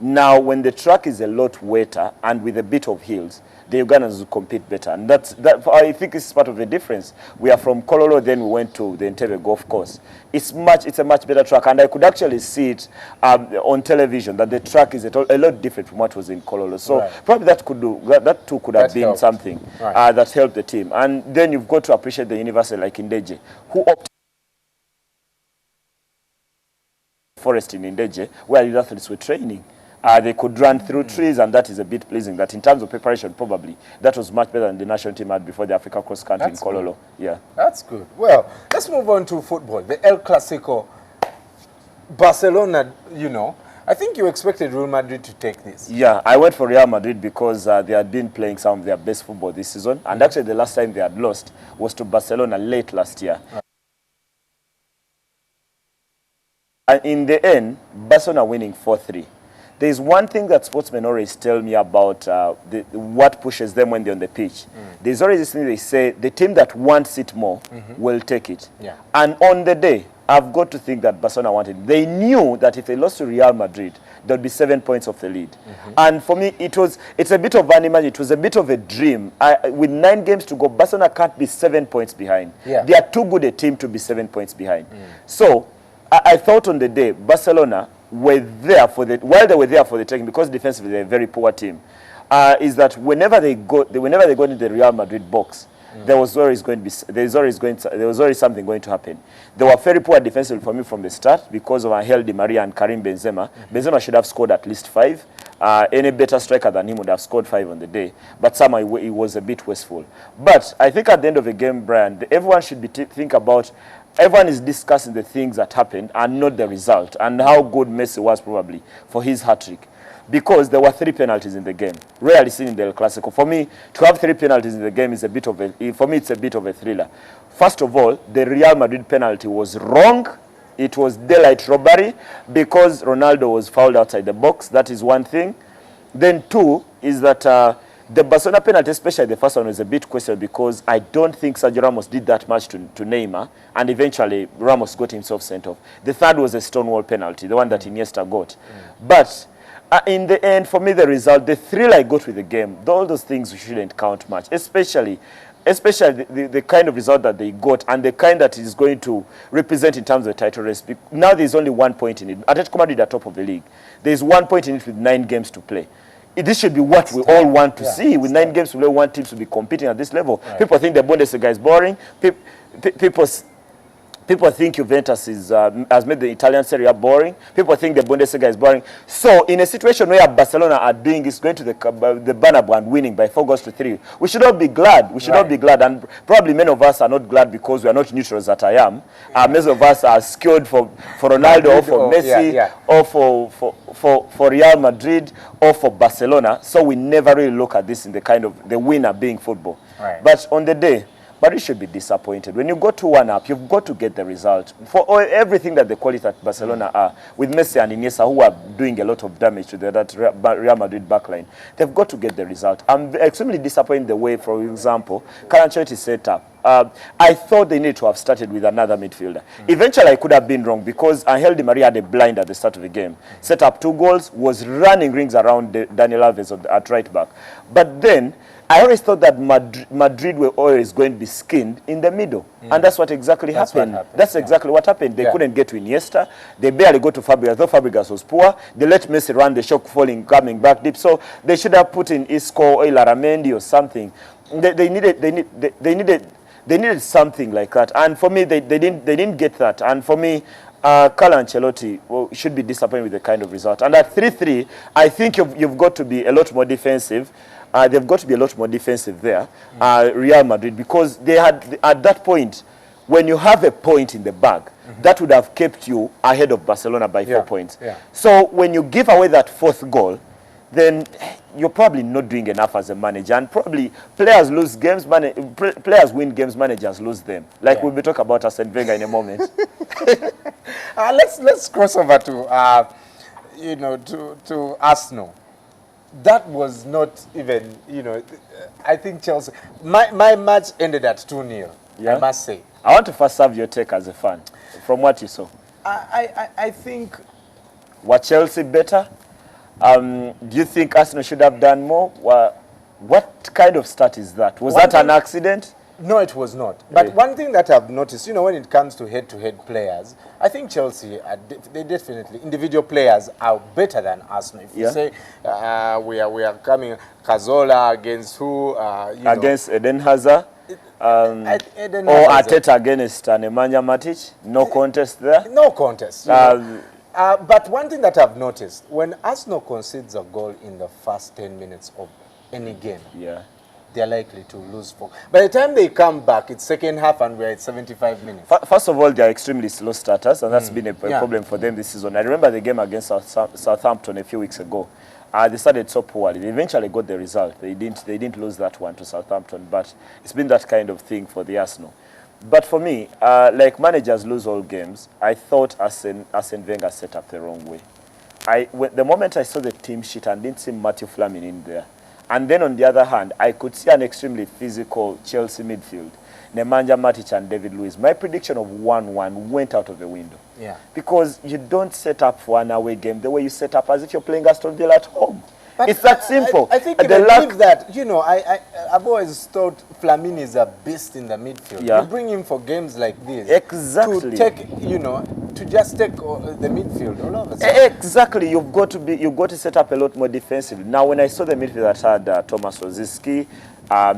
Now, when the track is a lot wetter and with a bit of hills, the Ugandans will compete better. And that I think is part of the difference. We are from Kololo, then we went to the NTV golf course. It's a much better track, and I could actually see it on television that the track is a lot different from what was in Kololo. So probably that too could have been something that helped the team. And then you've got to appreciate the university like Indeje, who opted forest in Indeje, where the athletes were training. They could run through trees, and that is a bit pleasing. That in terms of preparation, probably that was much better than the national team had before the Africa cross country in Kololo. Yeah, that's good. Well, let's move on to football. The El Clasico, Barcelona. I think you expected Real Madrid to take this. Yeah, I went for Real Madrid because they had been playing some of their best football this season, and actually the last time they had lost was to Barcelona late last year. And in the end, Barcelona winning 4-3. There's one thing that sportsmen always tell me about what pushes them when they're on the pitch. There's always this thing they say, the team that wants it more will take it. Yeah. And on the day, I've got to think that Barcelona wanted it. They knew that if they lost to Real Madrid, there'd be 7 points off the lead. And for me, it's a bit of an image, it was a bit of a dream. With 9 games to go, Barcelona can't be 7 points behind. Yeah. They are too good a team to be 7 points behind. So, I thought on the day, Barcelona were there while they were there for the taking, because defensively they're a very poor team, is that whenever they got into the Real Madrid box, there was always something going to happen. They were very poor defensively for me from the start because of Angel Di Maria and Karim Benzema. Benzema should have scored at least 5. Any better striker than him would have scored 5 on the day, but somehow he was a bit wasteful. But I think at the end of the game, Brian, everyone should think about. Everyone is discussing the things that happened and not the result, and how good Messi was probably for his hat-trick. Because there were 3 penalties in the game, rarely seen in the El Clasico. For me, to have 3 penalties in the game is it's a bit of a thriller. First of all, the Real Madrid penalty was wrong. It was daylight robbery because Ronaldo was fouled outside the box. That is one thing. Then 2 is that the Barcelona penalty, especially the first one, was a bit questionable because I don't think Sergio Ramos did that much to Neymar, and eventually Ramos got himself sent off. The third was a stonewall penalty, the one that Iniesta got. But in the end, for me, the result, the thrill I got with the game, all those things shouldn't count much, especially the kind of result that they got and the kind that is going to represent in terms of the title race. Now there's only 1 point in it. Atletico Madrid are top of the league. There's 1 point in it with 9 games to play. This should be what we all want to see. With 9 games to play, 1 team to be competing at this level. Right. People think the Bundesliga is boring. People think Juventus has made the Italian Serie A boring. People think the Bundesliga is boring. So, in a situation where Barcelona are doing is going to the Bernabeu and winning by 4-3, we should all be glad. We should all be glad. And probably many of us are not glad because we are not neutrals that I am. Many of us are skilled for Ronaldo or for Messi or for Real Madrid or for Barcelona. So we never really look at this in the kind of the winner being football. Right. But on the day, but you should be disappointed. When you go 2-1 up, you've got to get the result. For everything that the quality at Barcelona are, with Messi and Iniesta, who are doing a lot of damage to that Real Madrid backline, they've got to get the result. I'm extremely disappointed in the way, for example, Carlo Ancelotti set up I thought they needed to have started with another midfielder. Eventually, I could have been wrong because Angel Di Maria had a blind at the start of the game. Set up 2 goals, was running rings around Daniel Alves at right back. But then, I always thought that Madrid were always going to be skinned in the middle. And that's what exactly happened. That's exactly what happened. They couldn't get to Iniesta. They barely got to Fabregas. Though Fabregas was poor, they let Messi run the shock falling, coming back deep. So they should have put in Isco or Laramendi or something. They needed something like that. And for me, they didn't get that. And for me, Carlo Ancelotti should be disappointed with the kind of result. And at 3-3, I think you've got to be a lot more defensive. They've got to be a lot more defensive there, Real Madrid, because they had, at that point, when you have a point in the bag, that would have kept you ahead of Barcelona by 4 points. So when you give away that 4th goal, then you're probably not doing enough as a manager, and probably players lose games, players win games, managers lose them. Like we'll be talking about Arsene Wenger in a moment. Let's cross over to to Arsenal. That was not even, I think Chelsea, my match ended at 2-0, I must say. I want to first have your take as a fan, from what you saw. I think... Was Chelsea better? Do you think Arsenal should have done more? What kind of start is that? Was that an accident? No, it was not. But one thing that I've noticed, when it comes to head-to-head players, I think Chelsea, they definitely, individual players are better than Arsenal. If you say we are coming, Cazorla against who? Against Eden Hazard? Or Arteta against Nemanja Matic? No contest there? No contest. But one thing that I've noticed, when Arsenal concedes a goal in the first 10 minutes of any game, they're likely to lose. By the time they come back, it's second half and we're at 75 minutes. First of all, they're extremely slow starters, and that's been a problem for them this season. I remember the game against Southampton a few weeks ago. They started so poorly. They eventually got the result. They didn't lose that one to Southampton, but it's been that kind of thing for the Arsenal. But for me, like managers lose all games, I thought Arsene Wenger set up the wrong way. The moment I saw the team sheet and didn't see Matthew Flamini in there, and then on the other hand, I could see an extremely physical Chelsea midfield, Nemanja Matic and David Luiz. My prediction of 1-1 went out of the window. Because you don't set up for an away game the way you set up as if you're playing Aston Villa at home. But it's that simple. I think you believe that, I've always thought Flamini is a beast in the midfield. You bring him for games like this. Exactly. To take, to just take the midfield all over. Exactly. You've got to set up a lot more defensively. Now, when I saw the midfield that had Thomas Rosicky,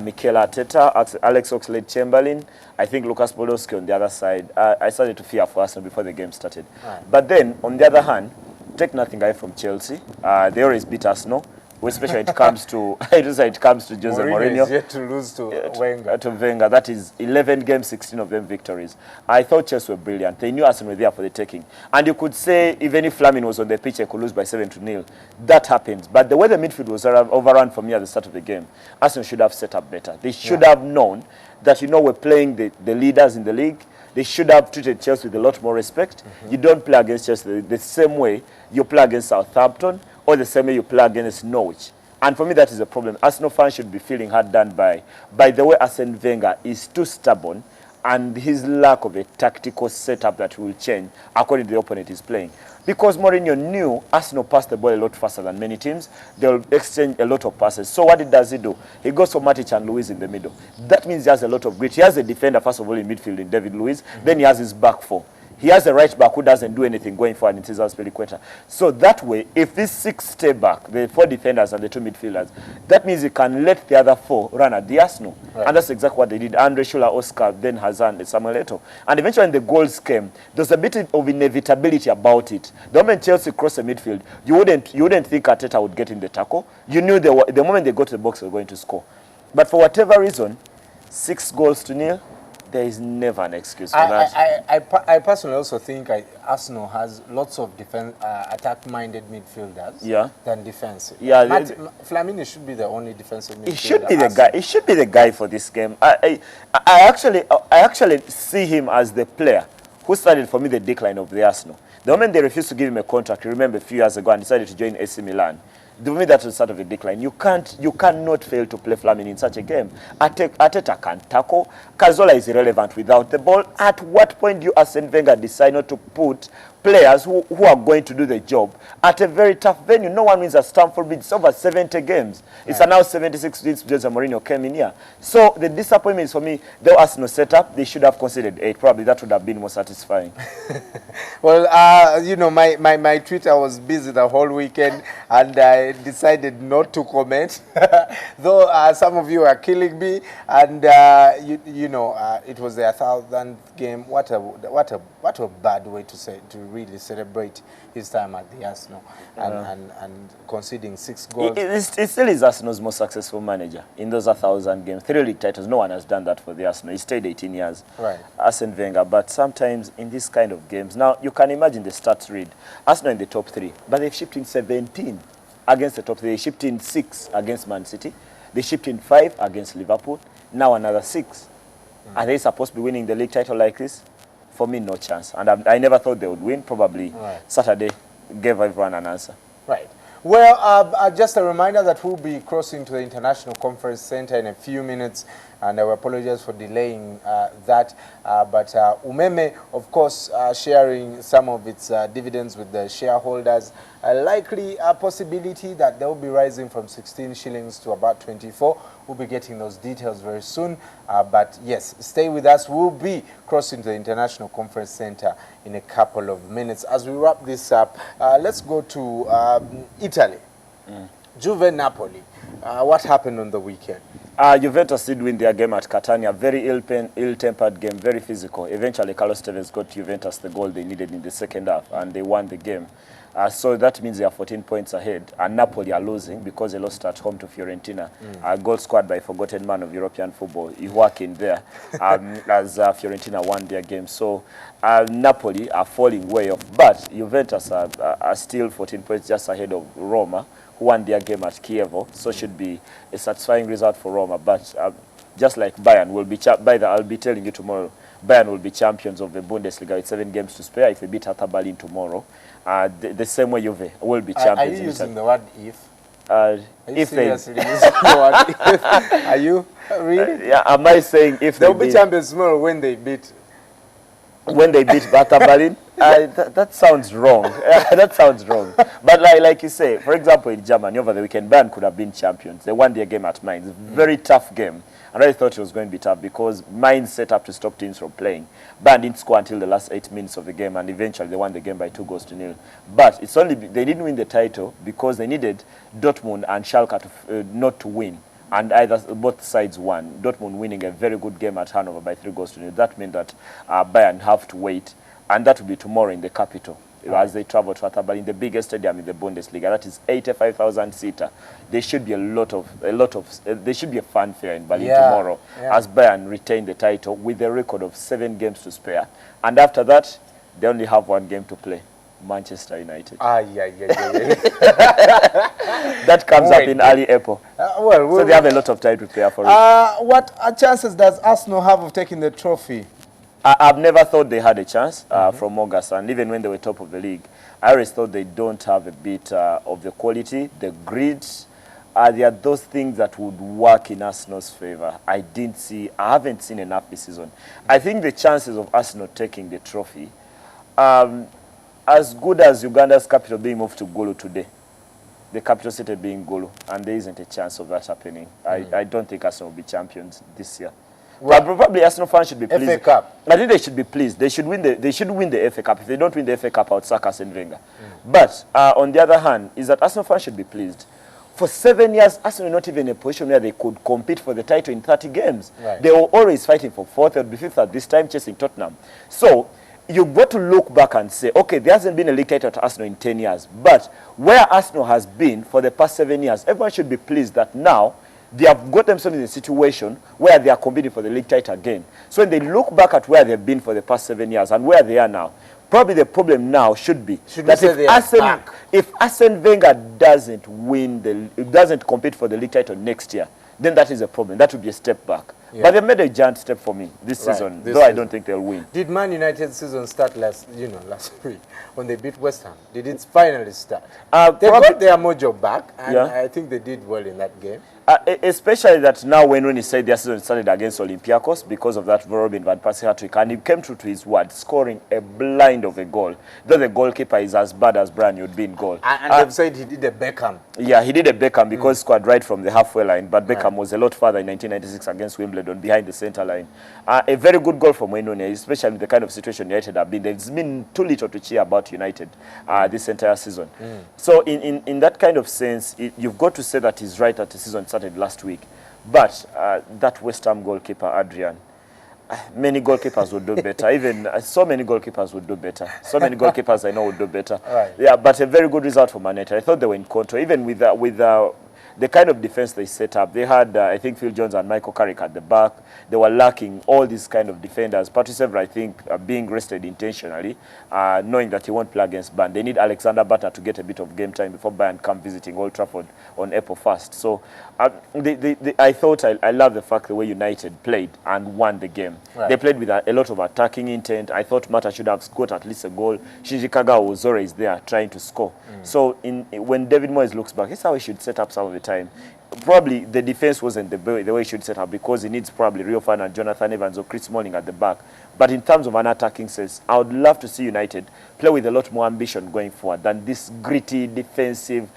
Mikel Arteta, Alex Oxlade-Chamberlain, I think Lucas Podolski on the other side, I started to fear for Arsenal before the game started. But then, on the other hand, take nothing away from Chelsea. They always beat Arsenal, especially when it comes to Jose Mourinho. Is yet to lose to Wenger. To Wenger. That is 11 games, 16 of them victories. I thought Chelsea were brilliant. They knew Arsenal were there for the taking. And you could say even if Flamini was on the pitch, they could lose by 7-0. That happens. But the way the midfield was overrun for me at the start of the game, Arsenal should have set up better. They should have known that, we're playing the leaders in the league. They should have treated Chelsea with a lot more respect. You don't play against Chelsea the same way you play against Southampton or the same way you play against Norwich. And for me, that is a problem. Arsenal fans should be feeling hard done by the way Arsene Wenger is too stubborn and his lack of a tactical setup that will change according to the opponent he's playing. Because Mourinho knew Arsenal passed the ball a lot faster than many teams. They'll exchange a lot of passes. So what does he do? He goes for Matic and Luiz in the middle. That means he has a lot of grit. He has a defender, first of all, in midfield in David Luiz. Then he has his back four. He has a right back who doesn't do anything going forward in Cesar Azpilicueta. So that way, if these 6 stay back, the 4 defenders and the 2 midfielders, that means he can let the other 4 run at the Arsenal. And that's exactly what they did. Andre Schuller, Oscar, then Hazard, and Samuel Eto'o. And eventually when the goals came, there's a bit of inevitability about it. The moment Chelsea crossed the midfield, you wouldn't think Arteta would get in the tackle. You knew the moment they got to the box, they were going to score. But for whatever reason, 6-0, there is never an excuse for that. I personally also think Arsenal has lots of attack-minded midfielders than defensive. Flamini should be the only defensive midfielder. He should be the guy. He should be the guy for this game. I actually see him as the player who started for me the decline of the Arsenal. The moment they refused to give him a contract, remember a few years ago, and decided to join AC Milan. The moment that was the start of a decline, you cannot fail to play Flamini in such a game. Ateta can tackle. Cazorla is irrelevant without the ball. At what point do you, Arsene Wenger, decide not to put players who are going to do the job at a very tough venue? No one wins at Stamford Bridge. It's over 70 games. It's now 76 since Jose Mourinho came in here. So the disappointment is for me, the Arsenal setup, they should have considered 8. Probably that would have been more satisfying. Well, you know, my Twitter was busy the whole weekend, and I decided not to comment. Though some of you are killing me, and you know, it was their 1000th game. What a bad way to really celebrate his time at the Arsenal, and conceding 6 goals. It still is Arsenal's most successful manager in those 1,000 games. 3 league titles. No one has done that for the Arsenal. He stayed 18 years. Right. Arsene Wenger. But sometimes in this kind of games, now you can imagine the stats read. Arsenal in the top 3, but they've shipped in 17 against the top 3. They shipped in 6 against Man City. They shipped in 5 against Liverpool. Now another 6. Are they supposed to be winning the league title like this? For me, no chance. And I never thought they would win. Probably Saturday gave everyone an answer. Right. Well, just a reminder that we'll be crossing to the International Conference Center in a few minutes, and I apologize for delaying that. But Umeme, of course, sharing some of its dividends with the shareholders. A likely possibility that they'll be rising from 16 shillings to about 24. We'll be getting those details very soon. But yes, stay with us. We'll be crossing to the International Conference Center in a couple of minutes. As we wrap this up, let's go to Italy. Juve Napoli. What happened on the weekend? Juventus did win their game at Catania. Very ill-tempered game, very physical. Eventually, Carlos Tevez got Juventus the goal they needed in the second half, and they won the game. So that means they are 14 points ahead, and Napoli are losing because they lost at home to Fiorentina. A goal scored by a forgotten man of European football. He worked in there as Fiorentina won their game. So Napoli are falling way off, but Juventus are still 14 points just ahead of Roma, who won their game at Chievo. So should be a satisfying result for Roma. But just like Bayern will be, I'll be telling you tomorrow, Bayern will be champions of the Bundesliga with 7 games to spare if they beat Hertha Berlin tomorrow. The same way Juve will be champions. Are you using the word if? Are you if seriously using the word if? Are you really? Yeah. Am I saying if they'll be champions tomorrow when they beat? When they beat Hertha Berlin? That sounds wrong. That sounds wrong. But like you say, for example, in Germany over the weekend, Bayern could have been champions. They won their game at Mainz. Very tough game. And I thought it was going to be tough because Mainz set up to stop teams from playing. Bayern didn't score until the last 8 minutes of the game, and eventually they won the game by 2-0. But it's only they didn't win the title because they needed Dortmund and Schalke not to win. And both sides won. Dortmund winning a very good game at Hanover by 3-0. That meant that Bayern have to wait, and that will be tomorrow in the capital. As they travel to Hertha Berlin, the biggest stadium in the Bundesliga, that is 85,000 seater. There should be there should be a fanfare in Berlin tomorrow as Bayern retain the title with a record of 7 games to spare. And after that, they only have 1 game to play. Manchester United. That comes up in early April. So they have a lot of time to prepare for it. What chances does Arsenal have of taking the trophy? I've never thought they had a chance from August, and even when they were top of the league, I always thought they don't have a bit of the quality, the grit. There are those things that would work in Arsenal's favor. I haven't seen enough this season. I think the chances of Arsenal taking the trophy, as good as Uganda's capital being moved to Gulu today, the capital city being Gulu, and there isn't a chance of that happening. I don't think Arsenal will be champions this year. Well, probably Arsenal fans should be pleased. FA Cup. I think they should be pleased. They should win the FA Cup. If they don't win the FA Cup, I would sack Arsene Wenger. But on the other hand, is that Arsenal fans should be pleased. For 7 years, Arsenal not even in a position where they could compete for the title in 30 games. Right. They were always fighting for 4th or 5th at this time, chasing Tottenham. So you've got to look back and say, okay, there hasn't been a league title at Arsenal in 10 years. But where Arsenal has been for the past 7 years, everyone should be pleased that now they have got themselves in a situation where they are competing for the league title again. So when they look back at where they've been for the past 7 years and where they are now, probably the problem now should be that if Arsene Wenger doesn't compete for the league title next year, then that is a problem. That would be a step back. Yeah. But they made a giant step for me this season, though I don't think they'll win. Did Man United's season start last week when they beat West Ham? Did it finally start? They got their mojo back, and I think they did well in that game. Especially that now when he said their season started against Olympiacos because of that Robin Van Persie hat-trick, and he came true to his word, scoring a blind of a goal. Though the goalkeeper is as bad as Brian would be in goal. And they've said he did a Beckham. Yeah, he did a Beckham because he scored right from the halfway line, but Beckham was a lot further in 1996 against Wimbledon behind the center line. A very good goal from Wayne Rooney, especially the kind of situation United have been. There's been too little to cheer about United this entire season. So in that kind of sense, you've got to say that he's right that the season started last week. But that West Ham goalkeeper, Adrian, many goalkeepers would do better. Even so many goalkeepers would do better. So many goalkeepers I know would do better. Right. Yeah, but a very good result for Man United. I thought they were in control, even with the kind of defense they set up. They had, I think, Phil Jones and Michael Carrick at the back. They were lacking all these kind of defenders. Patrice Evra, I think, being rested intentionally, knowing that he won't play against Bayern. They need Alexander Butter to get a bit of game time before Bayern come visiting Old Trafford on April 1st. So I thought I love the fact the way United played and won the game. Right. They played with a lot of attacking intent. I thought Mata should have scored at least a goal. Shinji Kagawa was always there trying to score. So when David Moyes looks back, that's how he should set up some of the time. Probably the defense wasn't the way he should set up because he needs probably Rio Ferdinand, Jonathan Evans or Chris Smalling at the back. But in terms of an attacking sense, I would love to see United play with a lot more ambition going forward than this gritty, defensive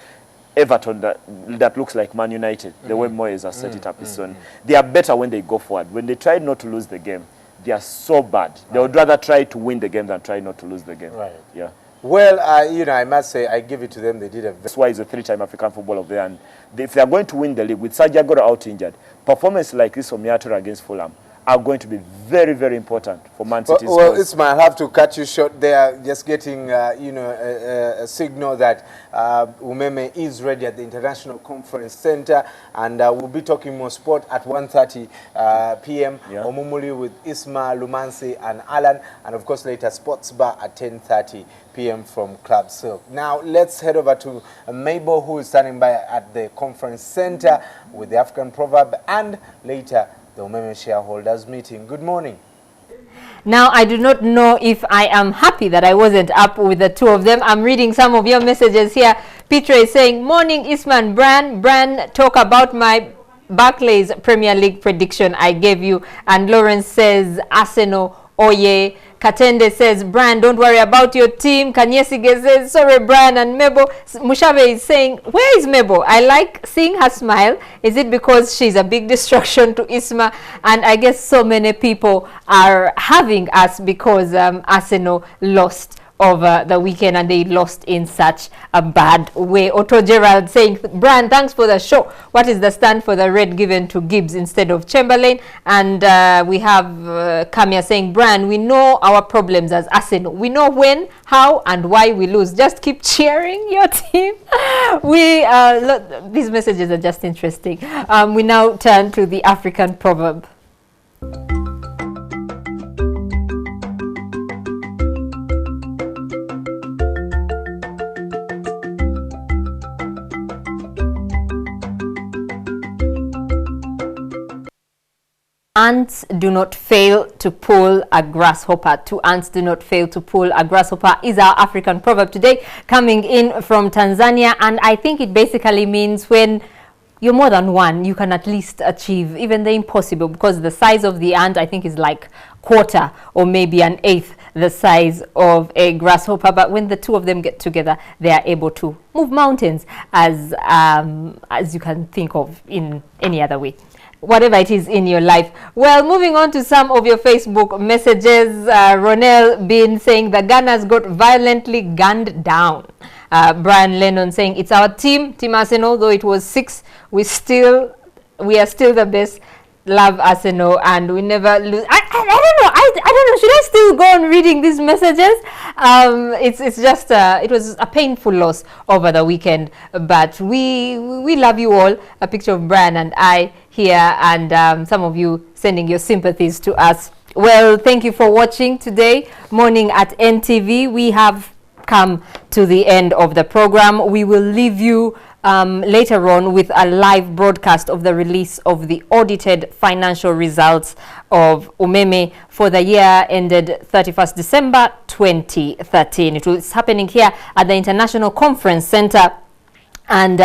Everton that looks like Man United, the way Moyes has set it up this one. They are better when they go forward. When they try not to lose the game, they are so bad. They would rather try to win the game than try not to lose the game. Right. Yeah. Well, I must say, I give it to them. They did a. That's why he's a 3-time African footballer of the year. And if they are going to win the league with Sergio Aguero out injured, performance like this from Yatura against Fulham are going to be very, very important for Man City's Well, Ismail, I have to cut you short there. Just getting, a signal that Umeme is ready at the International Conference Center, and we'll be talking more sport at 1:30 p.m. Omumuli with Ismail, Lumansi, and Alan, and of course later Sports Bar at 10:30 p.m. from Club Silk. Now let's head over to Mabel, who is standing by at the conference center with the African proverb, and later the Umeme shareholders meeting. Good morning. Now, I do not know if I am happy that I wasn't up with the two of them. I'm reading some of your messages here. Peter is saying, morning Isman, Bran, talk about my Barclays Premier League prediction I gave you. And Lawrence says, Arsenal, Oye. Katende says, Bran, don't worry about your team. Kanyesige says, sorry, Bran. And Mebo Mushabe is saying, where is Mebo? I like seeing her smile. Is it because she's a big distraction to Isma? And I guess so many people are having us because Arsenal lost over the weekend and they lost in such a bad way. Otto Gerald saying, Bran, thanks for the show. What is the stand for the red given to Gibbs instead of Chamberlain? And we have Kamia saying, Bran, we know our problems as Arsenal. We know when, how, and why we lose. Just keep cheering your team. These messages are just interesting. We now turn to the African proverb. Ants do not fail to pull a grasshopper. Two ants do not fail to pull a grasshopper is our African proverb today, coming in from Tanzania. And I think it basically means when you're more than one, you can at least achieve even the impossible, because the size of the ant, I think, is like quarter or maybe an eighth the size of a grasshopper. But when the two of them get together, they are able to move mountains, as you can think of in any other way, whatever it is in your life. Well, moving on to some of your Facebook messages. Ronel Bean saying the Gunners got violently gunned down. Brian Lennon saying it's our team Arsenal, though it was 6, we are still the best. Love Arsenal and we never lose. I don't know. I don't know. Should I still go on reading these messages? It's just it was a painful loss over the weekend, but we love you all. A picture of Brian and I here, and some of you sending your sympathies to us. Well, thank you for watching today morning at NTV. We have come to the end of the program. We will leave you later on with a live broadcast of the release of the audited financial results of Umeme for the year ended 31st December 2013. It is happening here at the International Conference Center. And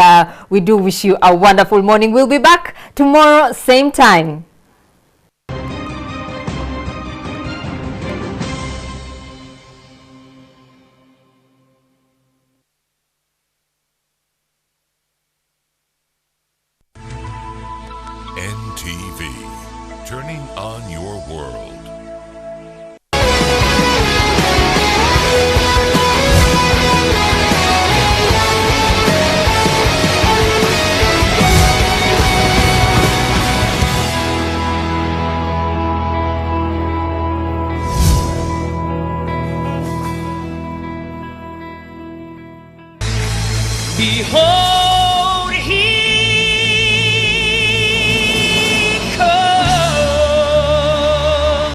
we do wish you a wonderful morning. We'll be back tomorrow, same time. NTV, turning on your world. Behold